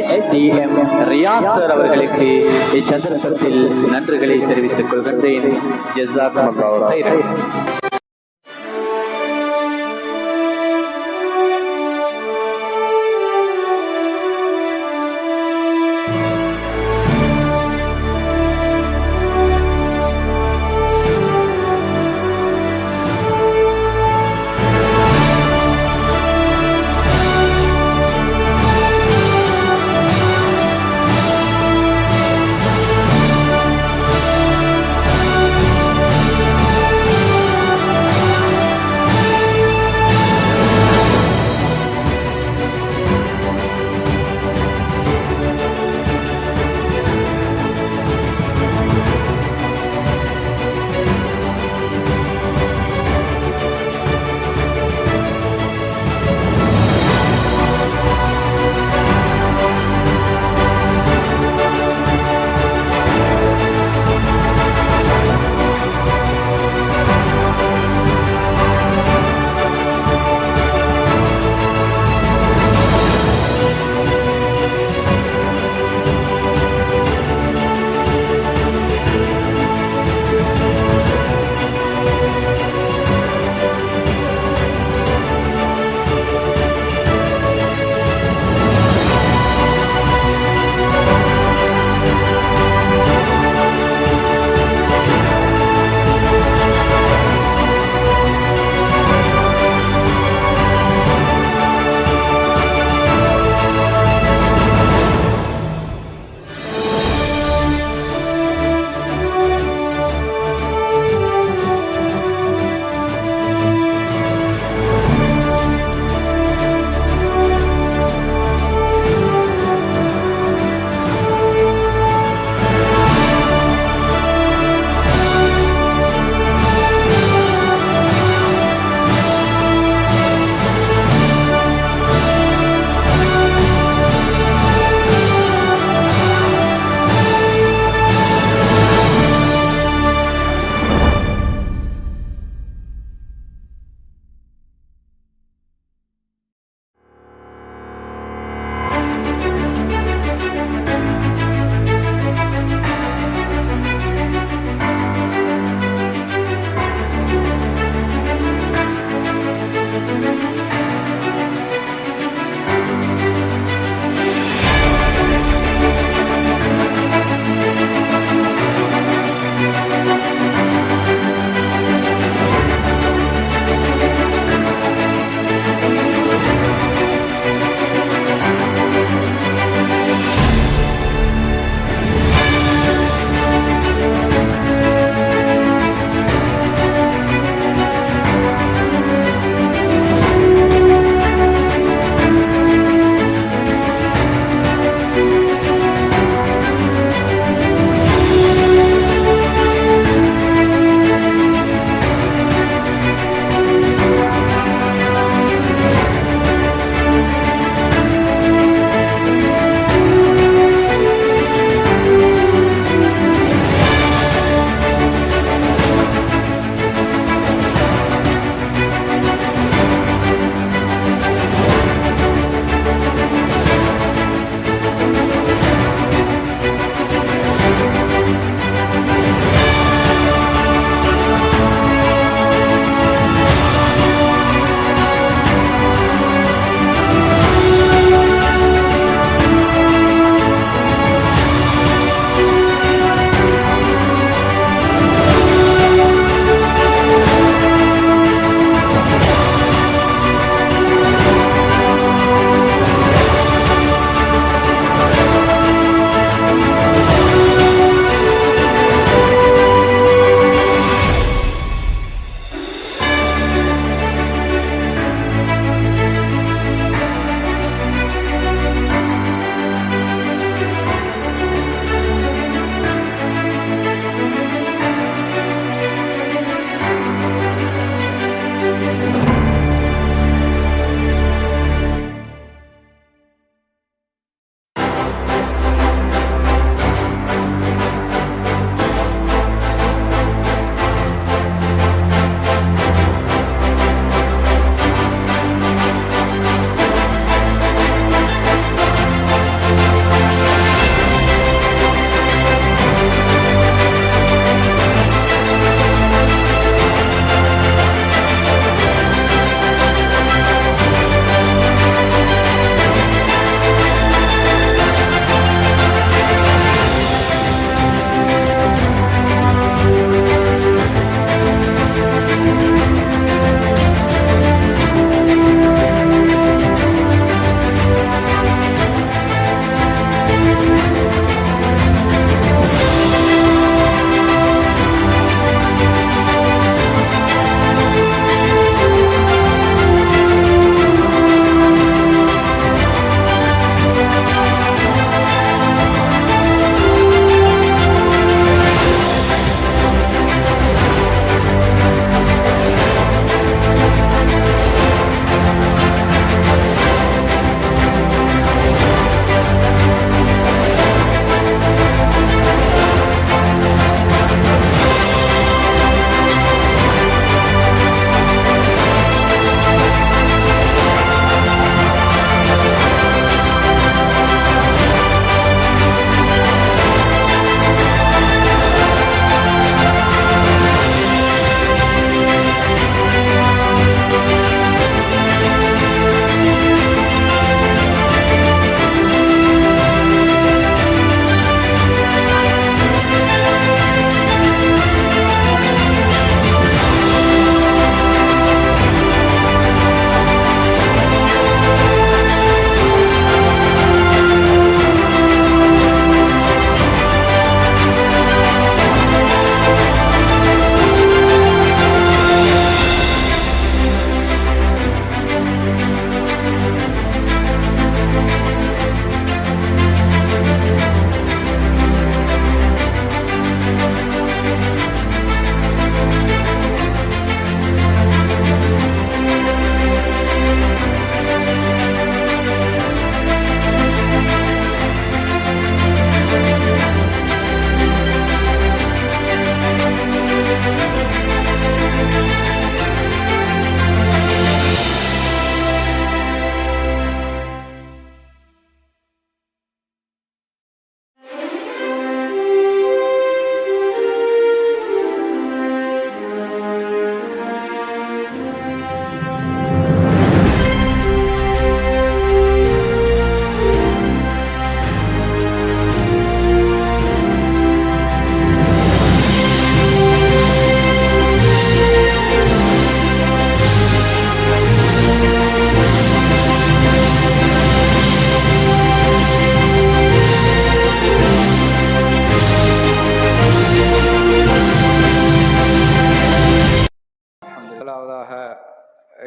HDM Riyas sir அவர்களுக்கு இச்சந்தர்ப்பத்தில் நன்றிகளை தெரிவித்துக் கொள்கின்றேன். ஜஸாக்குமுல்லாஹு கைரன்.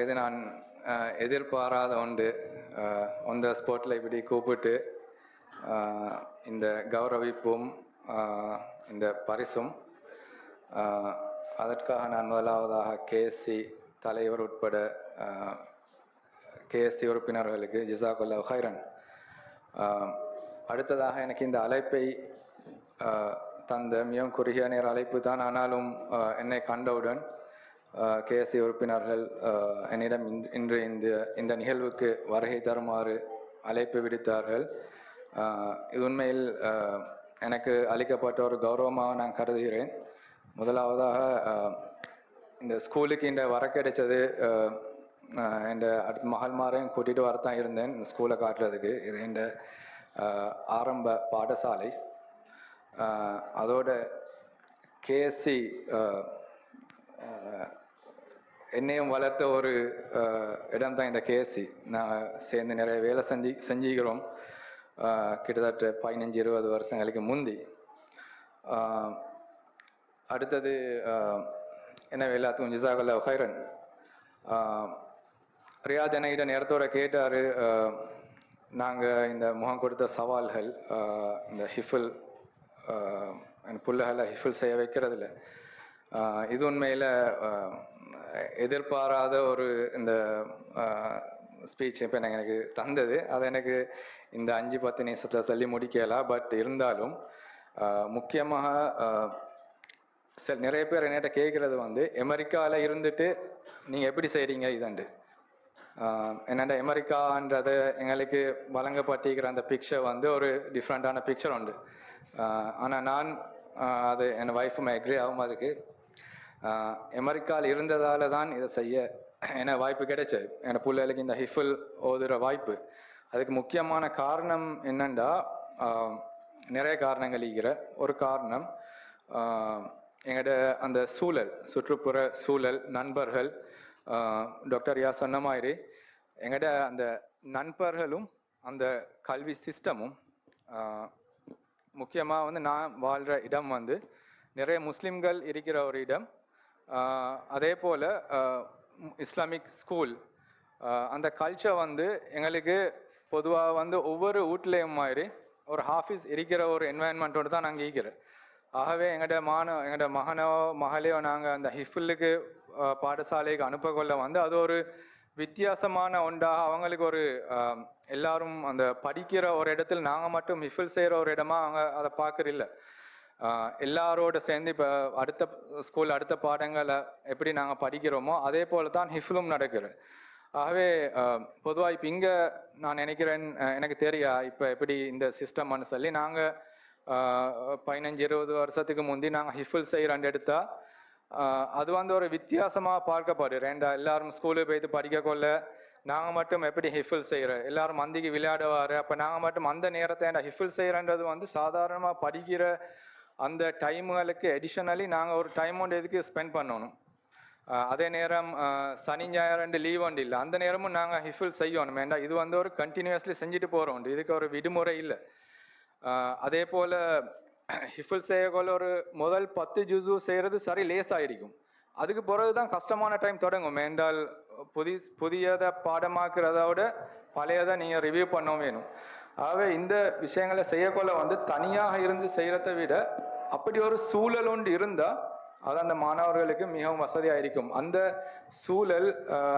இது நான் எதிர்பாராத ஒன்று. ஒன் த ஸ்பாட்டில் இப்படி கூப்பிட்டு இந்த கௌரவிப்பும் இந்த பரிசும் அதற்காக நான் முதலாவதாக கேஎஸ்சி தலைவர் உட்பட கேஎஸ்சி உறுப்பினர்களுக்கு ஜிசாக்குல்லா ஹைரன். அடுத்ததாக எனக்கு இந்த அழைப்பை தந்த மிகவும் குறுகிய நேர அழைப்பு தான். ஆனாலும் என்னை கண்டவுடன் கேஎஸ்சி உறுப்பினர்கள் என்னிடம் இன்று இந்த நிகழ்வுக்கு வருகை தருமாறு அழைப்பு விடுத்தார்கள். இது உண்மையில் எனக்கு அளிக்கப்பட்ட ஒரு கௌரவமாக நான் கருதுகிறேன். முதலாவதாக இந்த ஸ்கூலுக்கு இந்த வர கிடைச்சது இந்த அடுத்த மகள்மாரையும் கூட்டிகிட்டு வரத்தான் இருந்தேன் ஸ்கூலை காட்டுறதுக்கு. இது இந்த ஆரம்ப பாடசாலை. அதோட கேஎஸ்சி என்னையும் வளர்த்த ஒரு இடம் தான் இந்த கேஎஸ்சி. நான் சேர்ந்து நிறைய வேலை செஞ்சுக்கிறோம் கிட்டத்தட்ட 15-20 வருஷங்களுக்கு முந்தி. அடுத்தது என்ன எல்லாத்துக்கும் ஜிசாகுல்லா ஹைரன். ரியாத் என்னைகிட்ட நேரத்தோட கேட்டார், நாங்கள் இந்த முகம் கொடுத்த சவால்கள் இந்த ஹிஃபுல் புல்லுகளை ஹிஃபுல் செய்ய வைக்கிறதில்ல. இது உண்மையில் எதிர்பாராத ஒரு இந்த ஸ்பீச் இப்போ எனக்கு தந்தது. அது எனக்கு இந்த 5-10 நிமிஷத்தில் சொல்லி முடிக்கலாம். பட் இருந்தாலும் முக்கியமாக நிறைய பேர் என்கிட்ட கேட்குறது வந்து அமெரிக்காவில் இருந்துட்டு நீங்கள் எப்படி செய்கிறீங்க இதுண்டு. என்னென்ன அமெரிக்கான்றது எங்களுக்கு வழங்கப்பட்டிருக்கிற அந்த பிக்சர் வந்து ஒரு டிஃப்ரெண்ட்டான பிக்சர் உண்டு. ஆனால் நான் அது என் ஒய்ஃபும் எக்ரி ஆகும். அதுக்கு அமெரிக்காவில் இருந்ததால் தான் இதை செய்ய எனக்கு வாய்ப்பு கிடைச்சது. என் பிள்ளைகளுக்கு இந்த ஹிஃபுல் ஓதுகிற வாய்ப்பு. அதுக்கு முக்கியமான காரணம் என்னண்டா, நிறைய காரணங்கள் இருக்கிற ஒரு காரணம் எங்களோட அந்த சூழல், சுற்றுப்புற சூழல், நண்பர்கள். டாக்டர் யா சொன்ன மாதிரி எங்கள்ட அந்த நண்பர்களும் அந்த கல்வி சிஸ்டமும், முக்கியமாக வந்து நான் வாழ்கிற இடம் வந்து நிறைய முஸ்லீம்கள் இருக்கிற ஒரு இடம். அதே போல் இஸ்லாமிக் ஸ்கூல், அந்த கல்ச்சர் வந்து எங்களுக்கு பொதுவாக வந்து ஒவ்வொரு வீட்லேயும் மாதிரி ஒரு ஹாஃபீஸ் இருக்கிற ஒரு என்வாயன்மெண்ட்டோடு தான் நாங்கள் இருக்கிறோம். ஆகவே எங்களோட மகனோ மகளையோ நாங்கள் அந்த ஹிஃபுல்லுக்கு பாடசாலைக்கு அனுப்பக்கொள்ள வந்து அது ஒரு வித்தியாசமான ஒன்றாக அவங்களுக்கு ஒரு எல்லாரும் அந்த படிக்கிற ஒரு இடத்துல நாங்கள் மட்டும் ஹிஃபுல் செய்கிற ஒரு இடமா அவங்க அதை பார்க்குறில்ல. எல்லாரோட சேர்ந்து இப்போ அடுத்த ஸ்கூல் அடுத்த பாடங்களை எப்படி நாங்கள் படிக்கிறோமோ அதே போல தான் ஹிஃபுலும் நடக்குது. ஆகவே பொதுவாக இப்போ இங்கே நான் நினைக்கிறேன், எனக்கு தெரியா இப்போ எப்படி இந்த சிஸ்டம்னு சொல்லி நாங்கள் 15-20 வருஷத்துக்கு முந்தி நாங்கள் ஹிஃபுல் செய்கிறேன் எடுத்தா அது வந்து ஒரு வித்தியாசமாக பார்க்கப்படுது. எல்லாரும் ஸ்கூலுக்கு போய்த்து படிக்க கொள்ள நாங்கள் மட்டும் எப்படி ஹிஃபுல் செய்கிறோம், எல்லாரும் மந்திக்கு விளையாடுவார். அப்போ நாங்கள் மட்டும் அந்த நேரத்தை ஹிஃபுல் செய்கிறன்றது வந்து சாதாரணமாக படிக்கிற அந்த டைமுகளுக்கு அடிஷனலி நாங்கள் ஒரு டைம் ஒன்று எதுக்கு ஸ்பெண்ட் பண்ணணும். அதே நேரம் சனி ஞாயிறு லீவ் ஒன்று இல்லை, அந்த நேரமும் நாங்கள் ஹிஃபுல் செய்யணும். ஏண்டா இது வந்து ஒரு கண்டினியூஸ்லி செஞ்சுட்டு போகிறோம், இதுக்கு ஒரு விடுமுறை இல்லை. அதே போல் ஹிஃபுல் செய்யக்கொள்ள ஒரு முதல் 10 ஜுசு செய்கிறது சரி லேசாயிருக்கும். அதுக்கு பிறகு தான் கஷ்டமான டைம் தொடங்கும். என்றால் புதியதை பாடமாக்குறத விட பழையதை நீங்கள் ரிவ்யூ பண்ண வேணும். ஆகவே இந்த விஷயங்களை செய்யக்கொள்ள வந்து தனியாக இருந்து செய்கிறத விட அப்படி ஒரு சூழல் ஒன்று இருந்தால் அது அந்த மாணவர்களுக்கு மிகவும் வசதியாக இருக்கும். அந்த சூழல்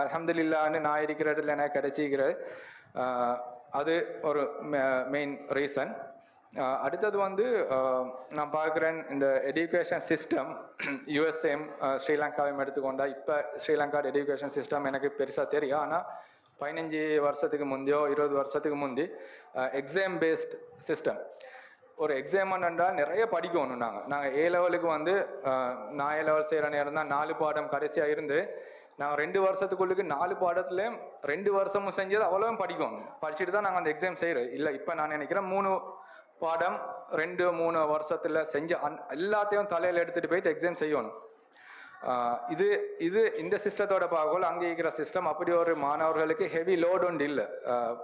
அல்ஹம்துலில்லாஹ்னு நான் இருக்கிற இடத்துல எனக்கு கிடைச்சிக்கிறது. அது ஒரு மெயின் ரீசன். அடுத்தது வந்து நான் பார்க்குறேன் இந்த எஜுகேஷன் சிஸ்டம் யூஎஸ்ஏம் ஸ்ரீலங்காவையும் எடுத்துக்கொண்டா இப்போ ஸ்ரீலங்கா எஜுகேஷன் சிஸ்டம் எனக்கு பெருசாக தெரியும். ஆனால் 15 வருஷத்துக்கு முந்தையோ 20 வருஷத்துக்கு முந்தி எக்ஸாம் பேஸ்ட் சிஸ்டம். ஒரு எக்ஸாம் என்றால் நிறைய படிக்கணும். நாங்கள் ஏ லெவலுக்கு வந்து நான் ஏ லெவல் செய்கிற நேரம் தான் 4 பாடம் கடைசியாக இருந்து நாங்கள் 2 வருஷத்துக்குள்ளுக்கு 4 பாடத்துலேயும் 2 வருஷமும் செஞ்சது அவ்வளோவும் படிக்கணும். படிச்சுட்டு தான் நாங்கள் அந்த எக்ஸாம் செய்கிறோம். இல்லை இப்போ நான் நினைக்கிறேன் 3 பாடம் 2-3 வருஷத்தில் செஞ்சு எல்லாத்தையும் தலையில் எடுத்துகிட்டு போயிட்டு எக்ஸாம் செய்யணும். இது இந்த சிஸ்டத்தோட பார்க்கல அங்கே இருக்கிற சிஸ்டம் அப்படி ஒரு மாணவர்களுக்கு ஹெவி லோட் ஒன்று இல்லை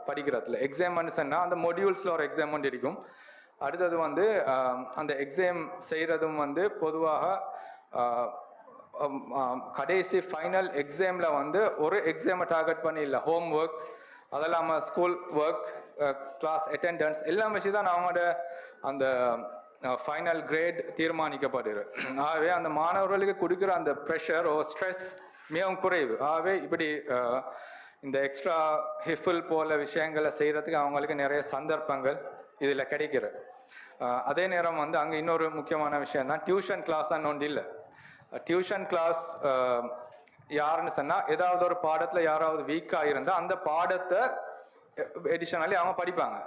படிக்கிறதுல. எக்ஸாம் சொன்னால் அந்த மொடியூல்ஸில் ஒரு எக்ஸாம் ஒன்று இருக்கும். அடுத்தது வந்து அந்த எக்ஸாம் செய்கிறதும் வந்து பொதுவாக கடைசி ஃபைனல் எக்ஸாமில் வந்து ஒரு எக்ஸாமை டார்கெட் பண்ணி இல்லை, ஹோம் ஒர்க், அதெல்லாம் ஸ்கூல் ஒர்க், கிளாஸ் அட்டெண்டன்ஸ் எல்லாம் வச்சு தான் அவங்களோட அந்த ஃபைனல் கிரேட் தீர்மானிக்கப்படுது. ஆகவே அந்த மாணவர்களுக்கு கொடுக்குற அந்த ப்ரெஷர் ஓ ஸ்ட்ரெஸ் மிகவும் குறைவு. ஆகவே இப்படி இந்த எக்ஸ்ட்ரா ஹிஃபில் போல விஷயங்களை செய்கிறதுக்கு அவங்களுக்கு நிறைய சந்தர்ப்பங்கள் இதில் கிடைக்கிற. அதே நேரம் வந்து அங்கே இன்னொரு முக்கியமான விஷயம் தான் டியூஷன் கிளாஸ் ஒன்று இல்லை. டியூஷன் கிளாஸ் யாருன்னு சொன்னால், ஏதாவது ஒரு பாடத்தில் யாராவது வீக்காக இருந்தால் அந்த பாடத்தை எடிஷனலி அவங்க படிப்பாங்க.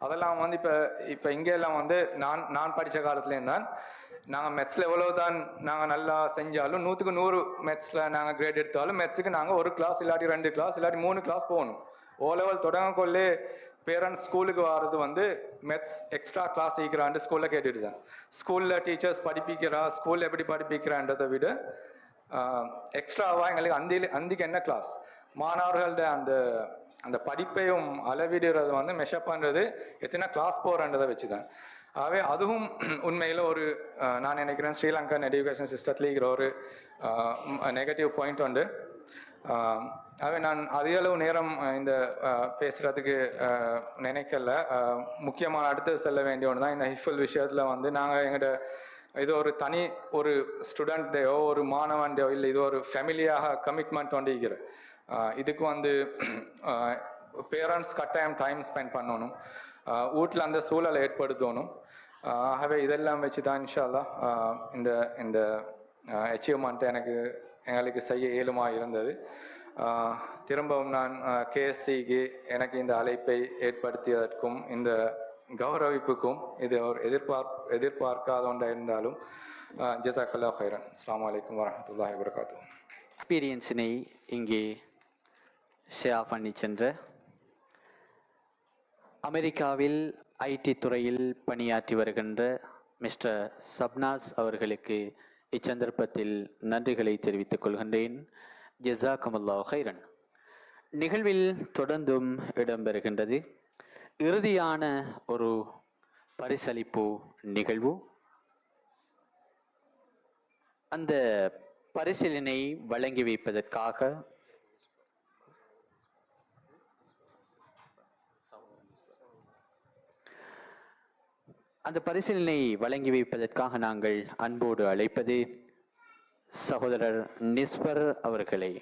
அதெல்லாம் வந்து இப்போ இங்கெல்லாம் வந்து நான் படித்த காலத்துலேயும் தான் நாங்கள் மெத்ஸில் எவ்வளோ தான் நாங்கள் நல்லா செஞ்சாலும் 100க்கு 100 மெத்ஸில் நாங்கள் கிரேட் எடுத்தாலும் மெத்ஸுக்கு நாங்கள் ஒரு கிளாஸ் இல்லாட்டி 2 கிளாஸ் இல்லாட்டி 3 கிளாஸ் போகணும். ஓ லெவல் தொடங்கக்கொள்ளே பேரண்ட்ஸ் ஸ்கூலுக்கு வர்றது வந்து மெத்ஸ் எக்ஸ்ட்ரா கிளாஸ் ஈக்கிறான்ட்டு ஸ்கூலில் கேட்டுட்டு தான். ஸ்கூலில் டீச்சர்ஸ் படிப்பிக்கிறா, ஸ்கூலில் எப்படி படிப்பிக்கிறான்றதை விட எக்ஸ்ட்ராவாக எங்களுக்கு அந்திக்கு என்ன கிளாஸ், மாணவர்கள்ட அந்த படிப்பையும் அளவிடுறது வந்து மெஷர் பண்ணுறது எத்தனை கிளாஸ் போகிறன்றதை வச்சு தான். ஆகவே அதுவும் உண்மையில் ஒரு நான் நினைக்கிறேன் ஸ்ரீலங்கன் எஜுகேஷன் சிஸ்டத்தில் இருக்கிற ஒரு நெகட்டிவ் பாயிண்ட் உண்டு. ஆகவே நான் அதிகளவு நேரம் இந்த பேசுகிறதுக்கு நினைக்கல. முக்கியமான அடுத்து செல்ல வேண்டிய ஒன்று தான் இந்த ஹிஃபில் விஷயத்தில் வந்து நாங்கள் எங்கள்கிட்ட இது ஒரு தனி ஒரு ஸ்டூடெண்ட்டையோ ஒரு மாணவன்டையோ இல்லை, இது ஒரு ஃபேமிலியாக கமிட்மெண்ட் வந்து இருக்கிற. இதுக்கு வந்து பேரண்ட்ஸ் கட்டாயம் டைம் ஸ்பெண்ட் பண்ணணும், வீட்டில் அந்த சூழலை ஏற்படுத்தணும். ஆகவே இதெல்லாம் வச்சு தான் இன்ஷா அல்லாஹ் இந்த இந்த அச்சீவ்மெண்ட்டை எங்களுக்கு செய்ய இயலுமாக இருந்தது. திரும்பவும் நான் கேஎஸ்சிக்கு எனக்கு இந்த அழைப்பை ஏற்படுத்தியதற்கும் இந்த கௌரவிப்புக்கும் இது ஒரு எதிர்பார்க்காத ஒன்றாக இருந்தாலும் ஜஸாக்கல்லாஹ் ஹைரன். அஸ்ஸலாமு அலைக்கும் வரஹ்மத்துல்லாஹி வபரகாத்துஹு. எக்ஸ்பீரியன்ஸினை இங்கே ஷேர் பண்ணி சென்ற அமெரிக்காவில் ஐடி துறையில் பணியாற்றி வருகின்ற மிஸ்டர் சப்னாஸ் அவர்களுக்கு இச்சந்தர்ப்பத்தில் நன்றிகளை தெரிவித்துக் கொள்கின்றேன். ஜஸாக்கமுல்லாஹ் ஹைரன். நிகழ்வில் தொடர்ந்தும் இடம்பெறுகின்றது இறுதியான ஒரு பரிசளிப்பு நிகழ்வு. அந்த பரிசீலனை வழங்கி வைப்பதற்காக நாங்கள் அன்போடு அழைப்பது சகோதரர் நிஸ்பர் அவர்களை.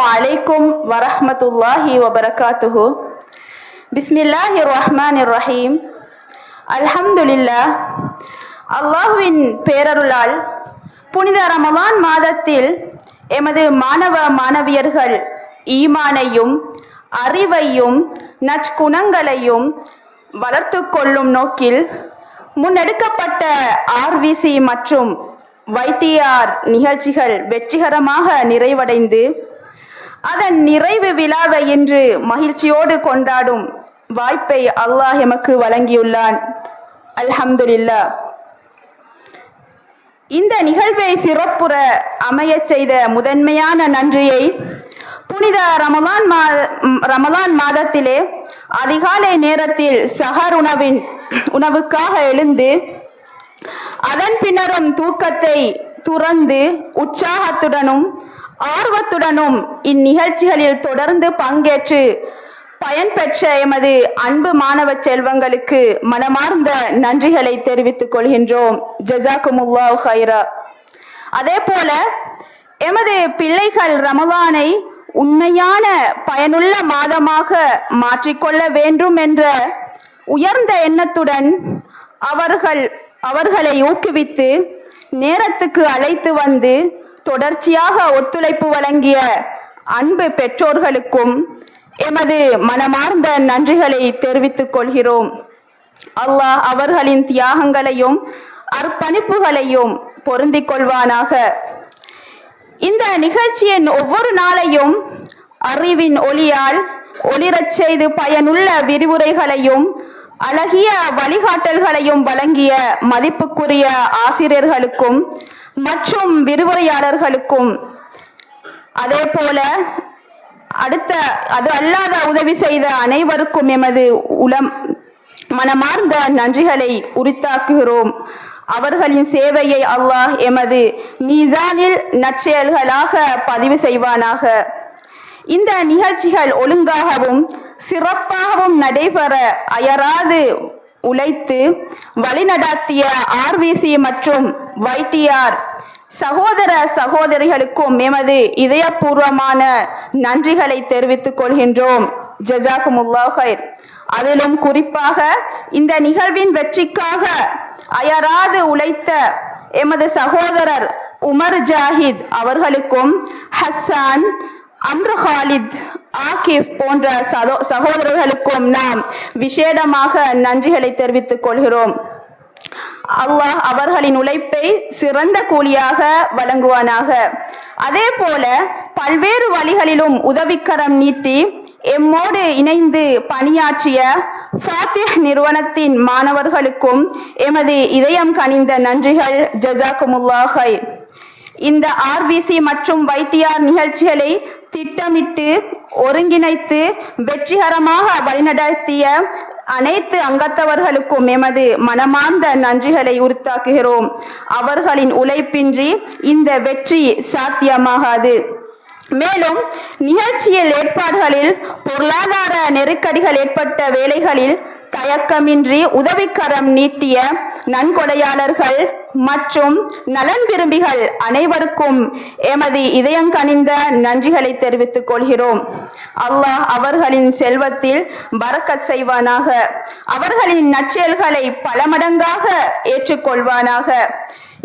அலைக்கும் வரஹ்மத்துல்லாஹி வபரகாத்துஹு. பிஸ்மில்லாஹிர் ரஹ்மானிர் ரஹீம். அல்ஹம்துலில்லாஹ். அல்லாஹ்வின் பேரருளால் புனித ரமலான் மாதத்தில் எமது மாணவ மாணவியர்கள் ஈமானையும் அறிவையும் நற்குணங்களையும் வளர்த்து கொள்ளும் நோக்கில் முன்னெடுக்கப்பட்ட ஆர்விசி மற்றும் வைடிஆர் நிகழ்ச்சிகள் வெற்றிகரமாக நிறைவடைந்து அதன் நிறைவு விழாவை இன்று மகிழ்ச்சியோடு கொண்டாடும் வாய்ப்பை அல்லாஹ் எமக்கு வழங்கியுள்ளான். அல்ஹம்துலில்லாஹ். இந்த நிகழ்வை சிறப்புற அமைய செய்த முதன்மையான நன்றியை புனித ரமலான் மாதத்திலே அதிகாலை நேரத்தில் சஹர் உணவுக்காக எழுந்து அதன் பின்னரும் தூக்கத்தை துறந்து உற்சாகத்துடனும் ஆர்வத்துடனும் இந்நிகழ்ச்சிகளில் தொடர்ந்து பங்கேற்று பயன்பெற்ற எமது அன்பு மாணவ செல்வங்களுக்கு மனமார்ந்த நன்றிகளை தெரிவித்துக் கொள்கின்றோம். ஜஸாக்குமுல்லாஹ் ஹைரா. அதே போல எமது பிள்ளைகள் ரமலானை உண்மையான பயனுள்ள மாதமாக மாற்றிக்கொள்ள வேண்டும் என்ற உயர்ந்த எண்ணத்துடன் அவர்களை ஊக்குவித்து நேரத்துக்கு அழைத்து வந்து தொடர்ச்சியாக ஒத்துழைப்பு வழங்கிய அன்பு பெற்றோர்களுக்கும் எமது மனமார்ந்த நன்றிகளை தெரிவித்துக் கொள்கிறோம். அல்லாஹ் அவர்களின் தியாகங்களையும் அர்ப்பணிப்புகளையும் பொருந்திக் கொள்வானாக. இந்த நிகழ்ச்சியின் ஒவ்வொரு நாளையும் அறிவின் ஒளியால் ஒளிரச் செய்து பயனுள்ள விரிவுரைகளையும் அழகிய வழிகாட்டல்களையும் வழங்கிய மதிப்புக்குரிய ஆசிரியர்களுக்கும் மற்றும் விரிவுரையாளர்களுக்கும் அதே போல அது அல்லாத உதவி செய்த அனைவருக்கும் எமது மனமார்ந்த நன்றிகளை உரித்தாக்குகிறோம். அவர்களின் சேவையை அல்லாஹ் எமது மீசானில் நற்செயல்களாக பதிவு செய்வானாக. இந்த நிகழ்ச்சிகள் ஒழுங்காகவும் சிறப்பாகவும் நடைபெற அயராது உழைத்து வழிநடாத்திய ஆர்விசி மற்றும் வைடிஆர் சகோதர சகோதரிகளுக்கும் எமது இதயபூர்வமான நன்றிகளை தெரிவித்துக் கொள்கின்றோம். ஜஸாக்குமுல்லாஹ் ஹைர். அதிலும் குறிப்பாக இந்த நிகழ்வின் வெற்றிக்காக அயராது உழைத்த எமது சகோதரர் உமர் ஜாஹித் அவர்களுக்கும் ஹஸ்ஸான், அம்ரு ஹாலித், ஆகிப் போன்ற சகோதரர்களுக்கும் நாம் விசேடமாக நன்றிகளை தெரிவித்துக் கொள்கிறோம். அல்லாஹ் அவர்களின் உழைப்பை சிறந்த கூலியாக வழங்குவானாக. அதே போல பல்வேறு வழிகளிலும் உதவிக்கரம் நீட்டி எம்மோடு இணைந்து பணியாற்றிய ஃபாத்திஹ் நிறுவனத்தின் மாணவர்களுக்கும் எமது இதயம் கனிந்த நன்றிகள். ஜஸாக்குமுல்லாஹ் ஹைர். இந்த ஆர்பிசி மற்றும் வைடிஆர் நிகழ்ச்சிகளை திட்டமிட்டு ஒருங்கிணைத்து வெற்றிகரமாக வழிநடத்திய அனைத்து அங்கத்தவர்களுக்கும் எமது மனமார்ந்த நன்றிகளை உரித்தாக்குகிறோம். அவர்களின் உழைப்பின்றி இந்த வெற்றி சாத்தியமாகாது. மேலும் நிகழ்ச்சியில் ஏற்பாடுகளில் பொருளாதார நெருக்கடிகள் ஏற்பட்ட வேளைகளில் தயக்கமின்றி உதவிக்கரம் நீட்டிய நன்கொடையாளர்கள் மற்றும் நலன் விரும்பிகள் அனைவருக்கும் எமது இதயங்கனிந்த நன்றிகளை தெரிவித்துக் கொள்கிறோம். அல்லாஹ் அவர்களின் செல்வத்தில் பரக்கத் செய்வானாக. அவர்களின் நற்செயல்களை பல மடங்காக ஏற்றுக்கொள்வானாக.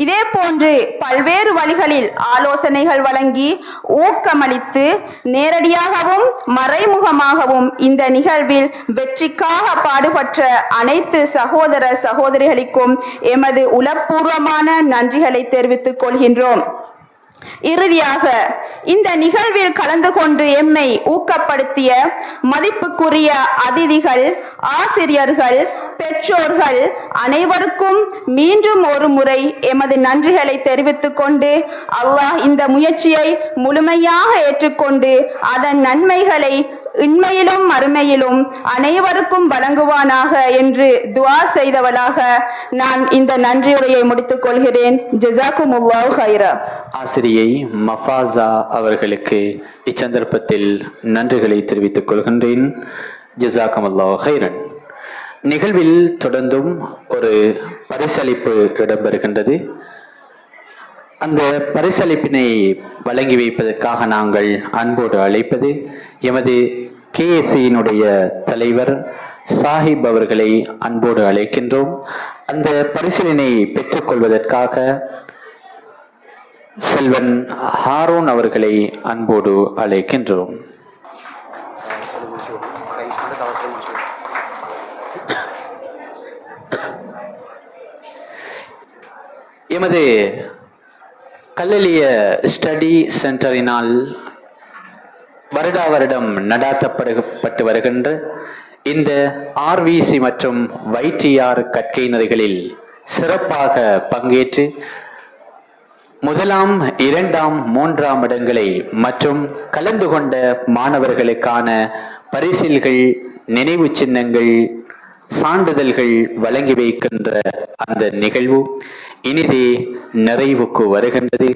இதே போன்று பல்வேறு வழிகளில் ஆலோசனைகள் வழங்கி ஊக்கமளித்து நேரடியாகவும் மறைமுகமாகவும் இந்த நிகழ்வில் வெற்றிக்காக பாடுபட்ட அனைத்து சகோதர சகோதரிகளுக்கும் எமது உளப்பூர்வமான நன்றிகளை தெரிவித்துக் கொள்கின்றோம். இறுதியாக இந்த நிகழ்வில் கலந்து கொண்டு எம்மை ஊக்கப்படுத்திய மதிப்புக்குரிய அதிதிகள், ஆசிரியர்கள், பெற்றோர்கள் அனைவருக்கும் மீண்டும் ஒரு முறை எமது நன்றிகளை தெரிவித்துக் கொண்டு அல்லாஹ் இந்த முயற்சியை முழுமையாக ஏற்றுக்கொண்டு அதன் நன்மைகளை இன்மையிலும் மறுமையிலும் அனைவருக்கும் வழங்குவானாக என்று துஆ செய்தவளாக நான் இந்த நன்றியுரையை முடித்துக் கொள்கிறேன். ஜஸாக்குமுல்லாஹ் ஹைரா. ஆசிரியை மஃபாஸா அவர்களுக்கு இச்சந்தர்ப்பத்தில் நன்றிகளை தெரிவித்துக் கொள்கின்றேன். ஜஸாக்கமுல்லாஹ் ஹைரன். நிகழ்வில் தொடர்ந்தும் ஒரு பரிசளிப்பு இடம்பெறுகின்றது. அந்த பரிசளிப்பினை வழங்கி வைப்பதற்காக நாங்கள் அன்போடு அழைப்பது எமது கேஎஸ்சியினுடைய தலைவர் சாஹிப் அவர்களை அன்போடு அழைக்கின்றோம். அந்த பரிசீலனை பெற்றுக்கொள்வதற்காக செல்வன் ஹாரூன் அவர்களை அன்போடு அழைக்கின்றோம். எமது கல்லலிய ஸ்டடி சென்டரினால் வருடா வருடம் நடாத்தப்பட்டு வருகின்ற இந்த ஆர்விசி மற்றும் வைடிஆர் கற்கை நெறிகளில் சிறப்பாக பங்கேற்று 1ஆம் 2ஆம் 3ஆம் இடங்களை மற்றும் கலந்து கொண்ட மாணவர்களுக்கான பரிசில்கள், நினைவு சின்னங்கள், சான்றிதழ்கள் வழங்கி வைக்கின்ற அந்த நிகழ்வு இனிதே நிறைவுக்கு வருகின்றது.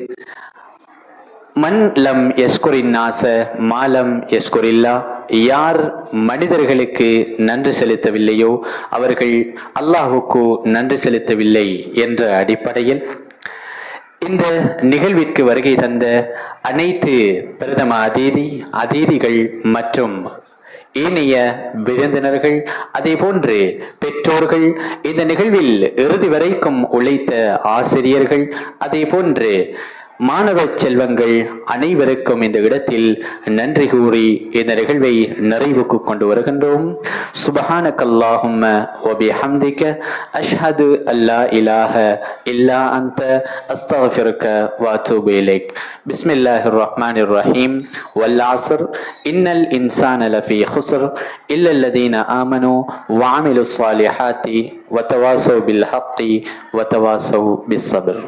மன் லம் யஸ்குரின் நாச மாலம் யஸ்குரில்லா. யார் மனிதர்களுக்கு நன்றி செலுத்தவில்லையோ அவர்கள் அல்லாஹுக்கு நன்றி செலுத்தவில்லை என்ற அடிப்படையில் இந்த நிகழ்விற்கு வருகை தந்த அனைத்து பிரதம அதிதிகள் மற்றும் ஏனைய விருந்தினர்கள், அதே போன்று பெற்றோர்கள், இந்த நிகழ்வில் இறுதி வரைக்கும் உழைத்த ஆசிரியர்கள், அதே போன்று மாணவ செல்வங்கள் அனைவருக்கும் இந்த இடத்தில் நன்றி கூறி இந்த நிகழ்வை நிறைவுக்கு கொண்டு வருகின்றோம். சுபஹானக்கல்லாஹும்ம வ பிஹம்திக அஷ்ஹது அல்லா இலாஹ இல்லா அன்த அஸ்தக்ஃபிருக வ அத்தூபு இலைக். பிஸ்மில்லாஹிர் ரஹ்மானிர் ரஹீம். வல் அஸ்ர் இன்னல் இன்சான லஃபீ ஹுஸ்ர் இல்லல்லதீன ஆமனூ வ அமிலுஸ் ஸாலிஹாத்தி வ தவாஸவ் பில் ஹக்கி வ தவாஸவ் பிஸ் ஸப்ர்.